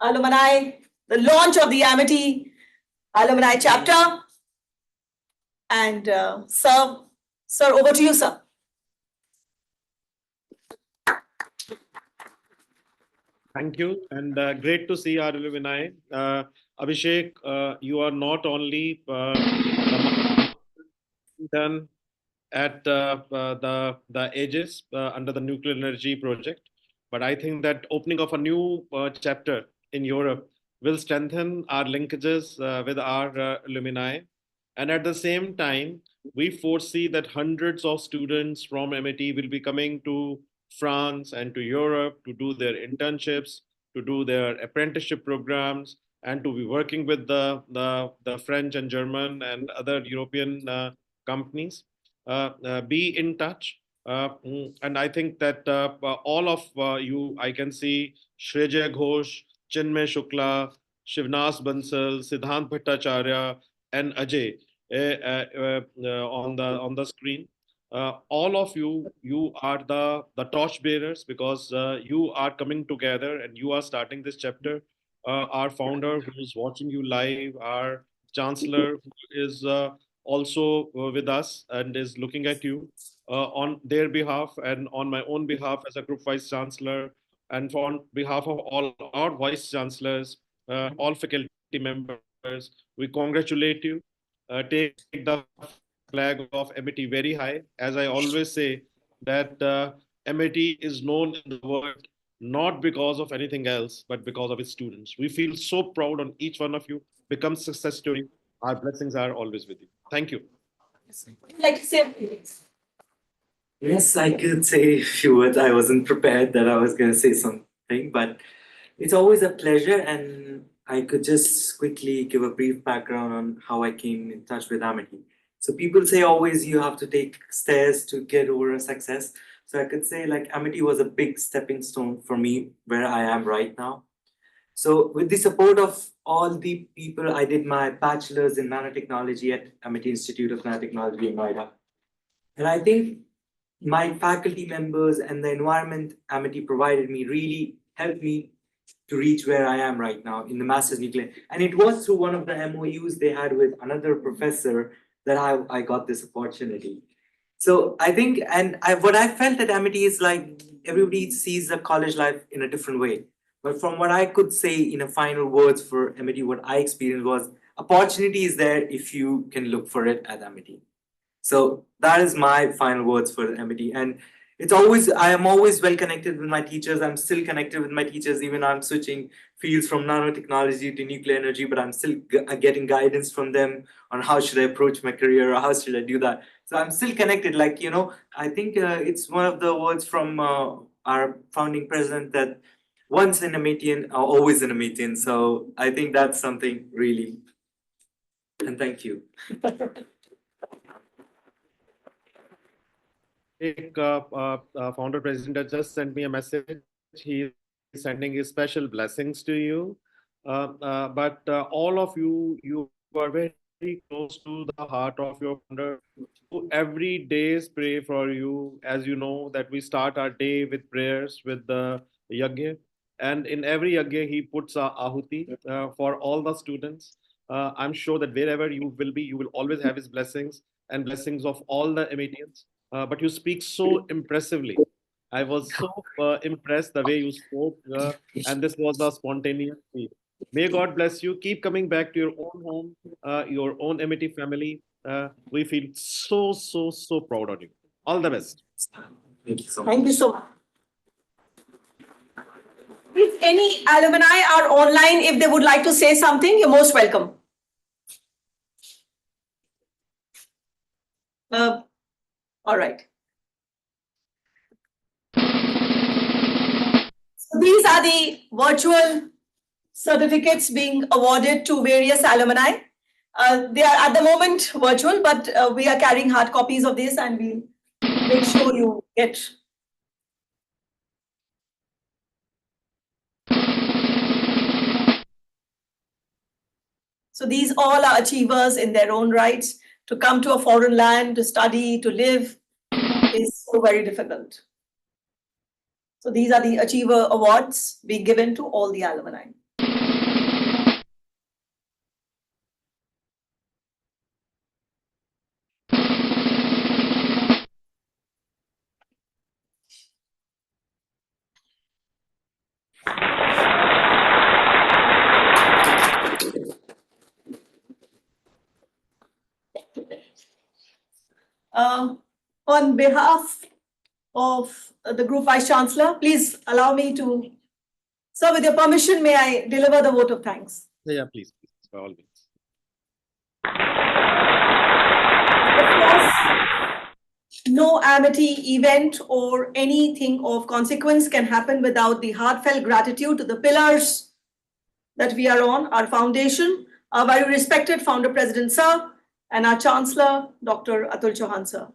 alumni, the launch of the Amity alumni chapter. And sir, over to you, sir. Thank you, and great to see our alumni. Abhishek, you are not only done at the Aegis under the nuclear energy project, but I think that opening of a new chapter in Europe will strengthen our linkages with our alumni. And at the same time, we foresee that hundreds of students from MIT will be coming to France and to Europe to do their internships, to do their apprenticeship programs, and to be working with the French and German and other European companies. Be in touch. And I think that all of you, I can see Shreya Ghosh, Chinmay Shukla, Shivnas Bansal, Siddhant Bhattacharya, and Ajay on the screen. All of you are the torch bearers, because you are coming together and you are starting this chapter. Our founder, who is watching you live, our chancellor, who is also with us and is looking at you, on their behalf and on my own behalf as a group vice chancellor, and on behalf of all our vice chancellors, all faculty members, we congratulate you. Take the flag of MIT very high. As I always say, that MIT is known in the world not because of anything else, but because of its students. We feel so proud on each one of you. Become success story. Our blessings are always with you. Thank you. Like to say, yes, I could say a few words. I wasn't prepared that I was going to say something, but it's always a pleasure. And I could just quickly give a brief background on how I came in touch with Amity. So people say always you have to take stairs to get over a success. So I could say like Amity was a big stepping stone for me where I am right now. So with the support of all the people, I did my bachelor's in nanotechnology at Amity Institute of Nanotechnology in Noida. And I think my faculty members and the environment Amity provided me really helped me to reach where I am right now in the master's nuclear. And it was through one of the MOUs they had with another professor that I got this opportunity. So I think, what I felt at Amity is like everybody sees the college life in a different way. But from what I could say in a final words for Amity, what I experienced was opportunity is there if you can look for it at Amity. So that is my final words for Amity. And I am always well connected with my teachers. I'm still connected with my teachers, even though I'm switching fields from nanotechnology to nuclear energy, but I'm still getting guidance from them on how should I approach my career or how should I do that. So I'm still connected. Like, I think it's one of the words from our founding president that once an Amitian, always an Amitian. So I think that's something really. And thank you. Founder president has just sent me a message. He is sending his special blessings to you. But all of you are very close to the heart of your founder. Who every day pray for you. As you know that we start our day with prayers with the yagya, and in every yagya he puts a ahuti for all the students. I'm sure that wherever you will be, you will always have his blessings and blessings of all the Amitians. But you speak so impressively. I was so impressed the way you spoke, and this was a spontaneous speech. May God bless you. Keep coming back to your own home, your own Amity family. We feel so proud of you. All the best. Thank you so much. Thank you so much. If any alumni are online, if they would like to say something, you're most welcome. All right. So these are the virtual certificates being awarded to various alumni. They are at the moment virtual, but we are carrying hard copies of this and we'll make sure you get. So these all are achievers in their own rights. To come to a foreign land, to study, to live is so very difficult. So these are the Achiever Awards being given to all the alumni. On behalf of the Group Vice Chancellor, please allow me to, sir, with your permission, may I deliver the vote of thanks? Yeah, please, by all means. Of course, no Amity event or anything of consequence can happen without the heartfelt gratitude to the pillars that we are on, our foundation, our very respected founder president, sir, and our Chancellor, Dr. Atul Chauhan, sir.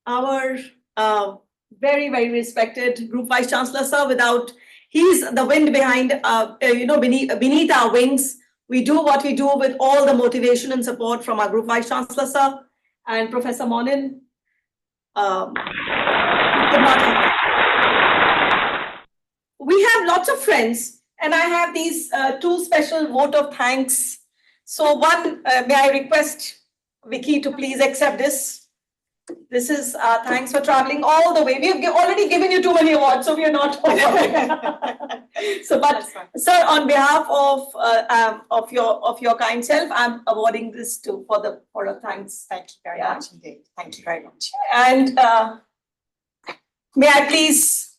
Our very, very respected Group Vice Chancellor, sir, he's the wind behind, beneath our wings. We do what we do with all the motivation and support from our Group Vice Chancellor, sir, and Professor Monin. We have lots of friends, and I have these two special vote of thanks. So one, may I request Vicky to please accept this. This is thanks for traveling all the way. We have already given you too many awards, so we are not. So, but sir, on behalf of your kind self, I'm awarding this for a thanks. Thank you very much indeed. Thank you very much. And may I please?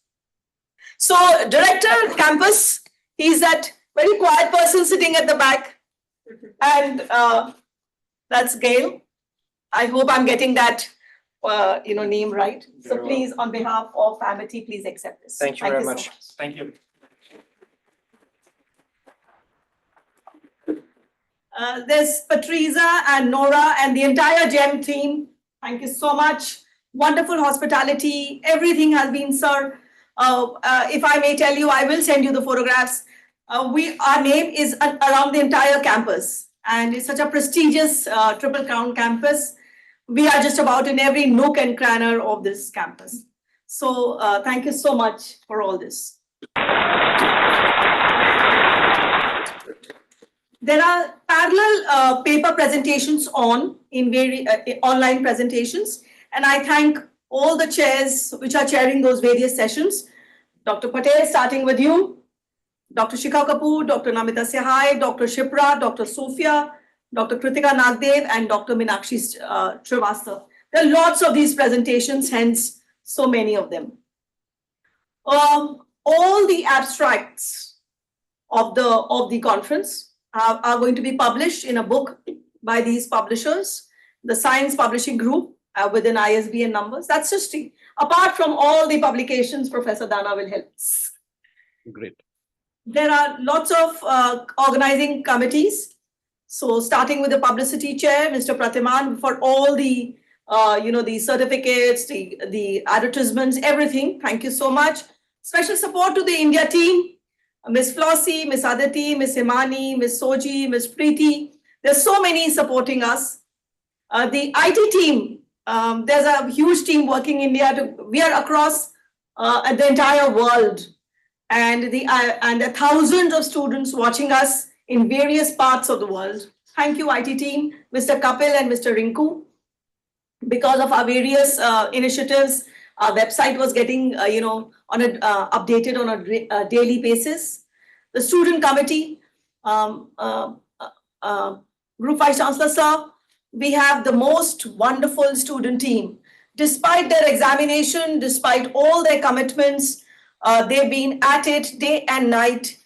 So, Director Campus, he's that very quiet person sitting at the back, and that's Gail. I hope I'm getting that. Name right. So please, on behalf of Amity, please accept this. Thank you very much. So much. Thank you. There's Patriza and Nora and the entire GEM team. Thank you so much. Wonderful hospitality. Everything has been, sir, If I may tell you, I will send you the photographs. Our name is around the entire campus, and it's such a prestigious Triple Crown campus. We are just about in every nook and cranny of this campus. So thank you so much for all this. There are parallel paper presentations in very online presentations, and I thank all the chairs which are chairing those various sessions. Dr. Patel, starting with you, Dr. Shikha Kapoor, Dr. Namita Sehai, Dr. Shipra, Dr. Sophia, Dr. Kritika Nagdev, and Dr. Meenakshi Srivastav. There are lots of these presentations, hence so many of them. All the abstracts of the conference are going to be published in a book by these publishers, the Science Publishing Group within ISBN numbers. That's just apart from all the publications Professor Dana will help us. Great. There are lots of organizing committees. So starting with the publicity chair, Mr. Pratiman, for all the the certificates, the advertisements, everything. Thank you so much. Special support to the India team, Ms. Flossie, Ms. Aditi, Ms. Himani, Ms. Soji, Ms. Preeti. There's so many supporting us. The IT team, there's a huge team working in India. We are across the entire world, and the thousands of students watching us in various parts of the world. Thank you, IT team, Mr. Kapil and Mr. Rinku. Because of our various initiatives, our website was getting, updated on a daily basis. The student committee, Group Vice Chancellor Sir, we have the most wonderful student team. Despite their examination, despite all their commitments, they've been at it day and night.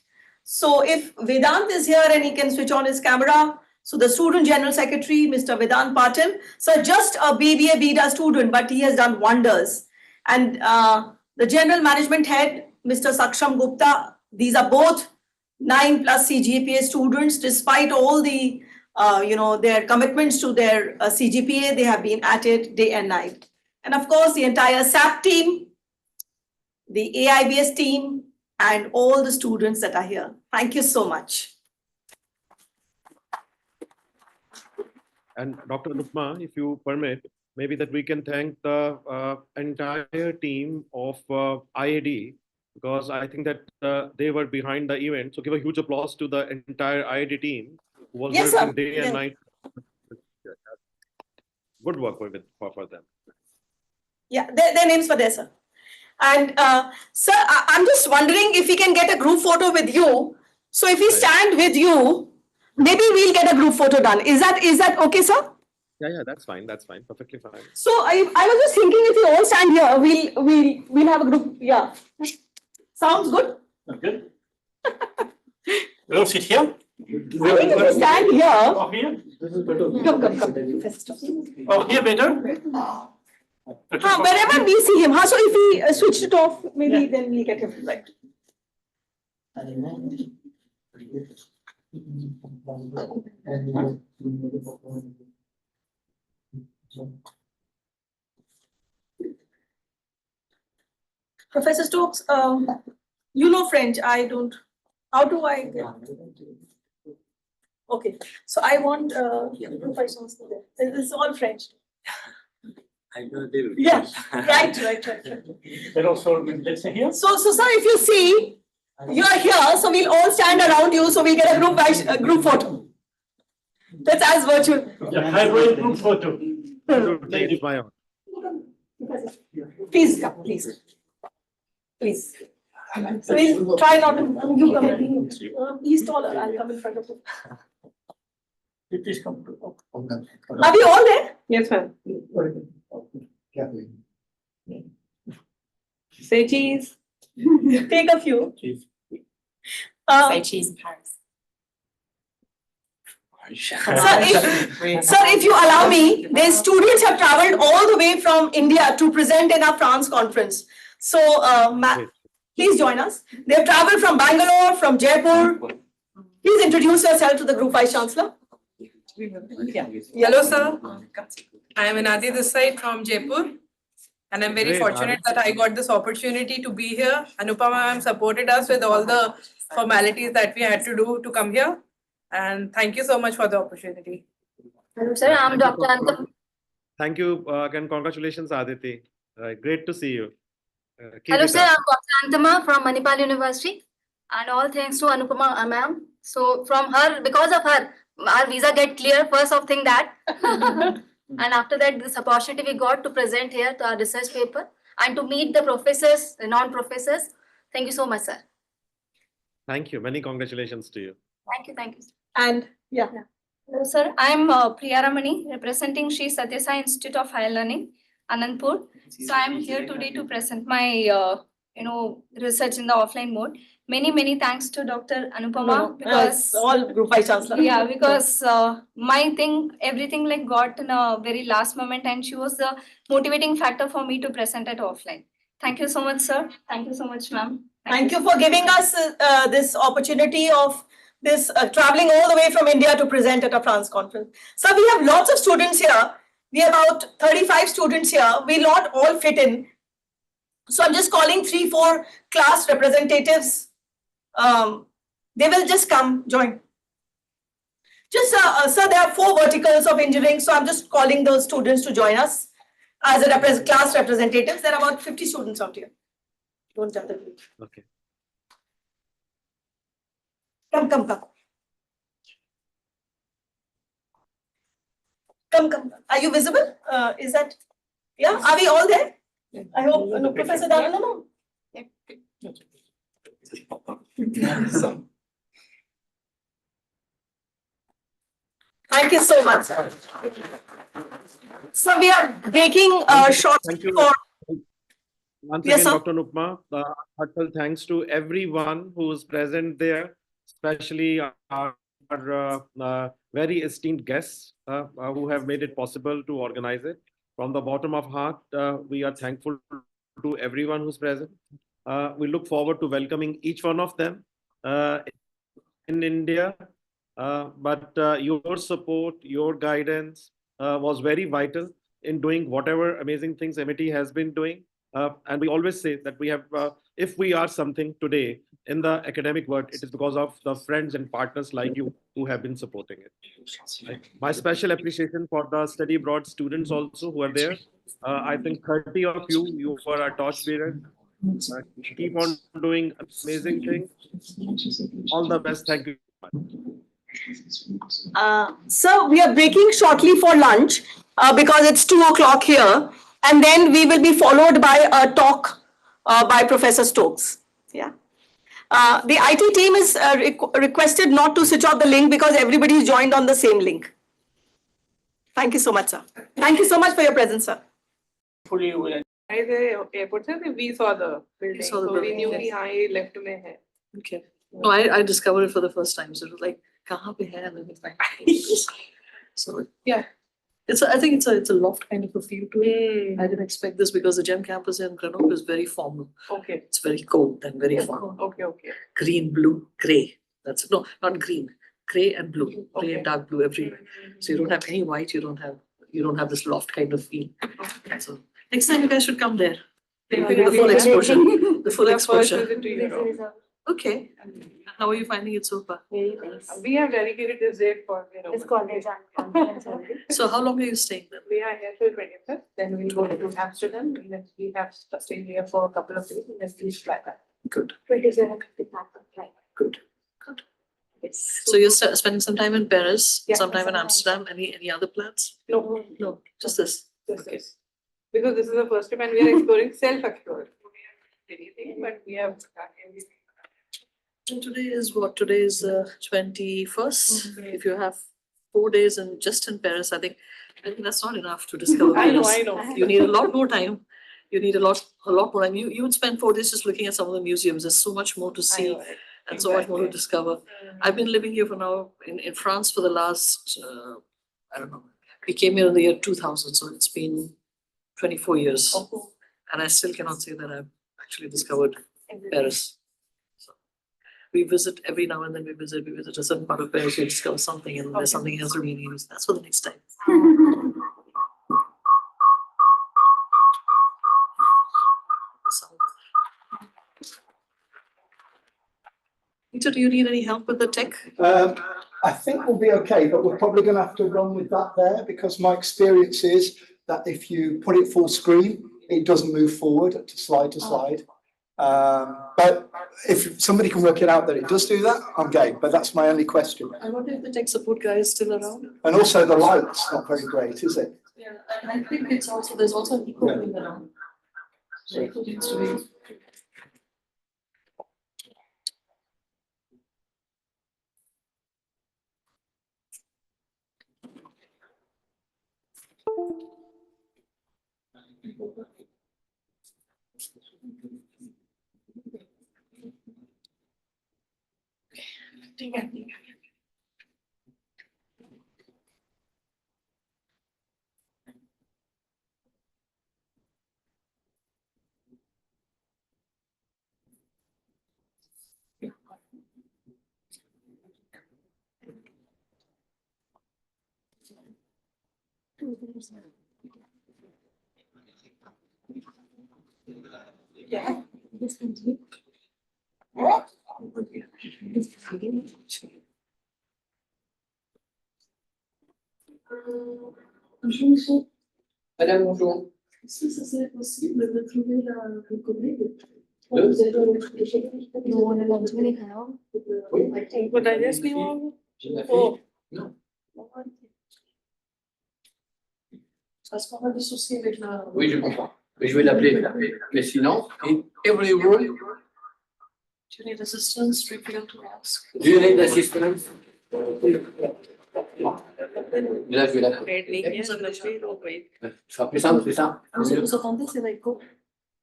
So if Vedant is here and he can switch on his camera, so the Student General Secretary, Mr. Vedant Patil, so just a BBA BEDA student, but he has done wonders. And the General Management Head, Mr. Saksham Gupta, these are both 9+ CGPA students. Despite all the, their commitments to their CGPA, they have been at it day and night. And of course, the entire SAP team, the AIBS team, and all the students that are here. Thank you so much. And Dr. Nupma, if you permit, maybe that we can thank the entire team of IAD, because I think that they were behind the event. So give a huge applause to the entire IAD team who was working day and night. Good work for them. Yeah, their names were there, sir. And sir, I'm just wondering if we can get a group photo with you. So if we stand with you, maybe we'll get a group photo done. Is that okay, sir? Yeah, that's fine. That's fine. Perfectly fine. So I was just thinking, if we all stand here, we'll have a group. Yeah, sounds good. Okay. We'll sit here. I think if we stand here. Or here? Come. Or here better? Wherever we see him. So if we switch it off, maybe then we'll get him right. Professor Stokes, you know French. I don't. How do I get? Okay, so I want professionals there. This is all French. I know they will. Yeah, right. But also, let's say here. So sir, if you see, you are here, so we'll all stand around you, so we'll get a group photo. That's as virtual. Yeah, hybrid group photo. Please come, please. Please. So we'll try not to, you come in. He's taller, I'll come in front of him. Please come. Are we all there? Yes, ma'am. Say cheese. Take a few. Say cheese in Paris. Sir, if you allow me, the students have traveled all the way from India to present in our France conference. So, please join us. They have traveled from Bangalore, from Jaipur. Please introduce yourself to the Group Vice Chancellor. Hello, sir. I am Anadi this side from Jaipur. And I'm very Great, fortunate that I got this opportunity to be here. Anupama ma'am supported us with all the formalities that we had to do to come here. And thank you so much for the opportunity. Hello, sir. I'm Dr. Antam. Thank you and congratulations, Aditi. Great to see you. Keep Hello, it sir. up. I'm Dr. Antama from Manipal University. And all thanks to Anupama ma'am. So from her, because of her, our visa get clear first of thing that. And after that, this opportunity we got to present here to our research paper and to meet the professors, the non-professors. Thank you so much, sir. Thank you. Many congratulations to you. Thank you, thank you. And yeah. Hello, sir. I'm Priya Ramani, representing Sri Satya Sai Institute of Higher Learning, Anandpur. So I'm here today to present my, research in the offline mode. Many thanks to Dr. Anupama because all group vice chancellor. yeah, because my thing, everything like got in a very last moment, and she was the motivating factor for me to present it offline. Thank you so much, sir. Thank you so much, ma'am. Thank you for giving us this opportunity of this traveling all the way from India to present at a France conference. So we have lots of students here. We have about 35 students here. We not all fit in. So I'm just calling 3-4 class representatives. They will just come join. Just sir, there are 4 verticals of engineering. So I'm just calling those students to join us as a class representatives. There are about 50 students out here. Don't jump the group. Okay. Come. Come. Are you visible? Is that? Yeah. Are we all there? I hope. No, Professor Dana, no. Thank you so much. So we are breaking short for. Once Yes, again, sir. Dr. Nupma, heartfelt thanks to everyone who is present there, especially our very esteemed guests who have made it possible to organize it. From the bottom of heart, we are thankful to everyone who's present. We look forward to welcoming each one of them in India. But your support, your guidance was very vital in doing whatever amazing things MIT has been doing. And we always say that we have, if we are something today in the academic world, it is because of the friends and partners like you who have been supporting it. My special appreciation for the study abroad students also who are there. I think 30 of you are our torchbearers. Keep on doing amazing things. All the best. Thank you. So we are breaking shortly for lunch because it's 2 o'clock here. And then we will be followed by a talk by Professor Stokes. Yeah. The IT team is requested not to switch off the link because everybody is joined on the same link. Thank you so much, sir. Thank you so much for your presence, sir. Fully will. Airport, sir, we saw the building. Saw the So we building, knew yes. behind left mein hai. Okay. No, I discovered it for the first time. So it was like, kahan pe hai? And then it's like, so yeah. I think it's a loft kind of a feel to it. I didn't expect this because the GEM campus in Grenoble is very formal. Okay. It's very cold and very formal. Okay. Green, blue, grey. That's no, not green. Grey and blue. Grey and dark blue everywhere. So you don't have any white. You don't have this loft kind of feel. So next time you guys should come there. The full exposure. The full exposure. Okay. How are you finding it so far? Very nice. We have dedicated this day for It's called a conference only. So how long are you staying there? We are here till 25th. Then we'll go to Amsterdam. We have stayed here for a couple of days and then we'll fly back. Good. 27th flight. Good. Yes. So you're spending some time in Paris, Yeah. some time in Amsterdam. Any other plans? No, No, just this. just this. Because this is the first time and we are exploring self-explored. Anything, but we have everything. And today is what? Today is 21st. If you have 4 days and just in Paris, I think that's not enough to discover Paris. I know. You need a lot more time. You need a lot more time. You would spend 4 days just looking at some of the museums. There's so much more to see and so much more to discover. I've been living here for now in France for the last I don't know. We came here in the year 2000, so it's been 24 years, and I still cannot say that I've actually discovered Paris. We visit every now and then. We visit a certain part of Paris. We discover something, and there's something else really news. That's for the next time. Peter, do you need any help with the tech? I think we'll be okay, but we're probably going to have to run with that there because my experience is that if you put it full screen, it doesn't move forward to slide to slide. But if somebody can work it out that it does do that, I'm game. But that's my only question. I wonder if the tech support guy is still around. And also the light's not very great, is it? Yeah, and I think it's also there's also an eco thing around. So it needs to be. Yeah. Madame, bonjour. Est-ce que ça serait possible de trouver le collègue? Would I just be on? Oh. Ça se passe des soucis avec la. Oui, je comprends. Mais je vais l'appeler. Mais sinon, every rule. Do you need assistance? Trivial to ask. Do you need assistance? Là, je vais l'appeler. Ce sera plus simple, c'est ça? Vous entendez, c'est l'écho.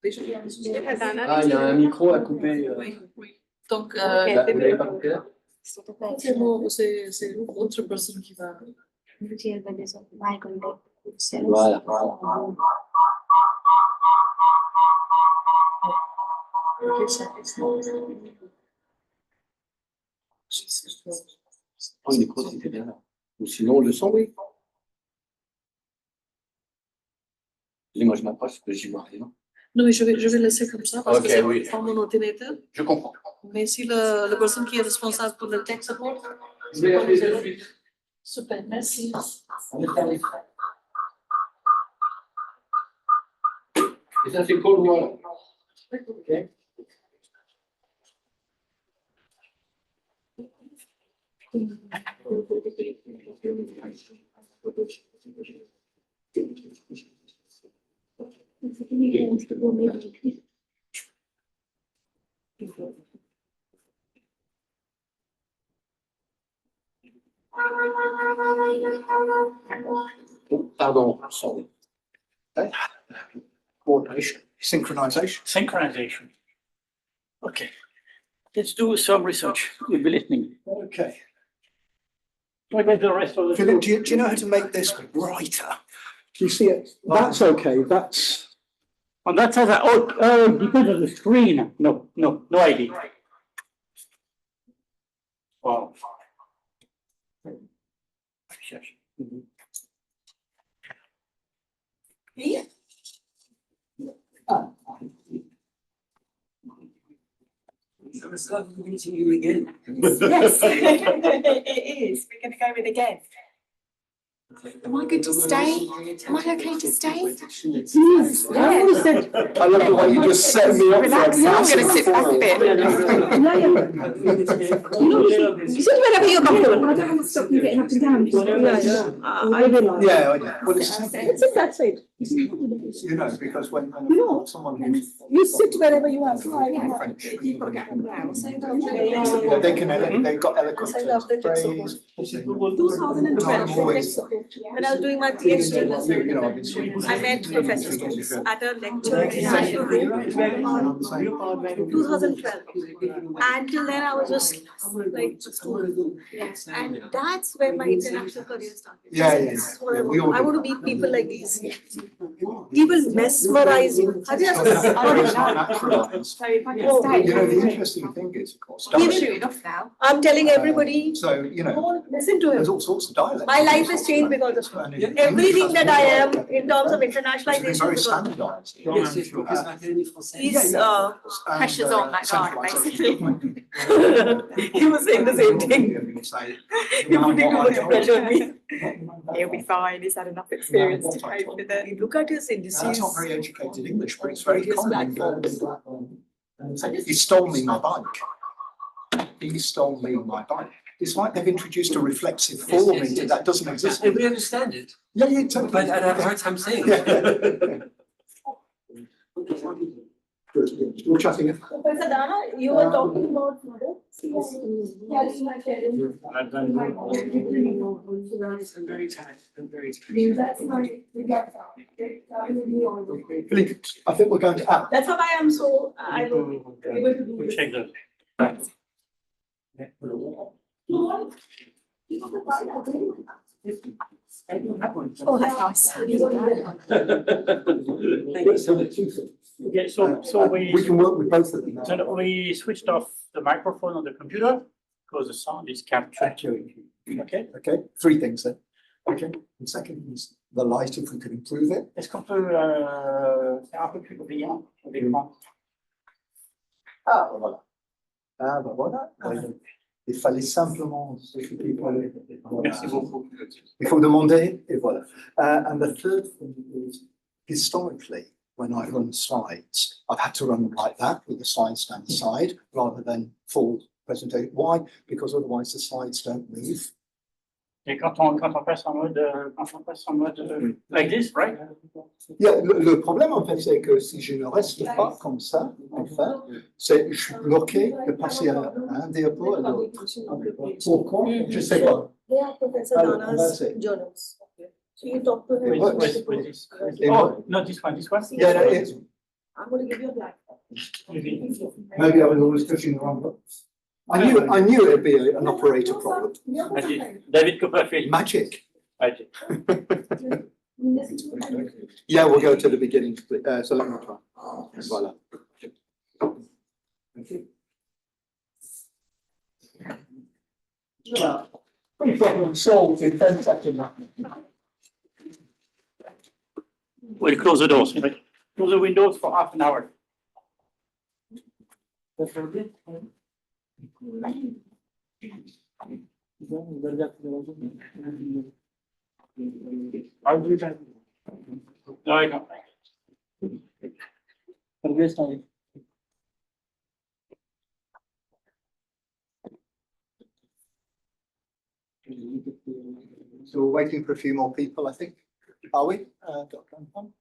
Déjà, il y a un souci. Ah, il y a un micro à couper. Oui, oui. Donc, Vous l'avez pas coupé là? c'est l'autre personne qui va. Voilà. Oh, le micro, c'était bien là. Ou sinon, le son, oui. Et moi, je m'approche parce que j'y vois rien. Non, mais je vais laisser comme ça parce que c'est oui. dans mon ordinateur. Je comprends. Mais si la personne qui est responsable pour le tech support, Je vais l'appeler tout de suite. super, merci. Et ça, c'est cold water. Ok. Pardon, sorry. Coordination, synchronization. Synchronization. Okay. Let's do some research. You'll be listening. Okay. Do I get the rest of the? Philip, do you know how to make this brighter? Do you see it? That's okay. That's. On that side, because of the screen. No idea. Wow. Yeah. So it's lovely meeting you again. Yes, it is. We're going to go with again. Am I good to stay? Am I okay to stay? Yes. I love the way you just set me up. Relax, I'm going to sit back a bit. You said whenever you're comfortable. I don't want to stop you getting up and down. I know. Well, Sit that side. you know, because when someone who's You sit wherever you are. French, You've got to get up and down. they can, they've got eloquent phrase. 2012, when I was doing my PhD, I met Professor Stokes at a lecture in National Room, 2012. And till then, I was just like a student. Yes, and that's where my international career started. Yeah. I want to meet people like these. People mesmerize you. It's not naturalized. You know, the interesting thing is, of course, I'm telling everybody, so, you know, listen to him. there's all sorts of dialects. My life has changed because of him. Everything that I am in terms of It's internationalization. very because of him. standardized. Yes, yes, because l'Académie française. He's pressures on that guy, basically. He was saying the same thing. You're putting too much pressure on me. He'll be fine. He's had enough experience to cope with it. Look at his indices. That's not very educated English, but it's very common. He stole me my bike. He stole me my bike. It's like they've introduced a reflexive form into that doesn't exist. And we understand it. Yeah, yeah, totally. But I have a hard time saying Yeah. it. Good. We're chatting. Professor Dana, you were talking about mother. I'm very tired. I'm very tired. Philippe, I think we're going to act. That's why I am so, I will be able to do We'll this. check that. Oh, that's nice. Thank you so much. Okay, so We can work with both of them. so we switched off the microphone on the computer because the sound is captured. Okay, Okay, three things then. Okay, and second is the light, if we could improve it. est-ce qu'on peut faire un peu plus brillant l'écran? Ah, ben voilà. Ah, ben voilà. Il fallait simplement s'occuper pour les- Merci beaucoup. Il faut demander, et voilà. And the third thing is, historically, when I run slides, I've had to run them like that, with the slides down the side, rather than full presentation. Why? Because otherwise the slides don't move. Et quand on passe en mode, like this, right? Yeah, le problème, en fait, c'est que si je ne reste pas comme ça, enfin, c'est je suis bloqué de passer à un diapo à l'autre. Pourquoi? Je sais pas. They are Professor Alors, on va Dana's essayer. journals. So you talk to him. It works. Oh, not this one, this one? Yeah, no, it's, I'm going to give you a black. maybe I was always pushing the wrong buttons. I knew it'd be an operator problem. David Copperfield. Magic. Magic. Yeah, we'll go to the beginning, so let me try. Voilà. Thank you. Yeah. Problem solved in 10 seconds. We'll close the doors, right? Close the windows for half an hour. No, I don't. So we're waiting for a few more people, I think. Are we? Dr. Anton?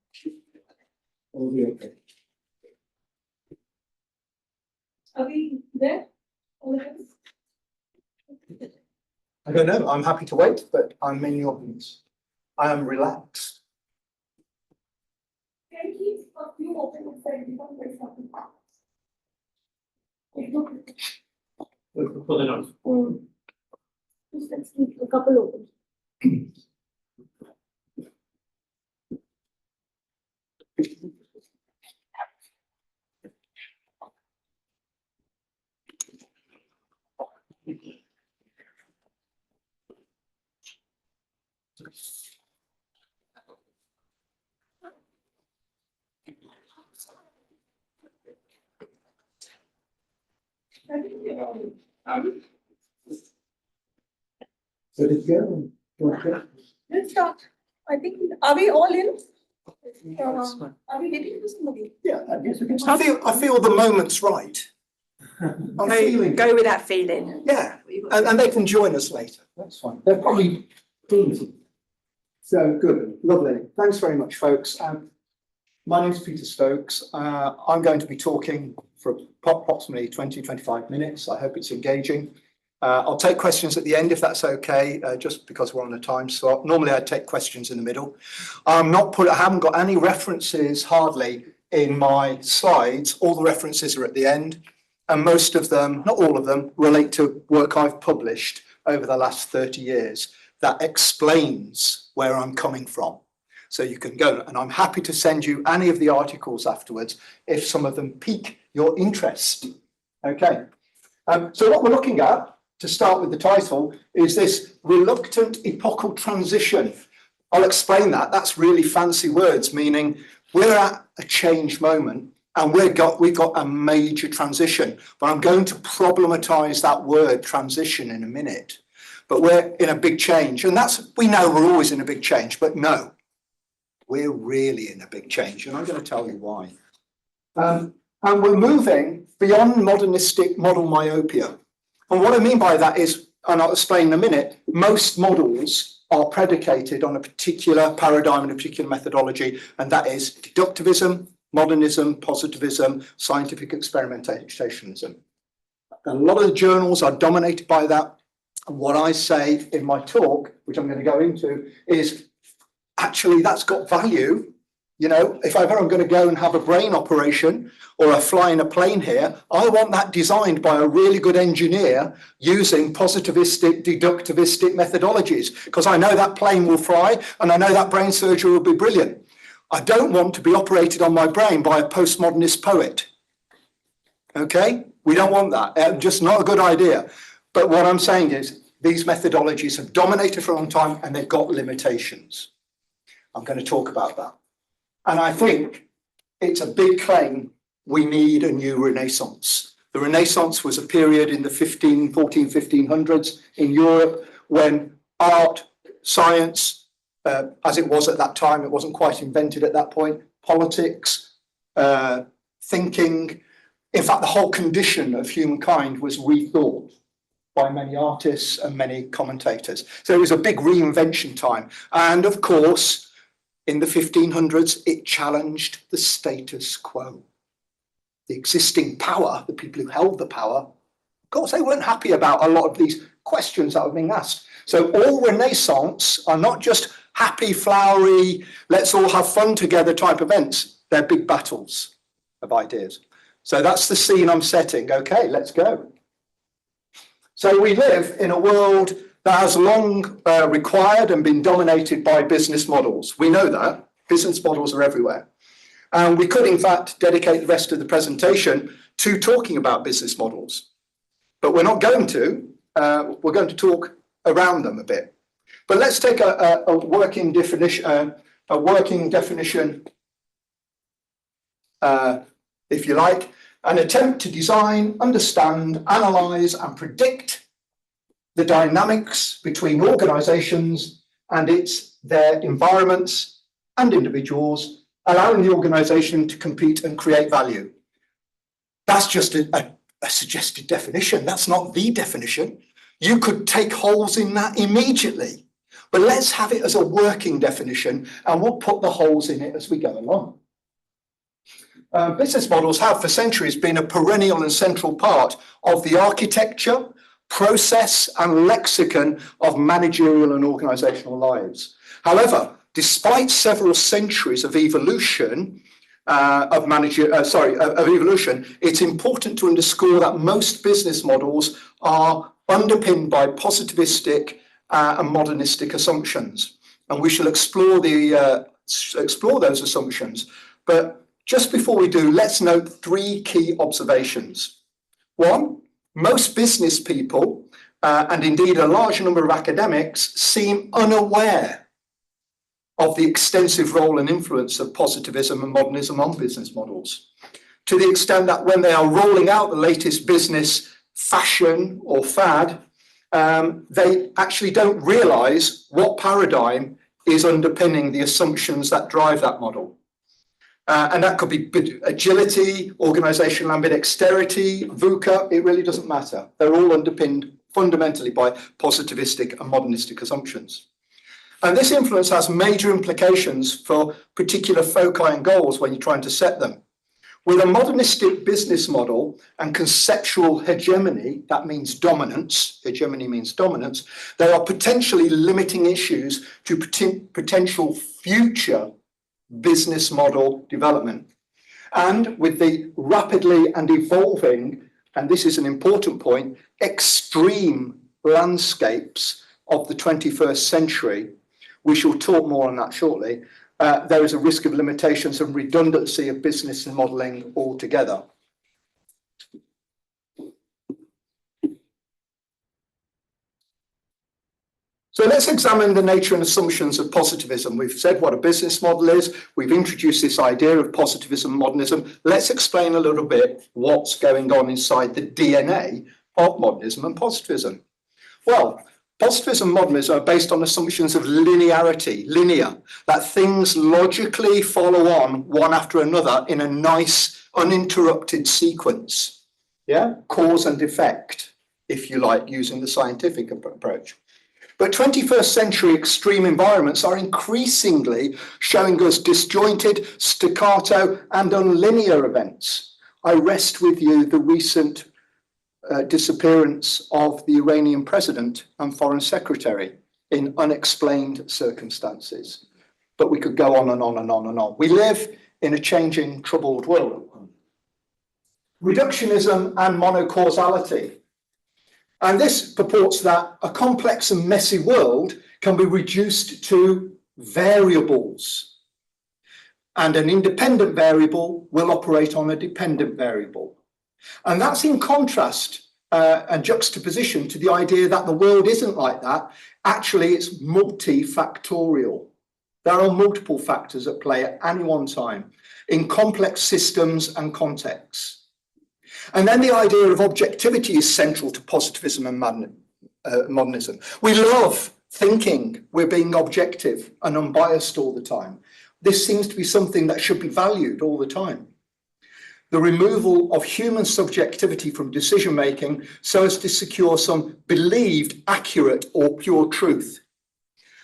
Are we okay? Are we there? I don't know. I'm happy to wait, but I'm in your hands. I am relaxed. Can you keep a few open inside before there's something? For the noise. Just let's keep a couple open. So did you go? Let's start. I think, are we all in? Are we getting to somebody? Yeah, I guess we can. I feel the moment's right. I'm feeling. Go with that feeling. Yeah, and they can join us later. That's fine. They're probably teasing. So good, lovely. Thanks very much, folks. My name's Peter Stokes. I'm going to be talking for approximately 20-25 minutes. I hope it's engaging. I'll take questions at the end if that's okay, just because we're on a time slot. Normally I'd take questions in the middle. I haven't got any references hardly in my slides. All the references are at the end, and most of them, not all of them, relate to work I've published over the last 30 years that explains where I'm coming from. So you can go, and I'm happy to send you any of the articles afterwards if some of them pique your interest. Okay, so what we're looking at, to start with the title, is this reluctant epochal transition. I'll explain that. That's really fancy words, meaning we're at a change moment And we've got a major transition, but I'm going to problematize that word transition in a minute. But we're in a big change, and we know we're always in a big change, but no, we're really in a big change, and I'm going to tell you why. And we're moving beyond modernistic model myopia. And what I mean by that is, and I'll explain in a minute, most models are predicated on a particular paradigm and a particular methodology, and that is deductivism, modernism, positivism, scientific experimentationism. A lot of the journals are dominated by that. And what I say in my talk, which I'm going to go into, is actually that's got value. You know, if ever I'm going to go and have a brain operation or I fly in a plane here, I want that designed by a really good engineer using positivistic, deductivistic methodologies, because I know that plane will fly and I know that brain surgery will be brilliant. I don't want to be operated on my brain by a postmodernist poet. Okay? We don't want that. Just not a good idea. But what I'm saying is these methodologies have dominated for a long time and they've got limitations. I'm going to talk about that. And I think it's a big claim we need a new Renaissance. The Renaissance was a period in the 1500s in Europe when art, science, as it was at that time, it wasn't quite invented at that point, politics, thinking. In fact, the whole condition of humankind was rethought by many artists and many commentators. So it was a big reinvention time. And of course, in the 1500s, it challenged the status quo. The existing power, the people who held the power, of course, they weren't happy about a lot of these questions that were being asked. So all Renaissance are not just happy, flowery, let's all have fun together type events. They're big battles of ideas. So that's the scene I'm setting. Okay, let's go. So we live in a world that has long required and been dominated by business models. We know that. Business models are everywhere. And we could, in fact, dedicate the rest of the presentation to talking about business models. But we're not going to. We're going to talk around them a bit. But let's take a working definition, if you like, an attempt to design, understand, analyze, and predict the dynamics between organizations and their environments and individuals, allowing the organization to compete and create value. That's just a suggested definition. That's not the definition. You could take holes in that immediately, but let's have it as a working definition and we'll put the holes in it as we go along. Business models have for centuries been a perennial and central part of the architecture, process and lexicon of managerial and organizational lives. However, despite several centuries of evolution, it's important to underscore that most business models are underpinned by positivistic and modernistic assumptions. And we shall explore those assumptions. But just before we do, let's note three key observations. One, most business people, and indeed a large number of academics, seem unaware of the extensive role and influence of positivism and modernism on business models, to the extent that when they are rolling out the latest business fashion or fad, they actually don't realize what paradigm is underpinning the assumptions that drive that model. And that could be agility, organizational ambidexterity, VUCA, it really doesn't matter. They're all underpinned fundamentally by positivistic and modernistic assumptions. And this influence has major implications for particular foci and goals when you're trying to set them. With a modernistic business model and conceptual hegemony, that means dominance, hegemony means dominance, there are potentially limiting issues to potential future business model development. And with the rapidly and evolving, and this is an important point, extreme landscapes of the 21st century, we shall talk more on that shortly, there is a risk of limitations and redundancy of business and modelling altogether. So let's examine the nature and assumptions of positivism. We've said what a business model is. We've introduced this idea of positivism, modernism. Let's explain a little bit what's going on inside the DNA of modernism and positivism. Well, positivism and modernism are based on assumptions of linearity, linear, that things logically follow on one after another in a nice, uninterrupted sequence. Yeah, cause and effect, if you like, using the scientific approach. But 21st century extreme environments are increasingly showing us disjointed, staccato, and unlinear events. I rest with you the recent disappearance of the Iranian president and foreign secretary in unexplained circumstances. But we could go on and on and on and on. We live in a changing, troubled world. Reductionism and monocausality. And this purports that a complex and messy world can be reduced to variables. And an independent variable will operate on a dependent variable. And that's in contrast and juxtaposition to the idea that the world isn't like that. Actually, it's multifactorial. There are multiple factors at play at any one time in complex systems and contexts. And then the idea of objectivity is central to positivism and modernism. We love thinking we're being objective and unbiased all the time. This seems to be something that should be valued all the time. The removal of human subjectivity from decision making so as to secure some believed accurate or pure truth.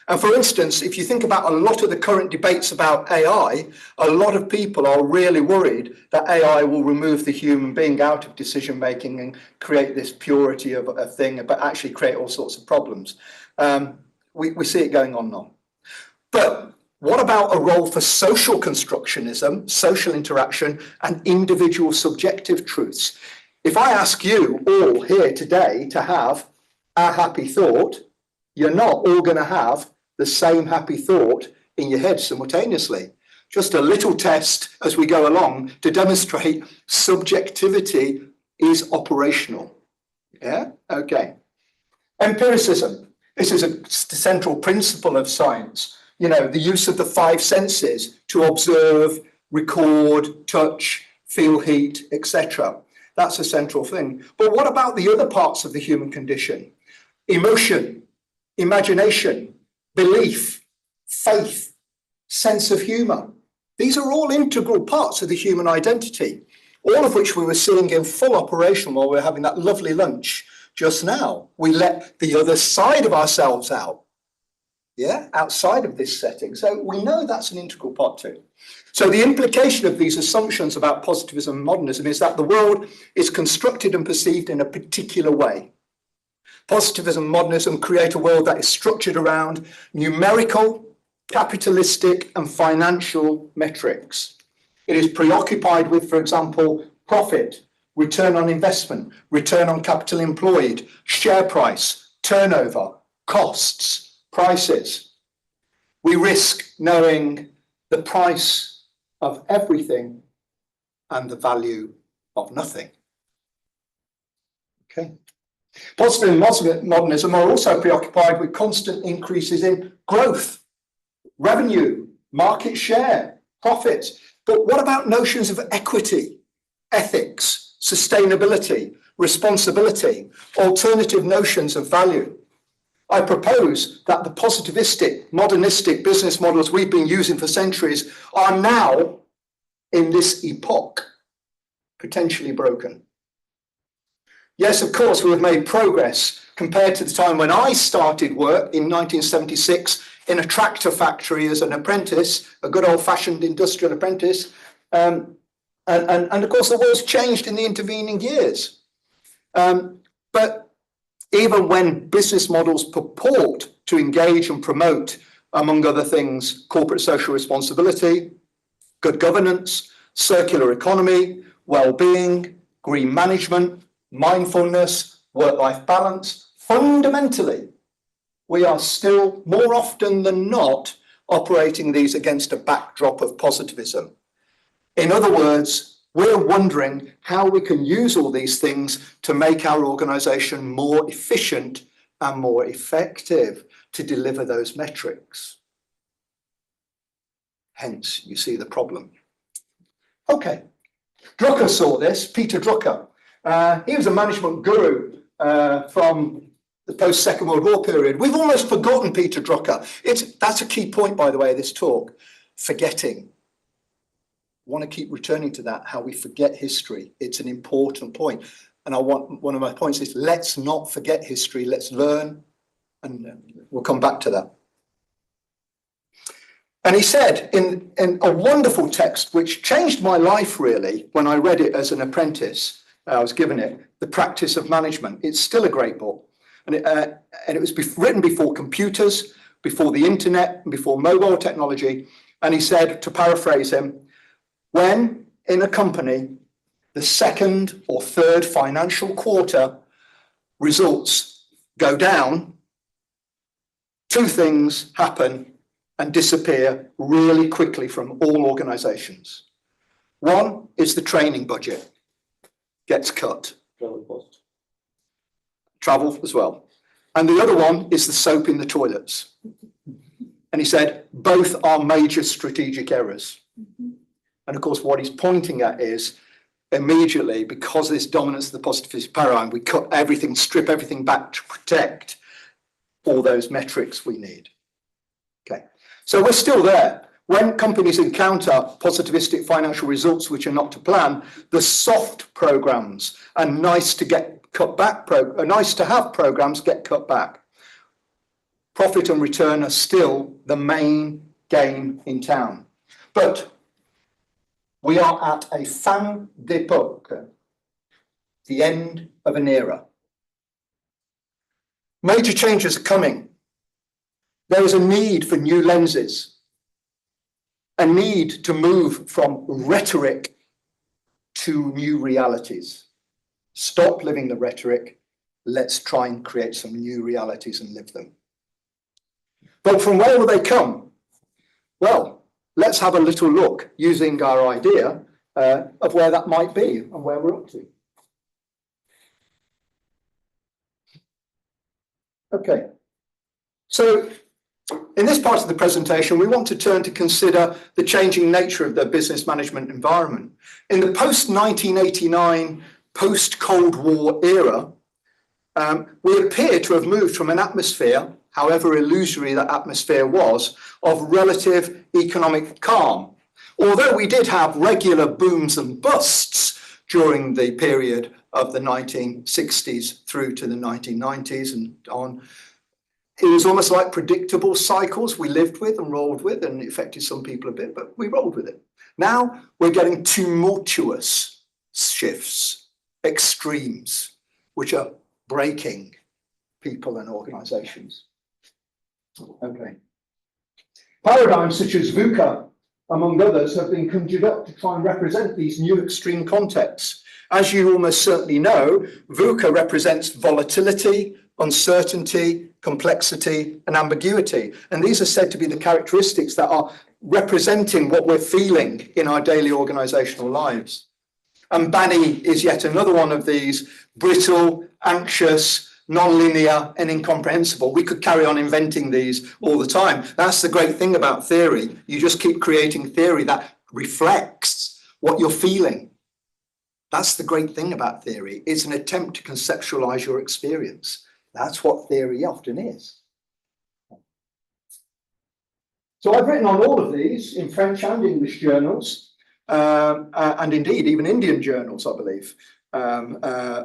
And for instance, if you think about a lot of the current debates about AI, a lot of people are really worried that AI will remove the human being out of decision making and create this purity of a thing, but actually create all sorts of problems. We see it going on now. But what about a role for social constructionism, social interaction, and individual subjective truths? If I ask you all here today to have a happy thought, you're not all going to have the same happy thought in your head simultaneously. Just a little test as we go along to demonstrate subjectivity is operational. Yeah, okay. Empiricism. This is a central principle of science. You know, the use of the five senses to observe, record, touch, feel heat, etc. That's a central thing. But what about the other parts of the human condition? Emotion, imagination, belief, faith, sense of humor. These are all integral parts of the human identity, all of which we were seeing in full operation while we were having that lovely lunch just now. We let the other side of ourselves out, yeah, outside of this setting. So we know that's an integral part too. So the implication of these assumptions about positivism and modernism is that the world is constructed and perceived in a particular way. Positivism and modernism create a world that is structured around numerical, capitalistic, and financial metrics. It is preoccupied with, for example, profit, return on investment, return on capital employed, share price, turnover, costs, prices. We risk knowing the price of everything and the value of nothing. Okay. Positive and modernism are also preoccupied with constant increases in growth, revenue, market share, profits. But what about notions of equity, ethics, sustainability, responsibility, alternative notions of value? I propose that the positivistic, modernistic business models we've been using for centuries are now, in this epoch, potentially broken. Yes, of course, we have made progress compared to the time when I started work in 1976 in a tractor factory as an apprentice, a good old-fashioned industrial apprentice. And of course, the world's changed in the intervening years. But even when business models purport to engage and promote, among other things, corporate social responsibility, good governance, circular economy, well-being, green management, mindfulness, work-life balance, fundamentally, we are still more often than not operating these against a backdrop of positivism. In other words, we're wondering how we can use all these things to make our organization more efficient and more effective to deliver those metrics. Hence, you see the problem. Okay, Drucker saw this, Peter Drucker. He was a management guru from the post-Second World War period. We've almost forgotten Peter Drucker. That's a key point, by the way, of this talk, forgetting. I want to keep returning to that, how we forget history. It's an important point. And one of my points is, let's not forget history, let's learn, and we'll come back to that. And he said in a wonderful text, which changed my life really, when I read it as an apprentice, I was given it, The Practice of Management. It's still a great book. And it was written before computers, before the internet, before mobile technology. And he said, to paraphrase him, when in a company, the second or third financial quarter results go down, two things happen and disappear really quickly from all organizations. One is the training budget gets cut. Travel as well. And the other one is the soap in the toilets. And he said, both are major strategic errors. And of course, what he's pointing at is immediately, because of this dominance of the positivist paradigm, we cut everything, strip everything back to protect all those metrics we need. Okay, so we're still there. When companies encounter positivistic financial results which are not to plan, the soft programs and nice to have programs get cut back. Profit and return are still the main game in town. But we are at a fin d'époque, the end of an era. Major changes are coming. There is a need for new lenses, a need to move from rhetoric to new realities. Stop living the rhetoric. Let's try and create some new realities and live them. But from where will they come? Well, let's have a little look using our idea of where that might be and where we're up to. Okay, so in this part of the presentation, we want to turn to consider the changing nature of the business management environment. In the post-1989, post-Cold War era, we appear to have moved from an atmosphere, however illusory that atmosphere was, of relative economic calm. Although we did have regular booms and busts during the period of the 1960s through to the 1990s and on, it was almost like predictable cycles we lived with and rolled with, and it affected some people a bit, but we rolled with it. Now we're getting tumultuous shifts, extremes, which are breaking people and organizations. Okay. Paradigms such as VUCA, among others, have been conjured up to try and represent these new extreme contexts. As you almost certainly know, VUCA represents volatility, uncertainty, complexity, and ambiguity. And these are said to be the characteristics that are representing what we're feeling in our daily organizational lives. And BANI is yet another one of these: brittle, anxious, non-linear, and incomprehensible. We could carry on inventing these all the time. That's the great thing about theory. You just keep creating theory that reflects what you're feeling. That's the great thing about theory. It's an attempt to conceptualize your experience. That's what theory often is. So I've written on all of these in French and English journals, and indeed even Indian journals, I believe,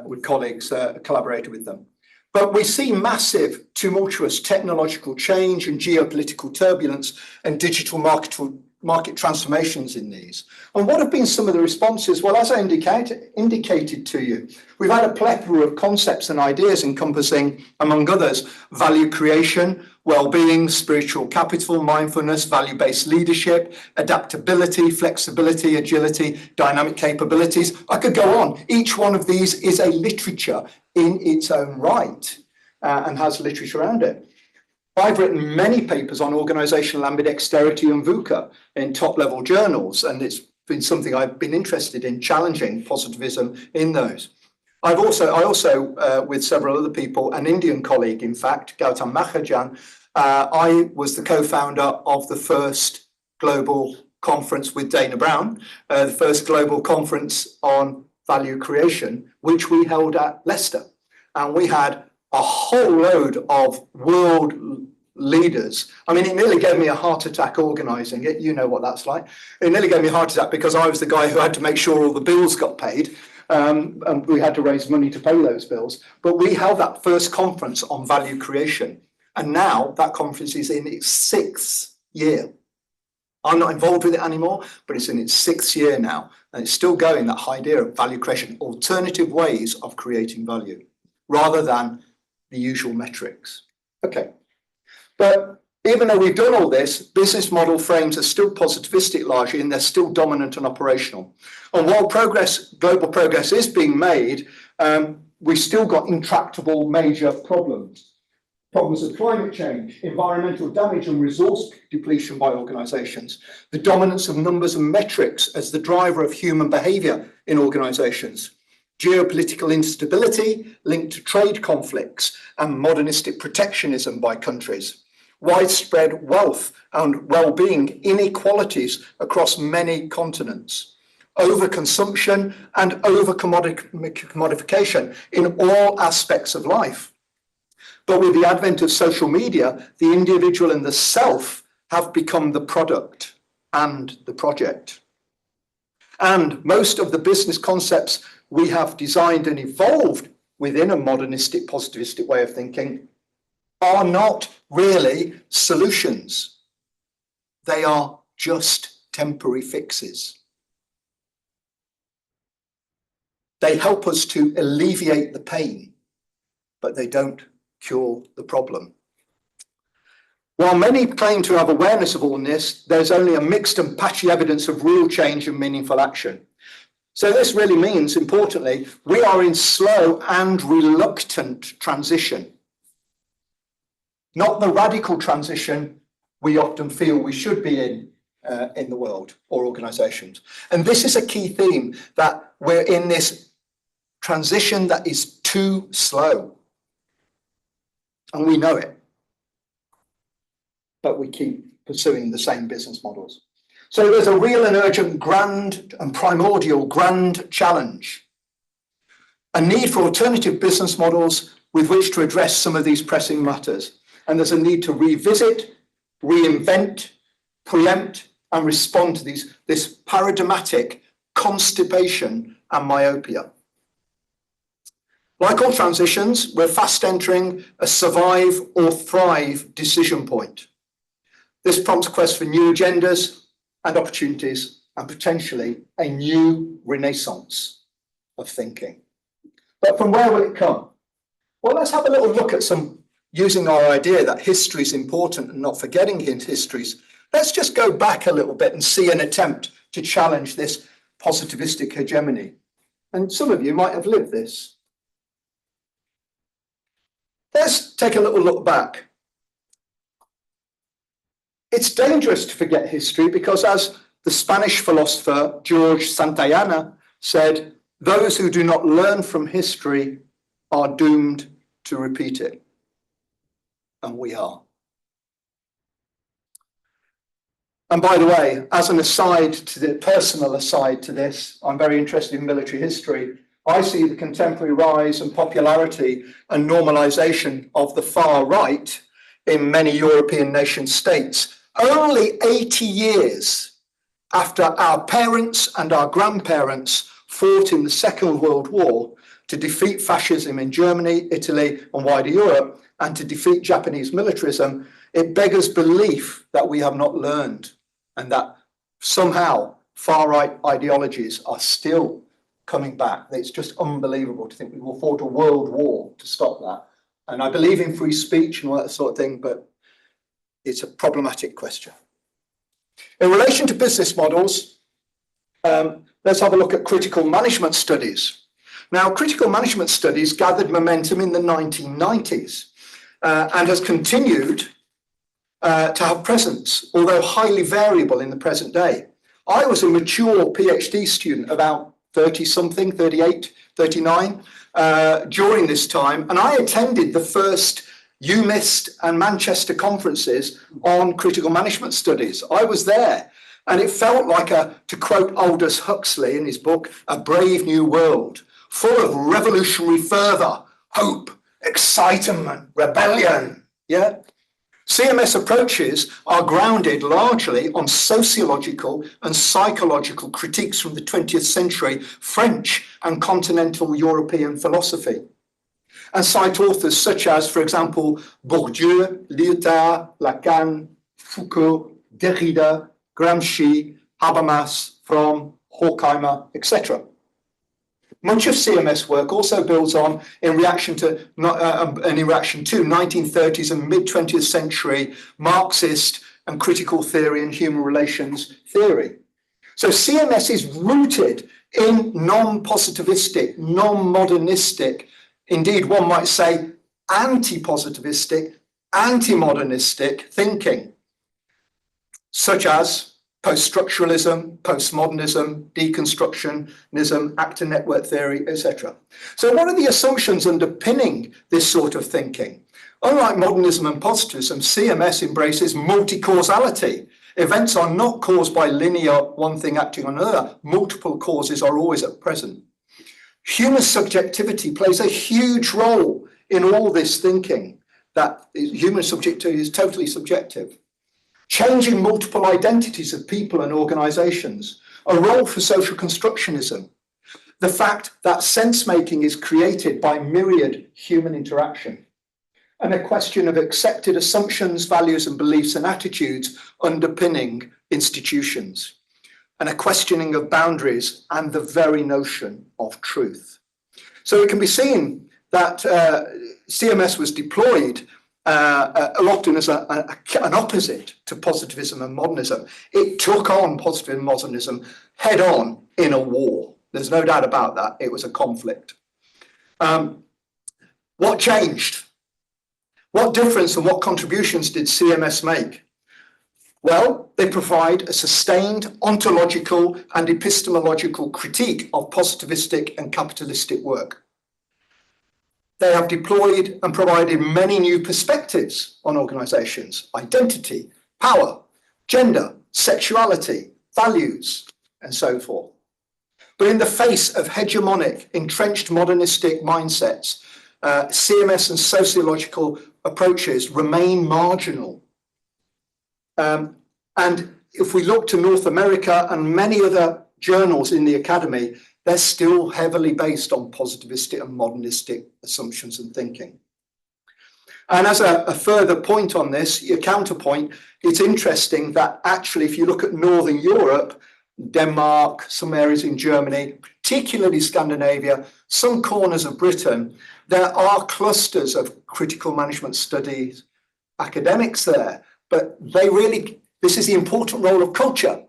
with colleagues collaborated with them. But we see massive, tumultuous technological change and geopolitical turbulence and digital market transformations in these. And what have been some of the responses? Well, as I indicated to you, we've had a plethora of concepts and ideas encompassing, among others, value creation, well-being, spiritual capital, mindfulness, value-based leadership, adaptability, flexibility, agility, dynamic capabilities. I could go on. Each one of these is a literature in its own right and has literature around it. I've written many papers on organizational ambidexterity and VUCA in top-level journals, and it's been something I've been interested in, challenging positivism in those. I also, with several other people, an Indian colleague, in fact, Gautam Mahajan, I was the co-founder of the first global conference with Dana Brown, the first global conference on value creation, which we held at Leicester. And we had a whole load of world leaders. I mean, it nearly gave me a heart attack organising it. You know what that's like. It nearly gave me a heart attack because I was the guy who had to make sure all the bills got paid. And we had to raise money to pay those bills. But we held that first conference on value creation. And now that conference is in its 6th year. I'm not involved with it anymore, but it's in its 6th year now. And it's still going, that idea of value creation, alternative ways of creating value, rather than the usual metrics. Okay. But even though we've done all this, business model frames are still positivistic largely, and they're still dominant and operational. And while global progress is being made, we've still got intractable major problems. Problems of climate change, environmental damage and resource depletion by organisations, the dominance of numbers and metrics as the driver of human behaviour in organisations, geopolitical instability linked to trade conflicts and modernistic protectionism by countries, widespread wealth and well-being inequalities across many continents, overconsumption and over-commodification in all aspects of life. But with the advent of social media, the individual and the self have become the product and the project. And most of the business concepts we have designed and evolved within a modernistic, positivistic way of thinking are not really solutions. They are just temporary fixes. They help us to alleviate the pain, but they don't cure the problem. While many claim to have awareness of all this, there's only a mixed and patchy evidence of real change and meaningful action. So this really means, importantly, we are in slow and reluctant transition. Not the radical transition we often feel we should be in the world or organisations. And this is a key theme, that we're in this transition that is too slow. And we know it. But we keep pursuing the same business models. So there's a real and urgent grand and primordial grand challenge. A need for alternative business models with which to address some of these pressing matters. And there's a need to revisit, reinvent, preempt, and respond to this paradigmatic constipation and myopia. Like all transitions, we're fast entering a survive or thrive decision point. This prompts a quest for new agendas and opportunities, and potentially a new renaissance of thinking. But from where will it come? Well, let's have a little look at using our idea that history is important and not forgetting histories. Let's just go back a little bit and see an attempt to challenge this positivistic hegemony. And some of you might have lived this. Let's take a little look back. It's dangerous to forget history because, as the Spanish philosopher George Santayana said, those who do not learn from history are doomed to repeat it. And we are. And by the way, as an aside to the personal aside to this, I'm very interested in military history. I see the contemporary rise and popularity and normalization of the far right in many European nation states only 80 years after our parents and our grandparents fought in the Second World War to defeat fascism in Germany, Italy, and wider Europe, and to defeat Japanese militarism. It beggars belief that we have not learned, and that somehow far-right ideologies are still coming back. It's just unbelievable to think we will fought a world war to stop that. And I believe in free speech and all that sort of thing, but it's a problematic question. In relation to business models, let's have a look at critical management studies. Now, critical management studies gathered momentum in the 1990s and has continued to have presence, although highly variable in the present day. I was a mature PhD student about 30-something, 38, 39, during this time. And I attended the first UMIST and Manchester conferences on critical management studies. I was there. And it felt like to quote Aldous Huxley in his book, A Brave New World, full of revolutionary fervour, hope, excitement, rebellion. Yeah. CMS approaches are grounded largely on sociological and psychological critiques from the 20th century French and continental European philosophy, and cite authors such as, for example, Bourdieu, Lyotard, Lacan, Foucault, Derrida, Gramsci, Habermas, Fromm, Horkheimer, etc. Much of CMS work also builds on in reaction to 1930s and mid-20th century Marxist and critical theory and human relations theory. So CMS is rooted in non-positivistic, non-modernistic, indeed one might say anti-positivistic, anti-modernistic thinking, such as post-structuralism, postmodernism, deconstructionism, actor network theory, etc. So what are the assumptions underpinning this sort of thinking? Unlike modernism and positivism, CMS embraces multi-causality. Events are not caused by linear one thing acting on another. Multiple causes are always at present. Human subjectivity plays a huge role in all this thinking, that human subjectivity is totally subjective. Changing multiple identities of people and organizations, a role for social constructionism, the fact that sense-making is created by myriad human interaction, and a question of accepted assumptions, values and beliefs and attitudes underpinning institutions, and a questioning of boundaries and the very notion of truth. So it can be seen that CMS was deployed often as an opposite to positivism and modernism. It took on positivism and modernism head on in a war. There's no doubt about that. It was a conflict. What changed? What difference and what contributions did CMS make? Well, they provide a sustained ontological and epistemological critique of positivistic and capitalistic work. They have deployed and provided many new perspectives on organizations, identity, power, gender, sexuality, values, and so forth. But in the face of hegemonic, entrenched modernistic mindsets, CMS and sociological approaches remain marginal. And if we look to North America and many other journals in the academy, they're still heavily based on positivistic and modernistic assumptions and thinking. And as a further point on this, your counterpoint, it's interesting that actually, if you look at Northern Europe, Denmark, some areas in Germany, particularly Scandinavia, some corners of Britain, there are clusters of critical management studies academics there, but this is the important role of culture.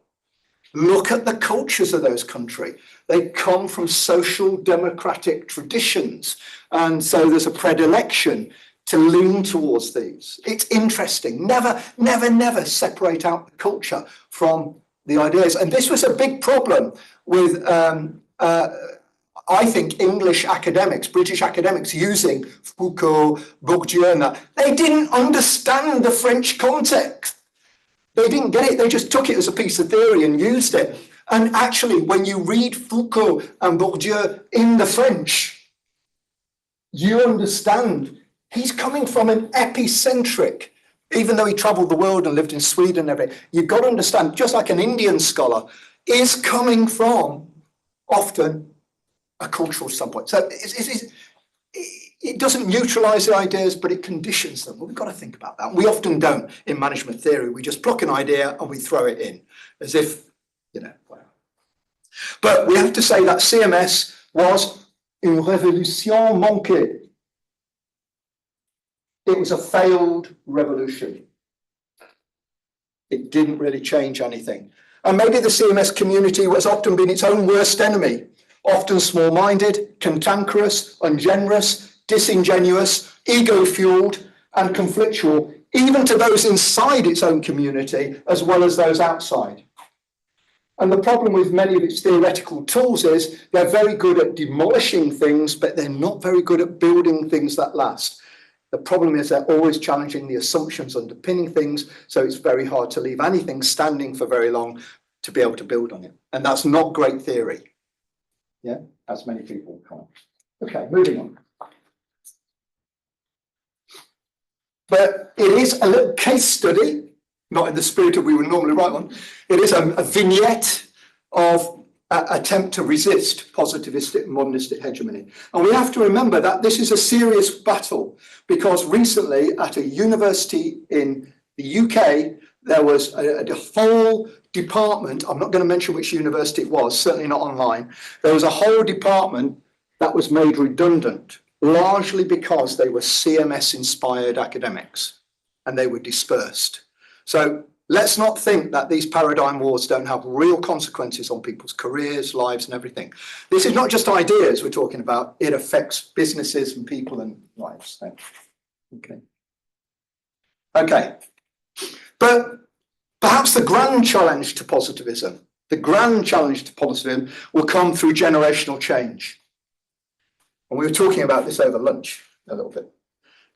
Look at the cultures of those countries. They come from social democratic traditions. And so there's a predilection to lean towards these. It's interesting. Never separate out the culture from the ideas. And this was a big problem with, I think, English academics, British academics using Foucault, Bourdieu and that. They didn't understand the French context. They didn't get it. They just took it as a piece of theory and used it. And actually, when you read Foucault and Bourdieu in the French, you understand he's coming from an epicentric, even though he traveled the world and lived in Sweden and everything, you've got to understand, just like an Indian scholar is coming from often a cultural standpoint. So it doesn't neutralize the ideas, but it conditions them. Well, we've got to think about that. We often don't in management theory. We just pluck an idea and we throw it in as if, whatever. But we have to say that CMS was une révolution manquée. It was a failed revolution. It didn't really change anything. And maybe the CMS community has often been its own worst enemy, often small-minded, cantankerous, ungenerous, disingenuous, ego-fueled, and conflictual, even to those inside its own community, as well as those outside. And the problem with many of its theoretical tools is they're very good at demolishing things, but they're not very good at building things that last. The problem is they're always challenging the assumptions underpinning things, so it's very hard to leave anything standing for very long to be able to build on it. And that's not great theory. Yeah, as many people can't. Okay, moving on. But it is a little case study, not in the spirit of we would normally write one. It is a vignette of an attempt to resist positivistic and modernistic hegemony. And we have to remember that this is a serious battle, because recently at a university in the UK, there was a whole department, I'm not going to mention which university it was, certainly not online. There was a whole department that was made redundant, largely because they were CMS-inspired academics and they were dispersed. So let's not think that these paradigm wars don't have real consequences on people's careers, lives, and everything. This is not just ideas we're talking about. It affects businesses and people and lives. Okay. Okay. But perhaps the grand challenge to positivism, will come through generational change. And we were talking about this over lunch a little bit.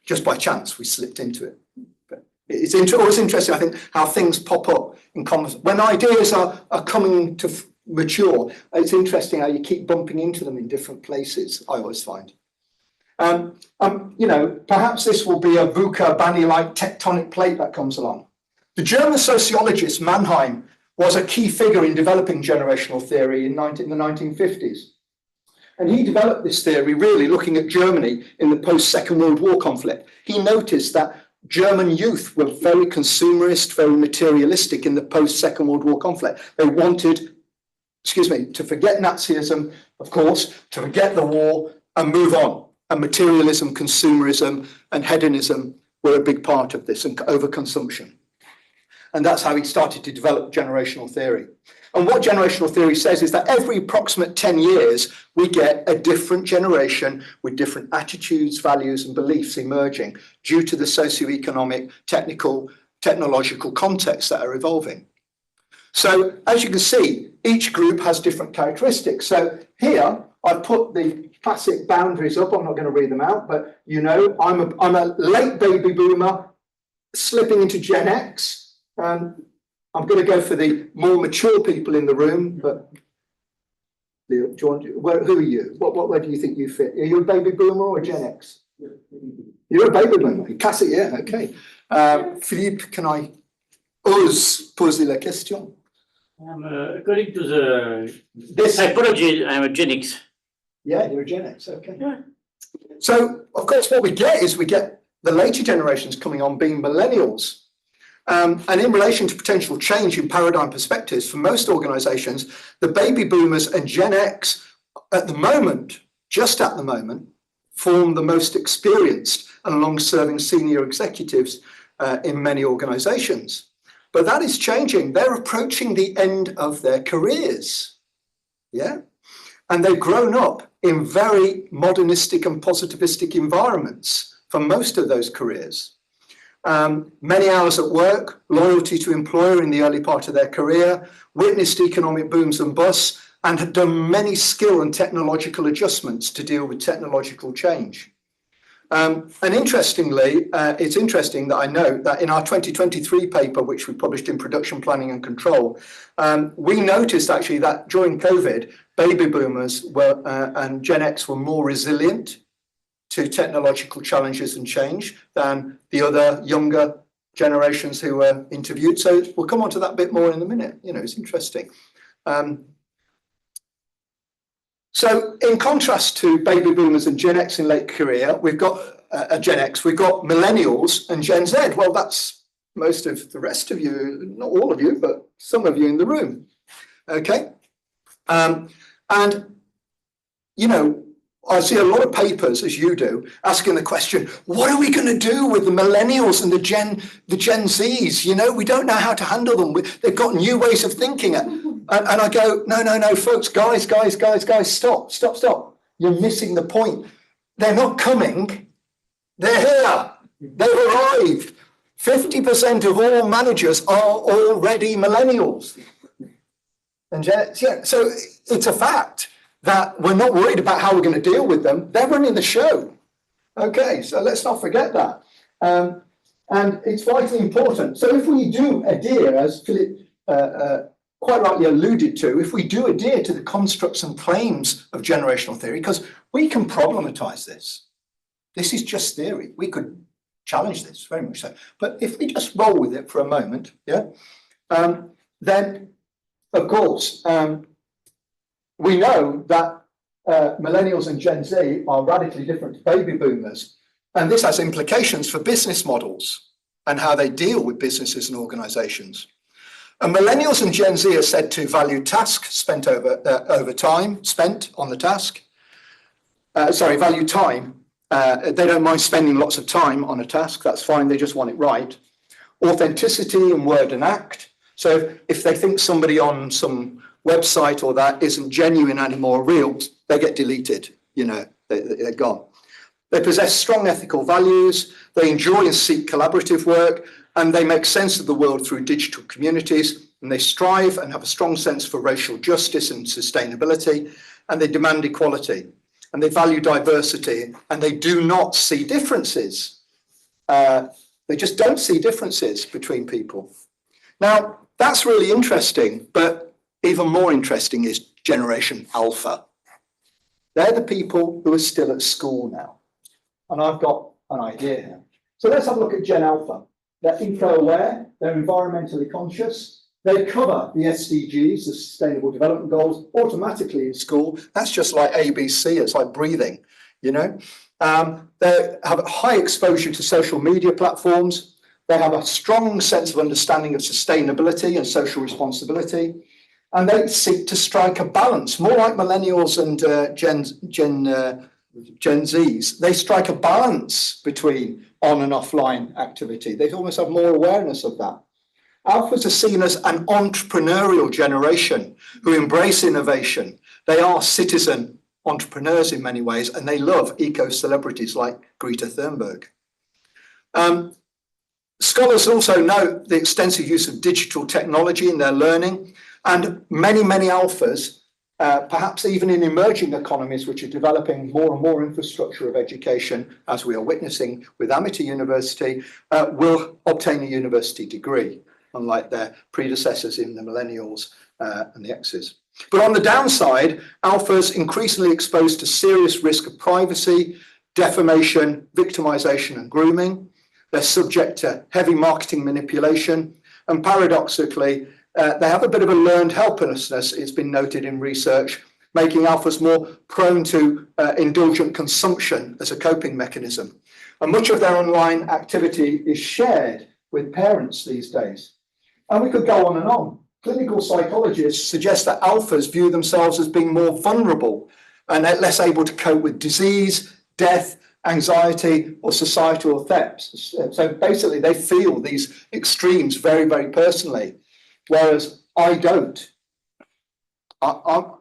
Just by chance, we slipped into it. But it's always interesting, I think, how things pop up in conversation. When ideas are coming to mature, it's interesting how you keep bumping into them in different places, I always find. You know, perhaps this will be a VUCA Bani-like tectonic plate that comes along. The German sociologist Mannheim was a key figure in developing generational theory in the 1950s. And he developed this theory really looking at Germany in the post-Second World War conflict. He noticed that German youth were very consumerist, very materialistic in the post-Second World War conflict. They wanted, to forget Nazism, of course, to forget the war and move on. And materialism, consumerism, and hedonism were a big part of this, and overconsumption. And that's how he started to develop generational theory. And what generational theory says is that every approximate 10 years, we get a different generation with different attitudes, values, and beliefs emerging due to the socioeconomic, technological contexts that are evolving. So as you can see, each group has different characteristics. So here, I've put the classic boundaries up. I'm not going to read them out, but you know, I'm a late baby boomer slipping into Gen X. I'm going to go for the more mature people in the room, but Leo, do you want to, who are you? Where do you think you fit? Are you a baby boomer or a Gen X? You're a baby boomer. Classic, yeah, okay. Philippe, can I poser la question? According to the psychology, I'm a Gen X. Yeah, you're a Gen X, okay. Yeah. So, of course, what we get is we get the later generations coming on being millennials. And in relation to potential change in paradigm perspectives, for most organizations, the baby boomers and Gen X at the moment, just at the moment, form the most experienced and long-serving senior executives in many organizations. But that is changing. They're approaching the end of their careers. Yeah. And they've grown up in very modernistic and positivistic environments for most of those careers. Many hours at work, loyalty to employer in the early part of their career, witnessed economic booms and busts, and have done many skill and technological adjustments to deal with technological change. And interestingly, it's interesting that I note that in our 2023 paper, which we published in Production Planning and Control, we noticed actually that during COVID, baby boomers were and Gen X were more resilient to technological challenges and change than the other younger generations who were interviewed. So we'll come on to that bit more in a minute. You know, it's interesting. So in contrast to baby boomers and Gen X in late career, we've got a Gen X, we've got millennials and Gen Z. Well, that's most of the rest of you, not all of you, but some of you in the room. Okay. And, you know, I see a lot of papers, as you do, asking the question, what are we going to do with the millennials and the Gen Zs? You know, we don't know how to handle them. They've got new ways of thinking. And I go, no, folks, guys, stop. You're missing the point. They're not coming. They're here. They've arrived. 50% of all managers are already millennials. and yeah, so it's a fact that we're not worried about how we're going to deal with them. They're running the show. Okay, so let's not forget that. And it's vitally important. So if we do adhere, as Philip quite rightly alluded to, if we do adhere to the constructs and claims of generational theory, because we can problematize this. This is just theory. We could challenge this very much so. But if we just roll with it for a moment, yeah, then of course, we know that millennials and Gen Z are radically different to baby boomers. And this has implications for business models and how they deal with businesses and organizations. And millennials and Gen Z are said to value task spent over time spent on the task. Value time. They don't mind spending lots of time on a task. That's fine. They just want it right. Authenticity and word and act. So if they think somebody on some website or that isn't genuine anymore, real, they get deleted. You know, they're gone. They possess strong ethical values. They enjoy and seek collaborative work, and they make sense of the world through digital communities. And they strive and have a strong sense for racial justice and sustainability, and they demand equality, and they value diversity, and they do not see differences. They just don't see differences between people. Now, that's really interesting, but even more interesting is Generation Alpha. They're the people who are still at school now. And I've got an idea here. So let's have a look at Gen Alpha. They're eco-aware, they're environmentally conscious, they cover the SDGs, the Sustainable Development Goals, automatically in school. That's just like ABC, it's like breathing, you know. They have a high exposure to social media platforms. They have a strong sense of understanding of sustainability and social responsibility. And they seek to strike a balance, more like millennials and Gen Zs. They strike a balance between on and offline activity. They almost have more awareness of that. Alphas are seen as an entrepreneurial generation who embrace innovation. They are citizen entrepreneurs in many ways, and they love eco-celebrities like Greta Thunberg. Scholars also note the extensive use of digital technology in their learning, and many alphas, perhaps even in emerging economies which are developing more and more infrastructure of education, as we are witnessing with Amity University, will obtain a university degree, unlike their predecessors in the millennials and the X's. But on the downside, alphas increasingly exposed to serious risk of privacy, defamation, victimization and grooming. They're subject to heavy marketing manipulation, and paradoxically, they have a bit of a learned helplessness, it's been noted in research, making alphas more prone to indulgent consumption as a coping mechanism. And much of their online activity is shared with parents these days. And we could go on and on. Clinical psychologists suggest that alphas view themselves as being more vulnerable and less able to cope with disease, death, anxiety, or societal threats. So basically, they feel these extremes very, very personally, whereas I don't. I'm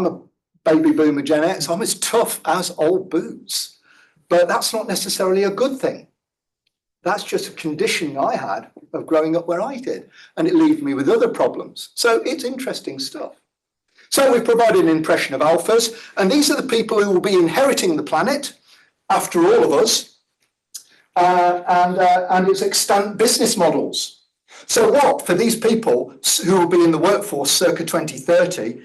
a baby boomer Gen X. I'm as tough as old boots, but that's not necessarily a good thing. That's just a conditioning I had of growing up where I did, and it left me with other problems. So it's interesting stuff. So we've provided an impression of alphas, and these are the people who will be inheriting the planet after all of us, and its extant business models. So what, for these people who will be in the workforce circa 2030,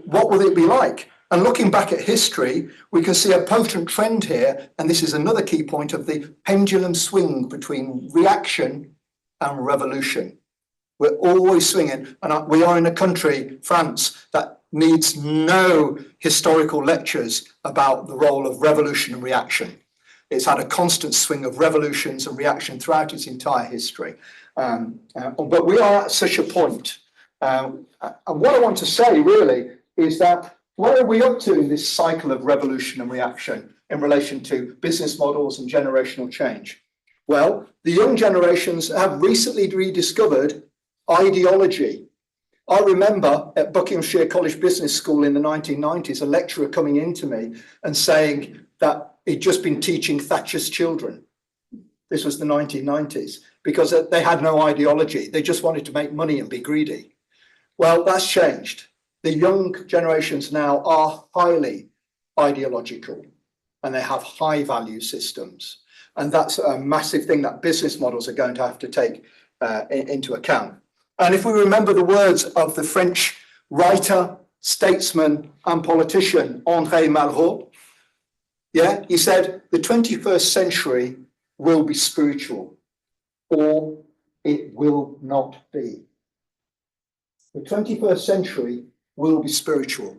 what will it be like? And looking back at history, we can see a potent trend here, and this is another key point of the pendulum swing between reaction and revolution. We're always swinging, and we are in a country, France, that needs no historical lectures about the role of revolution and reaction. It's had a constant swing of revolutions and reaction throughout its entire history. But we are at such a point. And what I want to say really is that where are we up to in this cycle of revolution and reaction in relation to business models and generational change? Well, the young generations have recently rediscovered ideology. I remember at Buckinghamshire College Business School in the 1990s, a lecturer coming into me and saying that he'd just been teaching Thatcher's children. This was the 1990s, because they had no ideology. They just wanted to make money and be greedy. Well, that's changed. The young generations now are highly ideological and they have high value systems. And that's a massive thing that business models are going to have to take into account. And if we remember the words of the French writer, statesman and politician, André Malraux, yeah, he said, the 21st century will be spiritual, or it will not be. The 21st century will be spiritual,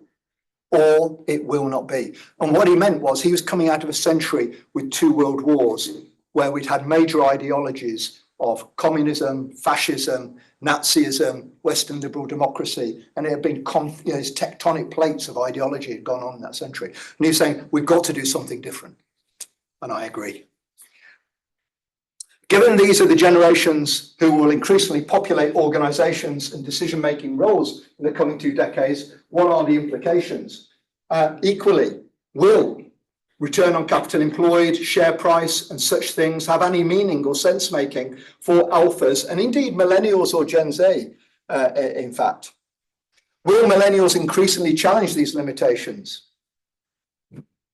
or it will not be. And what he meant was he was coming out of a century with 2 world wars, where we'd had major ideologies of communism, fascism, Nazism, Western liberal democracy, and it had been these tectonic plates of ideology had gone on in that century. And he was saying, we've got to do something different. And I agree. Given these are the generations who will increasingly populate organizations and decision-making roles in the coming 2 decades, what are the implications? Equally, will return on capital employed, share price, and such things have any meaning or sense-making for alphas, and indeed millennials or Gen Z, in fact? Will millennials increasingly challenge these limitations?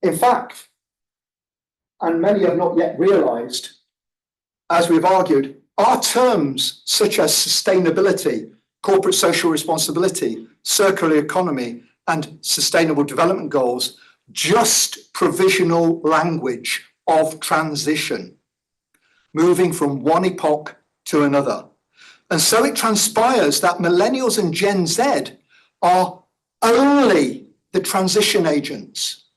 In fact, and many have not yet realized, as we've argued, are terms such as sustainability, corporate social responsibility, circular economy, and sustainable development goals just provisional language of transition, moving from one epoch to another? And so it transpires that millennials and Gen Z are only the transition agents.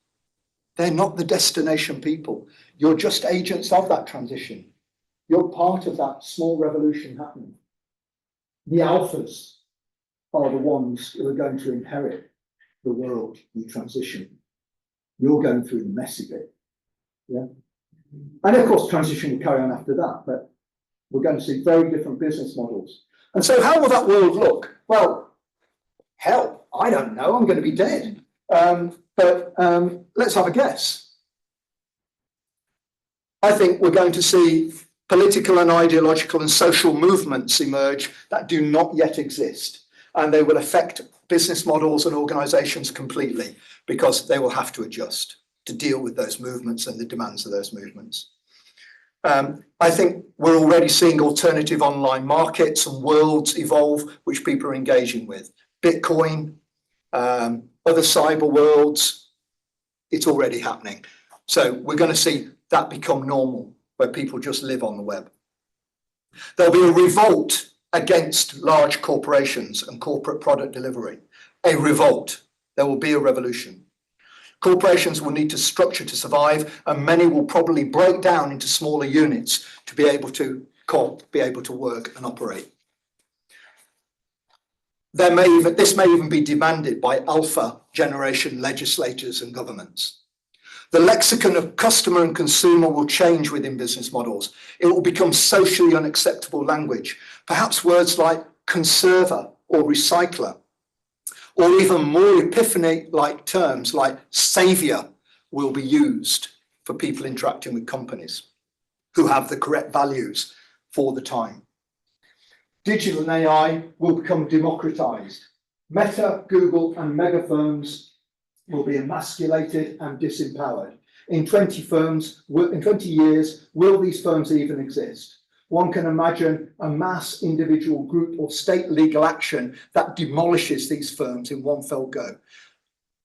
They're not the destination people. You're just agents of that transition. You're part of that small revolution happening. The alphas are the ones who are going to inherit the world in transition. You're going through the messy bit. Yeah. And of course, transition will carry on after that, but we're going to see very different business models. And so how will that world look? Well, hell, I don't know. I'm going to be dead. But let's have a guess. I think we're going to see political and ideological and social movements emerge that do not yet exist. And they will affect business models and organizations completely, because they will have to adjust to deal with those movements and the demands of those movements. I think we're already seeing alternative online markets and worlds evolve, which people are engaging with. Bitcoin, other cyber worlds, it's already happening. So we're going to see that become normal, where people just live on the web. There'll be a revolt against large corporations and corporate product delivery. A revolt. There will be a revolution. Corporations will need to structure to survive, and many will probably break down into smaller units to be able to work and operate. This may even be demanded by alpha generation legislators and governments. The lexicon of customer and consumer will change within business models. It will become socially unacceptable language. Perhaps words like conserver or recycler, or even more epiphany-like terms like savior, will be used for people interacting with companies who have the correct values for the time. Digital and AI will become democratized. Meta, Google, and mega firms will be emasculated and disempowered. In 20 years, will these firms even exist? One can imagine a mass individual group or state legal action that demolishes these firms in one fell go.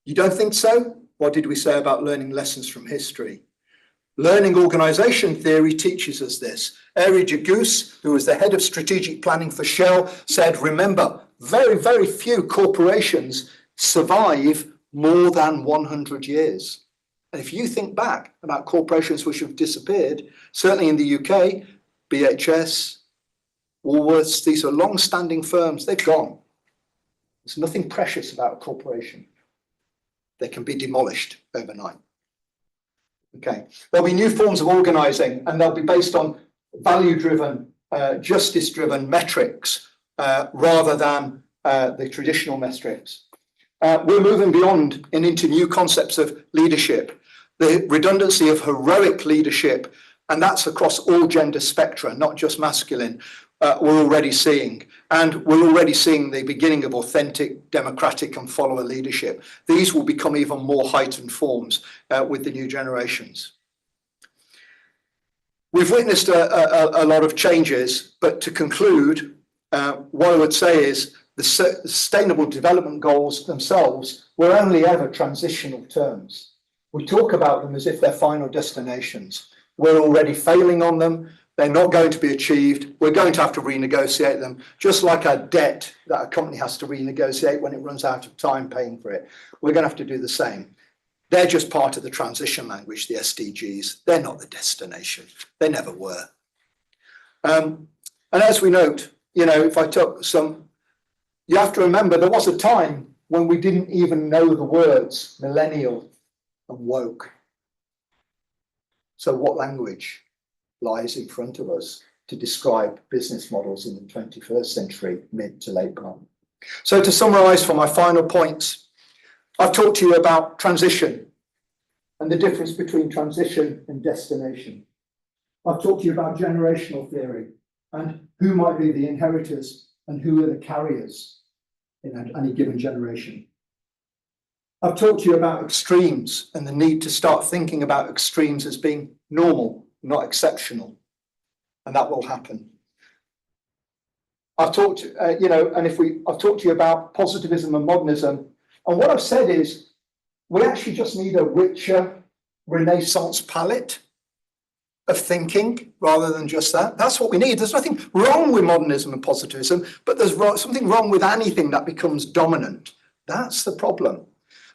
You don't think so? What did we say about learning lessons from history? Learning organization theory teaches us this. Eri Jagus, who was the head of strategic planning for Shell, said, remember, very, very few corporations survive more than 100 years. And if you think back about corporations which have disappeared, certainly in the UK, BHS, Woolworths, these are long-standing firms, they're gone. There's nothing precious about a corporation. They can be demolished overnight. Okay, there'll be new forms of organizing, and they'll be based on value-driven, justice-driven metrics rather than the traditional metrics. We're moving beyond and into new concepts of leadership. The redundancy of heroic leadership And that's across all gender spectra, not just masculine, we're already seeing. And we're already seeing the beginning of authentic, democratic and follower leadership. These will become even more heightened forms with the new generations. We've witnessed a lot of changes, but to conclude, what I would say is the Sustainable Development Goals themselves were only ever transitional terms. We talk about them as if they're final destinations. We're already failing on them. They're not going to be achieved. We're going to have to renegotiate them, just like a debt that a company has to renegotiate when it runs out of time paying for it. We're going to have to do the same. They're just part of the transition language, the SDGs. They're not the destination. They never were. And as we note, you know, if I took some, you have to remember there was a time when we didn't even know the words millennial and woke. So what language lies in front of us to describe business models in the 21st century, mid to late on? So to summarize for my final points, I've talked to you about transition and the difference between transition and destination. I've talked to you about generational theory and who might be the inheritors and who are the carriers in any given generation. I've talked to you about extremes and the need to start thinking about extremes as being normal, not exceptional, and that will happen. I've talked, you know, and I've talked to you about positivism and modernism, and what I've said is we actually just need a richer Renaissance palette of thinking rather than just that. That's what we need. There's nothing wrong with modernism and positivism, but there's something wrong with anything that becomes dominant. That's the problem.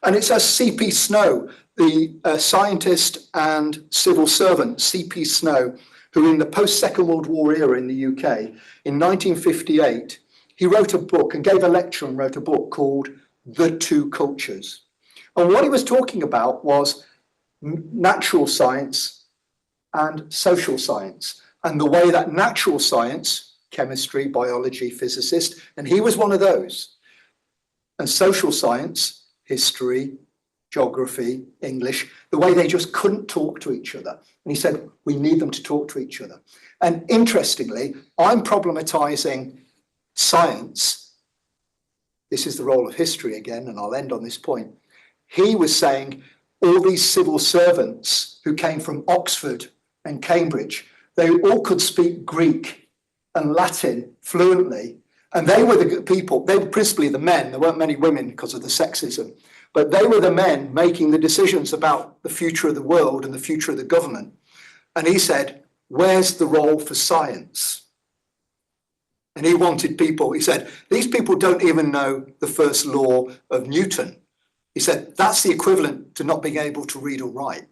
And it's as C.P. Snow, the scientist and civil servant, C.P. Snow, who in the post-Second World War era in the UK, in 1958, he wrote a book and gave a lecture and wrote a book called The Two Cultures. And what he was talking about was natural science and social science, and the way that natural science, chemistry, biology, physicist, and he was one of those, and social science, history, geography, English, the way they just couldn't talk to each other. And he said, we need them to talk to each other. And interestingly, I'm problematizing science. This is the role of history again, and I'll end on this point. He was saying all these civil servants who came from Oxford and Cambridge, they all could speak Greek and Latin fluently. And they were the people, they were principally the men, there weren't many women because of the sexism, but they were the men making the decisions about the future of the world and the future of the government. And he said, where's the role for science? And he wanted people, he said, these people don't even know the first law of Newton. He said, that's the equivalent to not being able to read or write.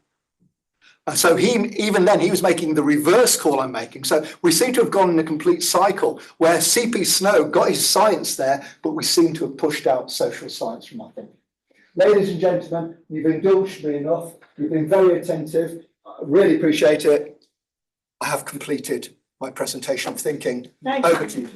And so even then, he was making the reverse call I'm making. So we seem to have gone in a complete cycle where C.P. Snow got his science there, but we seem to have pushed out social science from our thinking. Ladies and gentlemen, you've indulged me enough. You've been very attentive. I really appreciate it. I have completed my presentation of thinking. Over to you.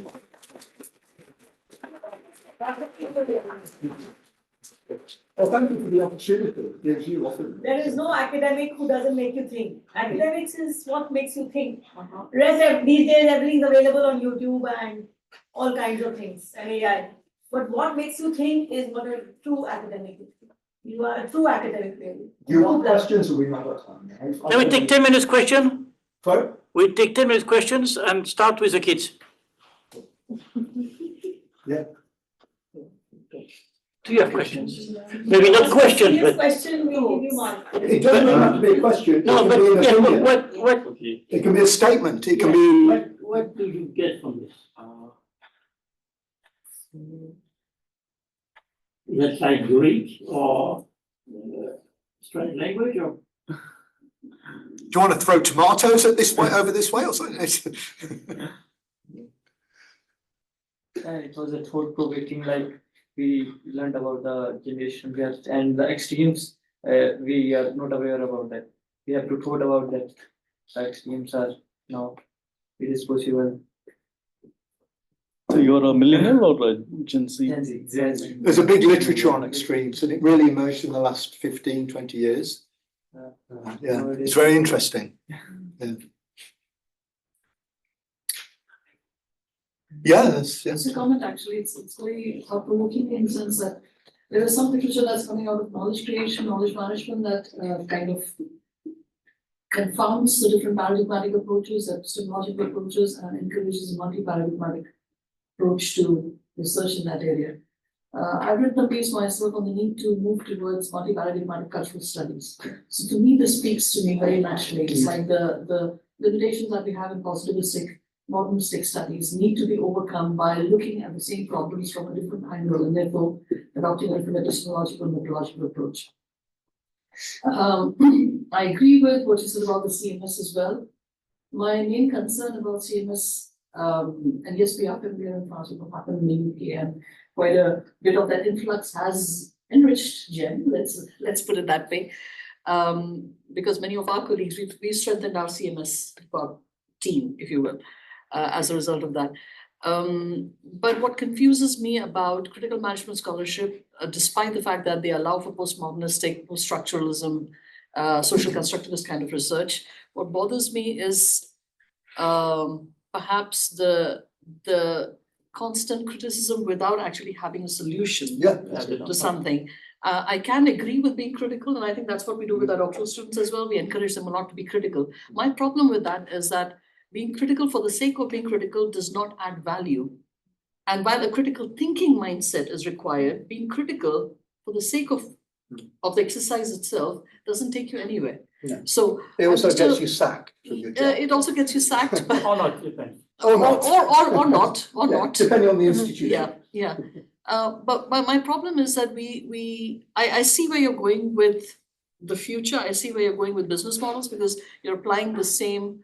Well, thank you for the opportunity. There is no academic who doesn't make you think. Academics is what makes you think. Rest these days, everything is available on YouTube and all kinds of things and AI. But what makes you think is what a true academic is. You are a true academic, really. Do you want questions or we not got time? Can we take 10 minutes question? Sorry? We take 10 minutes questions and start with the kids. Yeah. Do you have questions? Maybe not questions, but. Question, we give you one. It doesn't have to be a question. No, but yeah, what? It can be a statement. It can be. What do you get from this? Is that like Greek or strange language or? Do you want to throw tomatoes at this way over this way or something? It was a thought-provoking, like we learned about the generation gaps and the extremes. We are not aware about that. We have to thought about that. The extremes are now. It is possible. So you're a millennial or a Gen Z? Gen Z. There's a big literature on extremes and it really emerged in the last 15, 20 years. Yeah, it's very interesting. Yeah. Yes, It's a comment actually, it's very thought-provoking in the sense that there is some literature that's coming out of knowledge creation, knowledge management that kind of confounds the different paradigmatic approaches, epistemological approaches, and encourages a multi-paradigmatic approach to research in that area. I've written a piece myself on the need to move towards multi-paradigmatic cultural studies. So to me, this speaks to me very naturally. It's like the limitations that we have in positivistic, modernistic studies need to be overcome by looking at the same problems from a different angle and therefore adopting a different epistemological and methodological approach. I agree with what you said about the CMS as well. My main concern about CMS, and yes, we are familiar in France with what happened in the UK, and quite a bit of that influx has enriched GEM, let's put it that way. Because many of our colleagues, we strengthened our CMS team, if you will, as a result of that. But what confuses me about critical management scholarship, despite the fact that they allow for postmodernistic, post-structuralism, social constructivist kind of research, what bothers me is perhaps the constant criticism without actually having a solution to something. I can agree with being critical, and I think that's what we do with our doctoral students as well. We encourage them a lot to be critical. My problem with that is that being critical for the sake of being critical does not add value. And while a critical thinking mindset is required, being critical for the sake of the exercise itself doesn't take you anywhere. Yeah. So it also gets you sacked from your job. it also gets you sacked, but Or not, depends. or not, not. Depending on the institution. Yeah. But my problem is that I see where you're going with the future. I see where you're going with business models, because you're applying the same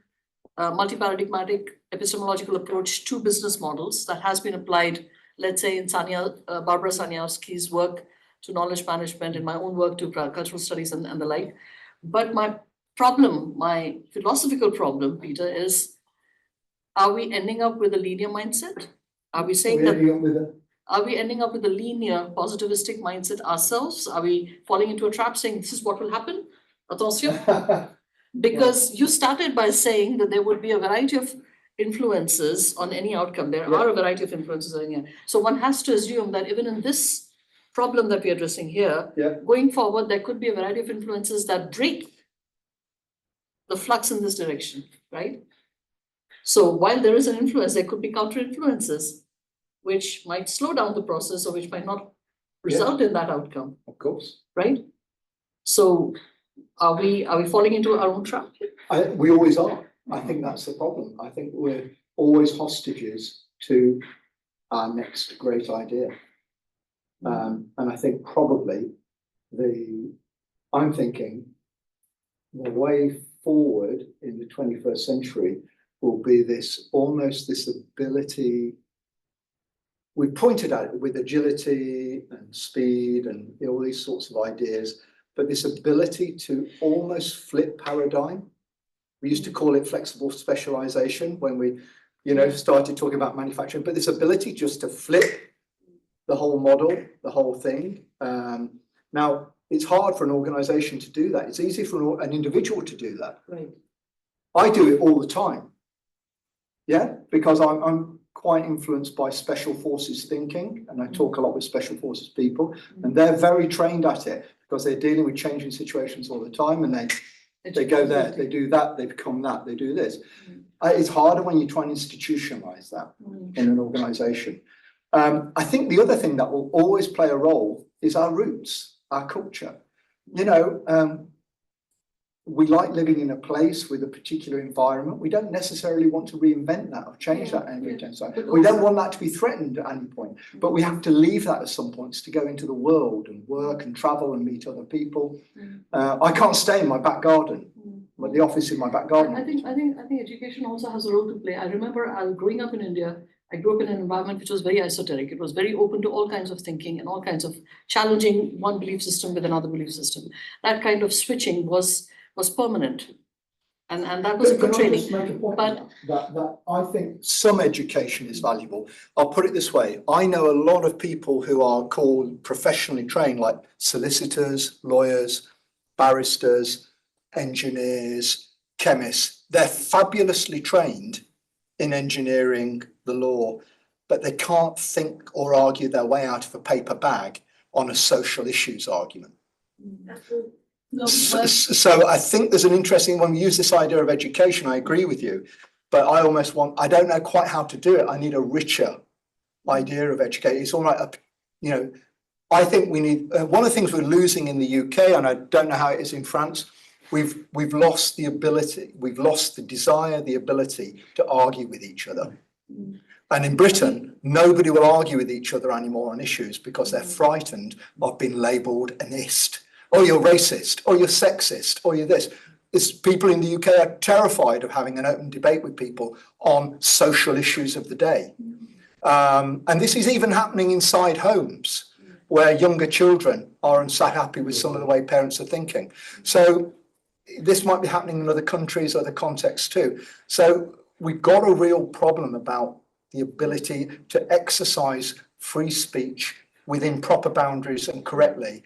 multi-paradigmatic epistemological approach to business models that has been applied, let's say, in Barbara Saniawski's work to knowledge management, in my own work to cultural studies and the like. But my philosophical problem, Peter, is, are we ending up with a linear mindset? Are we saying are we ending up with a linear positivistic mindset ourselves? Are we falling into a trap saying this is what will happen? Attention. Because you started by saying that there would be a variety of influences on any outcome. There are a variety of influences on here. So one has to assume that even in this problem that we're addressing here, going forward, there could be a variety of influences that break the flux in this direction, right? So while there is an influence, there could be counter influences, which might slow down the process or which might not result in that outcome. Of course. Right? So are we falling into our own trap? We always are. I think that's the problem. I think we're always hostages to our next great idea. And I think probably I'm thinking the way forward in the 21st century will be almost this ability. We pointed at it with agility and speed and all these sorts of ideas, but this ability to almost flip paradigm. We used to call it flexible specialization when we, started talking about manufacturing, but this ability just to flip the whole model, the whole thing. Now, it's hard for an organization to do that. It's easy for an individual to do that. Right. I do it all the time. Yeah, because I'm quite influenced by special forces thinking, and I talk a lot with special forces people, and they're very trained at it because they're dealing with changing situations all the time, and they go there, they do that, they become that, they do this. It's harder when you try and institutionalize that in an organization. I think the other thing that will always play a role is our roots, our culture. We like living in a place with a particular environment. We don't necessarily want to reinvent that or change that every time. So we don't want that to be threatened at any point, but we have to leave that at some points to go into the world and work and travel and meet other people. I can't stay in my back garden, but the office in my back garden. I think education also has a role to play. I remember growing up in India, I grew up in an environment which was very esoteric. It was very open to all kinds of thinking and all kinds of challenging one belief system with another belief system. That kind of switching was permanent. And that was a good training. But that I think some education is valuable. I'll put it this way. I know a lot of people who are called professionally trained, like solicitors, lawyers, barristers, engineers, chemists. They're fabulously trained in engineering, the law, but they can't think or argue their way out of a paper bag on a social issues argument. No, So I think there's an interesting, when we use this idea of education, I agree with you, but I don't know quite how to do it. I need a richer idea of education. It's all right, you know, I think we need, one of the things we're losing in the UK, and I don't know how it is in France, we've lost the ability, we've lost the desire, the ability to argue with each other. And in Britain, nobody will argue with each other anymore on issues because they're frightened of being labelled an ist. Or you're racist, or you're sexist, or you're this. People in the UK are terrified of having an open debate with people on social issues of the day. And this is even happening inside homes where younger children aren't so happy with some of the way parents are thinking. So this might be happening in other countries, other contexts too. So we've got a real problem about the ability to exercise free speech within proper boundaries and correctly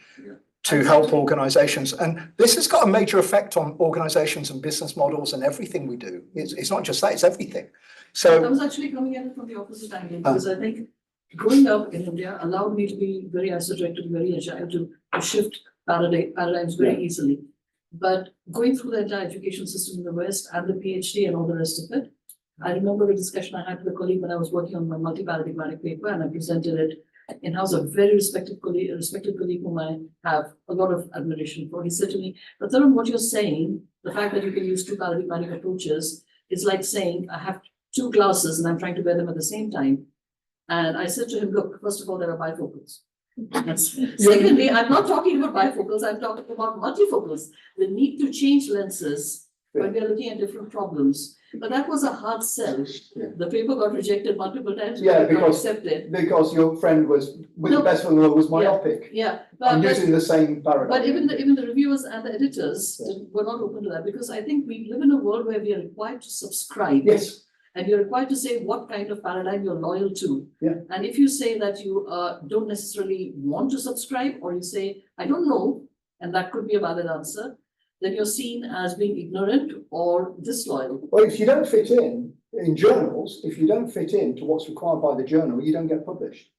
to help organisations. And this has got a major effect on organisations and business models and everything we do. It's not just that, it's everything. So I was actually coming at it from the opposite angle, because I think growing up in India allowed me to be very assertive, very agile, to shift paradigms very easily. But going through the entire education system in the West and the PhD and all the rest of it, I remember a discussion I had with a colleague when I was working on my multi-paradigmatic paper, and I presented it in-house, a very respected colleague whom I have a lot of admiration for. He said to me, but Tarun, what you're saying, the fact that you can use two paradigmatic approaches, is like saying I have two glasses and I'm trying to wear them at the same time. And I said to him, look, first of all, there are bifocals. Secondly, I'm not talking about bifocals, I'm talking about multifocals. The need to change lenses when we are looking at different problems. But that was a hard sell. The paper got rejected multiple times. Because your friend was, the best one was myopic. But using the same paradigm. But even the reviewers and the editors were not open to that, because I think we live in a world where we are required to subscribe. Yes. And you're required to say what kind of paradigm you're loyal to. Yeah. And if you say that you don't necessarily want to subscribe, or you say, I don't know, and that could be a valid answer, then you're seen as being ignorant or disloyal. Well, if you don't fit in journals, if you don't fit in to what's required by the journal, you don't get published.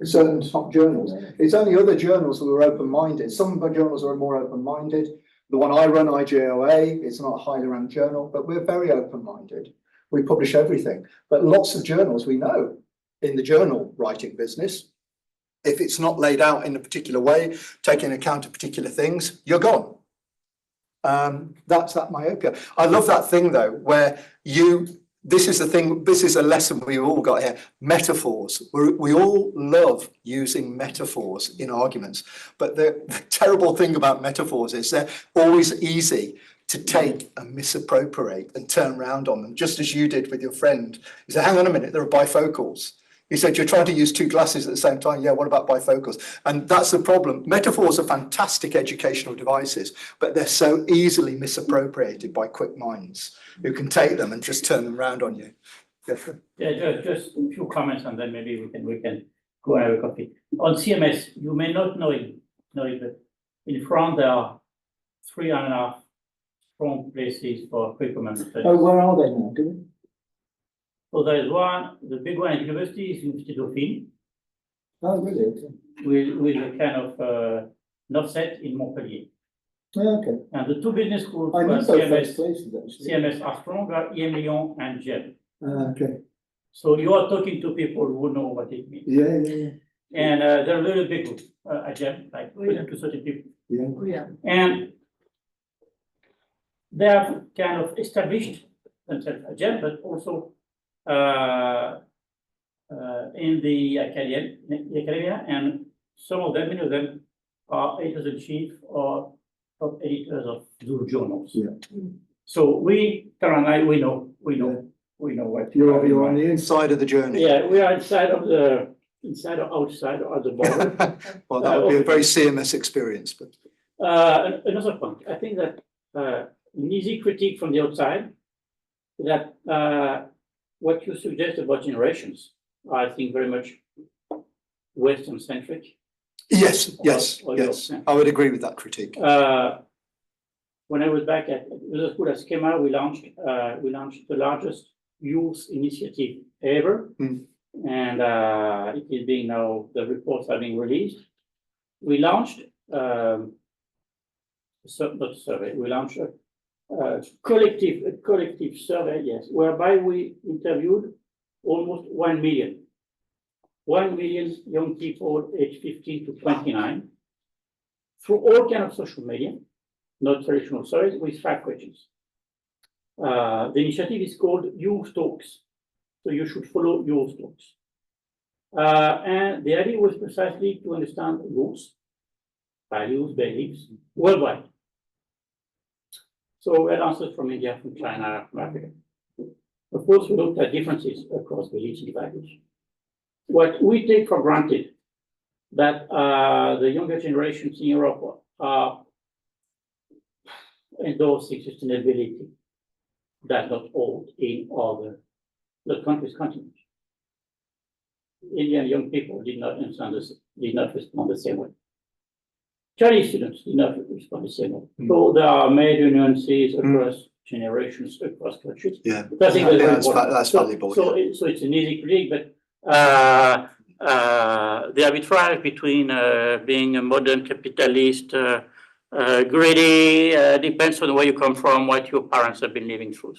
Certain top journals. It's only other journals who are open-minded. Some of our journals are more open-minded. The one I run, IJOA, it's not a highly ranked journal, but we're very open-minded. We publish everything. But lots of journals we know in the journal writing business, if it's not laid out in a particular way, taking account of particular things, you're gone. That's that myopia. I love that thing though, where this is the thing, this is a lesson we've all got here, metaphors. We all love using metaphors in arguments, but the terrible thing about metaphors is they're always easy to take and misappropriate and turn around on them, just as you did with your friend. You said, hang on a minute, there are bifocals. He said, you're trying to use two glasses at the same time. Yeah, what about bifocals? And that's the problem. Metaphors are fantastic educational devices, but they're so easily misappropriated by quick minds who can take them and just turn them around on you. Yeah, just a few comments, and then maybe we can go and have a coffee. On CMS, you may not know it, but in France there are 3.5 strong places for pre-command studies. Oh, where are they now? So there is one, the big one at university is University Dauphine. Oh, really? Okay. With a kind of offset in Montpellier. Oh, okay. And the two business schools I know CMS, places, actually. CMS are strong are IM Lyon and GEM. Okay. So you are talking to people who know what it means. Yeah. And they're a little big at GEM, like 20 to 30 people. Yeah. And they have kind of established themselves at GEM, but also in the academia, and some of them, many of them, are editors-in-chief or top editors of those journals. Yeah. So Tara and I, we know what You're on the inside of the journey. Yeah, we are inside or outside or at the border. Well, that would be a very CMS experience, but another point, I think that an easy critique from the outside, that what you suggest about generations, I think very much Western centric. Yes. I would agree with that critique. When I was back at the school at Schema, we launched the largest youth initiative ever And it is being now, the reports are being released. We launched, not a survey, we launched a collective survey, yes, whereby we interviewed almost 1 million. 1 million young people aged 15 to 29 through all kinds of social media, not traditional surveys, with 5 questions. The initiative is called Youth Talks. So you should follow Youth Talks. And the idea was precisely to understand youth, values, beliefs, worldwide. So we had answers from India, from China, from Africa. Of course, we looked at differences across beliefs and values. What we take for granted that the younger generations in Europe are endorsing sustainability, that not all in other the countries continent. Indian young people did not understand this, did not respond the same way. Chinese students did not respond the same way. So there are major nuances across generations, across cultures. Yeah, I think that's valuable. So it's an easy critique, but the arbitrage between being a modern capitalist, greedy, depends on where you come from, what your parents have been living through.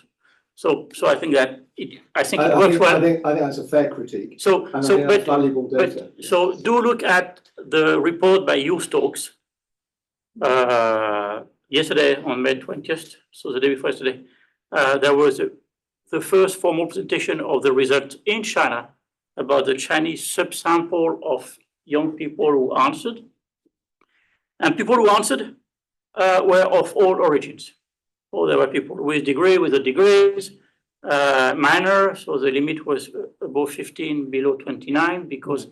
So I think that it works well. I think that's a fair critique. But valuable data. so do look at the report by Youth Talks yesterday on May 20th, so the day before yesterday. There was the first formal presentation of the results in China about the Chinese subsample of young people who answered. And people who answered were of all origins. So there were people with the degrees, minor, so the limit was above 15, below 29, because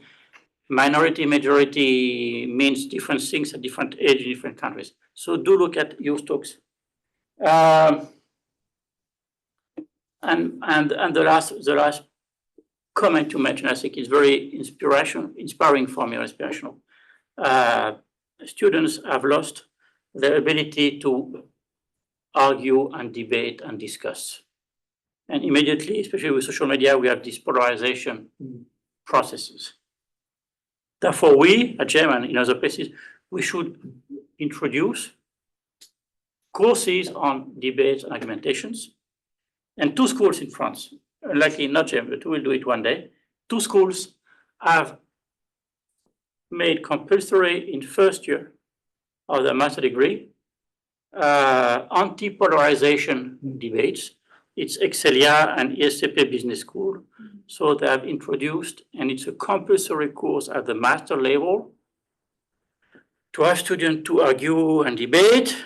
minority, majority means different things at different age in different countries. So do look at Youth Talks. And the last comment to mention, I think is very inspiring for me, or inspirational. Students have lost their ability to argue and debate and discuss. And immediately, especially with social media, we have these polarization processes. Therefore, we at GEM and in other places, we should introduce courses on debates and argumentations. And 2 schools in France, likely not GEM, but we'll do it one day. 2 schools have made compulsory in first year of the master degree anti-polarization debates. It's Excelia and ESCP Business School. So they have introduced, and it's a compulsory course at the master level, to have students to argue and debate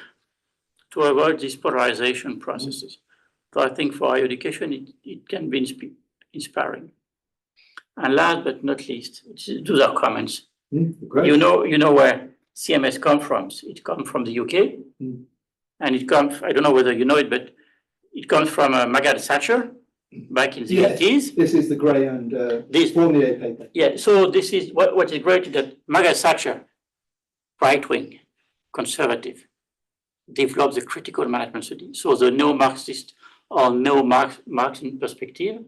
to avoid these polarization processes. So I think for higher education, it can be inspiring. And last but not least, those are comments. Great. You know where CMS comes from. It comes from the UK. And it comes, I don't know whether you know it, but it comes from Margaret Thatcher back in the 80s. This is the Gray and Fournier paper. Yeah, so this is what is great, that Margaret Thatcher, right-wing, conservative, developed the critical management study. So the no-Marxist or no-Marxian perspective,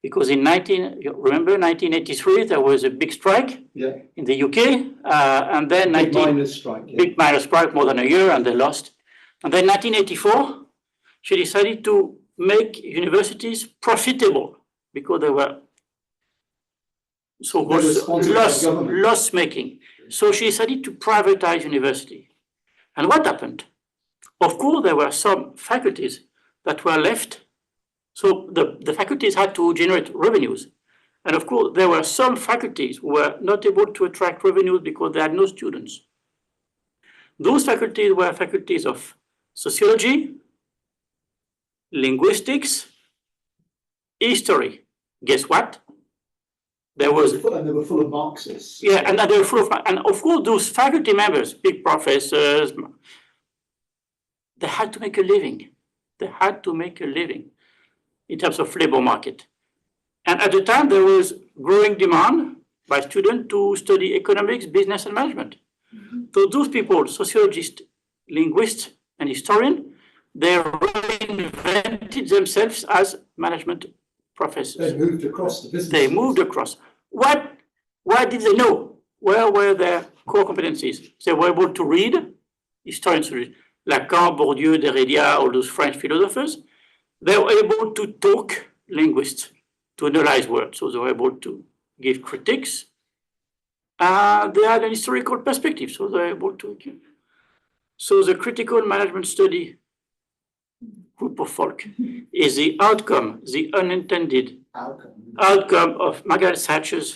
because remember 1983, there was a big strike in the UK, and then big miners' strike, more than a year, and they lost. And then 1984, she decided to make universities profitable because they were loss-making. So she decided to privatize university. And what happened? Of course, there were some faculties that were left. So the faculties had to generate revenues. And of course, there were some faculties who were not able to attract revenues because they had no students. Those faculties were faculties of sociology, linguistics, history. Guess what? And they were full of Marxists. Yeah, and they were full of, and of course, those faculty members, big professors, they had to make a living. They had to make a living in terms of labor market. And at the time, there was growing demand by students to study economics, business, and management. So those people, sociologists, linguists, and historians, they reinvented themselves as management professors. They moved across the business. They moved across. What did they know? Where were their core competencies? They were able to read, historians read, Lacan, Bourdieu, Derrida, all those French philosophers. They were able to talk, linguists, to analyze words. So they were able to give critiques. They had an historical perspective, so they were able to. So the critical management study group of folk is the outcome, the unintended outcome of Margaret Thatcher's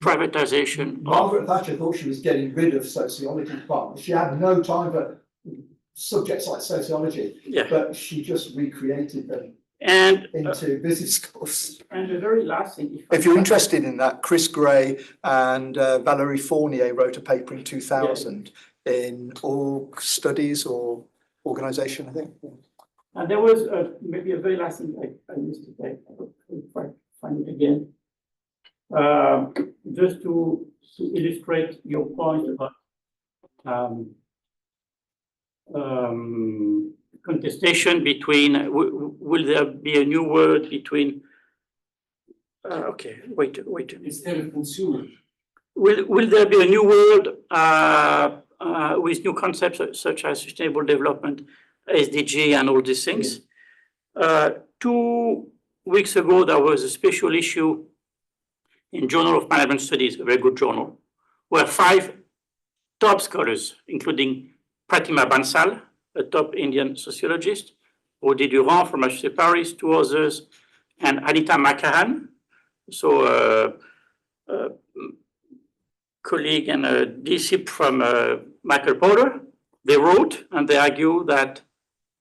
privatization. Margaret Thatcher thought she was getting rid of sociology departments. She had no time for subjects like sociology, but she just recreated them into business schools. And the very last thing, if you're interested in that, Chris Gray and Valerie Fournier wrote a paper in 2000 in Org Studies or Organisation, I think. And there was maybe a very last thing I used to say, if I find it again. Just to illustrate your point about contestation between, will there be a new word between, okay, wait. Instead of consumer. Will there be a new word with new concepts such as sustainable development, SDG and all these things? 2 weeks ago, there was a special issue in Journal of Management Studies, a very good journal, where 5 top scholars, including Pratima Bansal, a top Indian sociologist, Audrey Durand from HEC Paris, 2 others, and Anita Makahan, so colleague and a disciple from Michael Porter. They wrote and they argue that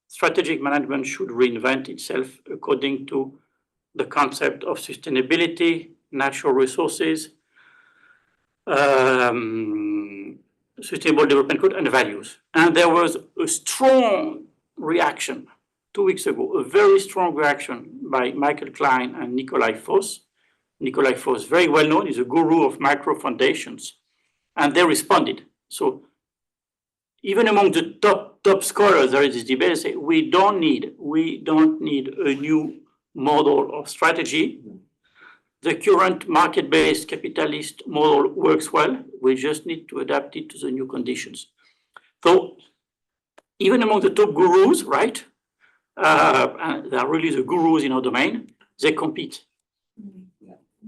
strategic management should reinvent itself according to the concept of sustainability, natural resources, sustainable development code, and values. And there was a strong reaction 2 weeks ago, a very strong reaction by Michael Klein and Nikolai Voss. Nikolai Voss, very well known, is a guru of micro foundations, and they responded. So even among the top scholars, there is this debate. They say we don't need a new model of strategy. The current market-based capitalist model works well. We just need to adapt it to the new conditions. So even among the top gurus, right? And they are really the gurus in our domain. They compete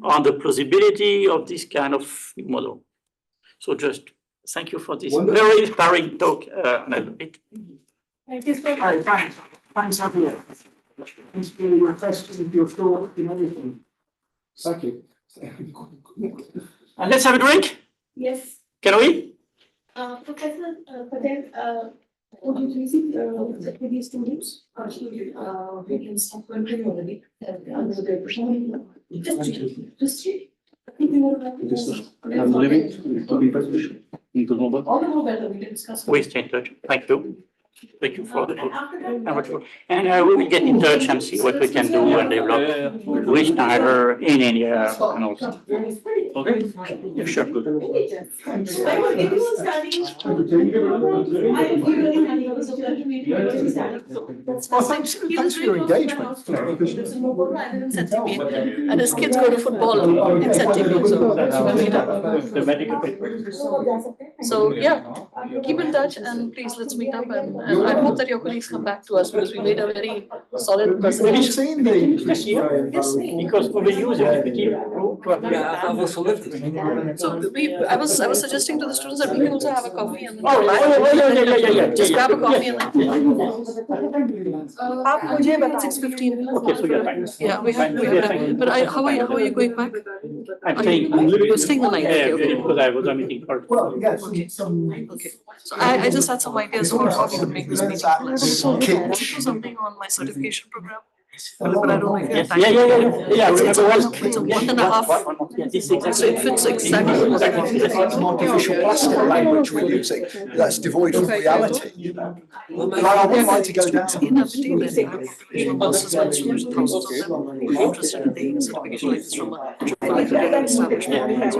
on the plausibility of this kind of model. So just thank you for this very inspiring talk, Annette. Thank you so much. Thanks, everyone. Thanks for your questions, your thought, and everything. Thank you. And let's have a drink. Yes. Can we? Professor Patel, would you please check with the students? We can start already. I'm leaving to be presentation. All the more better we can discuss. We stay in touch. Thank you. Thank you for the and we will get in touch and see what we can do and develop with Schneider in India and also. Okay. Yeah, sure. Good. Thanks for your engagement. And his kids go to football in September, so yeah, keep in touch and please let's meet up and I hope that your colleagues come back to us because we made a very solid presentation. Have you seen the? Because we use it. Yeah, I was So I was suggesting to the students that we can also have a coffee and then Oh, come back. yeah. Just grab a coffee and then. At 6:15. Okay, so you're fine. Yeah, we have, but how are you going back? I'm staying. You're staying the night, okay. Because I was on meeting first. Well, yes. Okay, so I just had some ideas for how we could make this meeting less. I should do something on my certification program. But I don't know if you have time. Yeah. It's Remember a 1.5. Yeah, this is So it fits exactly. That's an artificial plastic language we're using. That's devoid of reality. And I would like to go down. Interested in taking a certification like this from a establishment.